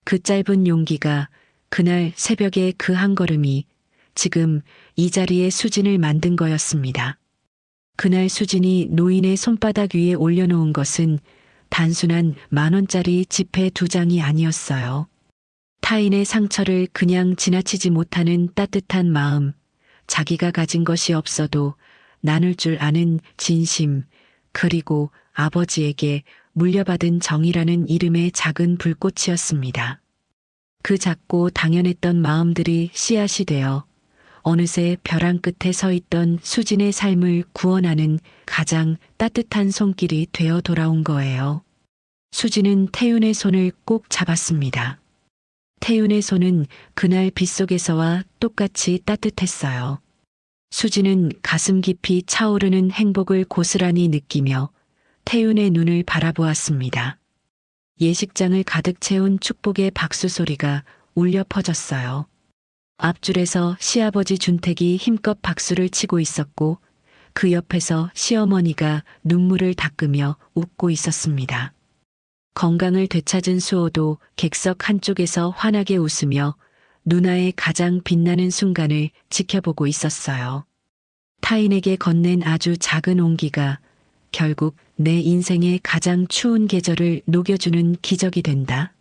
[SPEAKER 2] 그 짧은 용기가, 그날 새벽의 그 한 걸음이 지금 이 자리에 수진을 만든 거였습니다. 그날 수진이 노인의 손바닥 위에 올려놓은 것은 단순한 10,000원짜리 지폐 2장이 아니었어요. 타인의 상처를 그냥 지나치지 못하는 따뜻한 마음, 자기가 가진 것이 없어도 나눌 줄 아는 진심, 그리고 아버지에게 물려받은 정이라는 이름의 작은 불꽃이었습니다. 그 작고 당연했던 마음들이 씨앗이 되어 어느새 벼랑 끝에 서 있던 수진의 삶을 구원하는 가장 따뜻한 손길이 되어 돌아온 거예요. 수진은 태윤의 손을 꼭 잡았습니다. 태윤의 손은 그날 빗속에서와 똑같이 따뜻했어요. 수진은 가슴 깊이 차오르는 행복을 고스란히 느끼며 태윤의 눈을 바라보았습니다. 예식장을 가득 채운 축복의 박수 소리가 울려 퍼졌어요. 앞줄에서 시아버지 준택이 힘껏 박수를 치고 있었고 그 옆에서 시어머니가 눈물을 닦으며 웃고 있었습니다. 건강을 되찾은 수호도 객석 한쪽에서 환하게 웃으며 누나의 가장 빛나는 순간을 지켜보고 있었어요. 타인에게 건넨 아주 작은 온기가 결국 내 인생의 가장 추운 계절을 녹여주는 기적이 된다.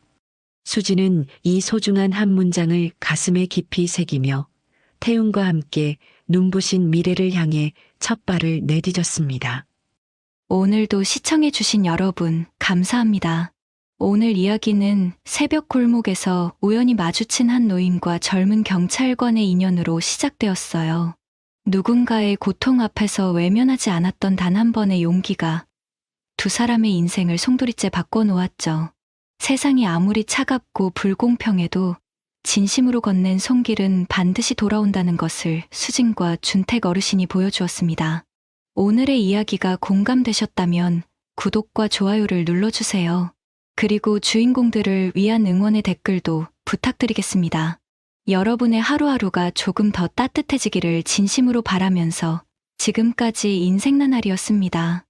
[SPEAKER 2] 수지는 이 소중한 한 문장을 가슴에 깊이 새기며 태윤과 함께 눈부신 미래를 향해 첫 발을 내디뎠습니다.
[SPEAKER 4] 오늘도 시청해주신 여러분, 감사합니다. 오늘 이야기는 새벽 골목에서 우연히 마주친 한 노인과 젊은 경찰관의 인연으로 시작되었어요. 누군가의 고통 앞에서 외면하지 않았던 단 한 번의 용기가 두 사람의 인생을 송두리째 바꿔놓았죠. 세상이 아무리 차갑고 불공평해도 진심으로 건넨 손길은 반드시 돌아온다는 것을 수진과 준택 어르신이 보여주었습니다. 오늘의 이야기가 공감되셨다면 구독과 좋아요를 눌러주세요. 그리고 주인공들을 위한 응원의 댓글도 부탁드리겠습니다. 여러분의 하루하루가 조금 더 따뜻해지기를 진심으로 바라면서 지금까지 인생나날이었습니다.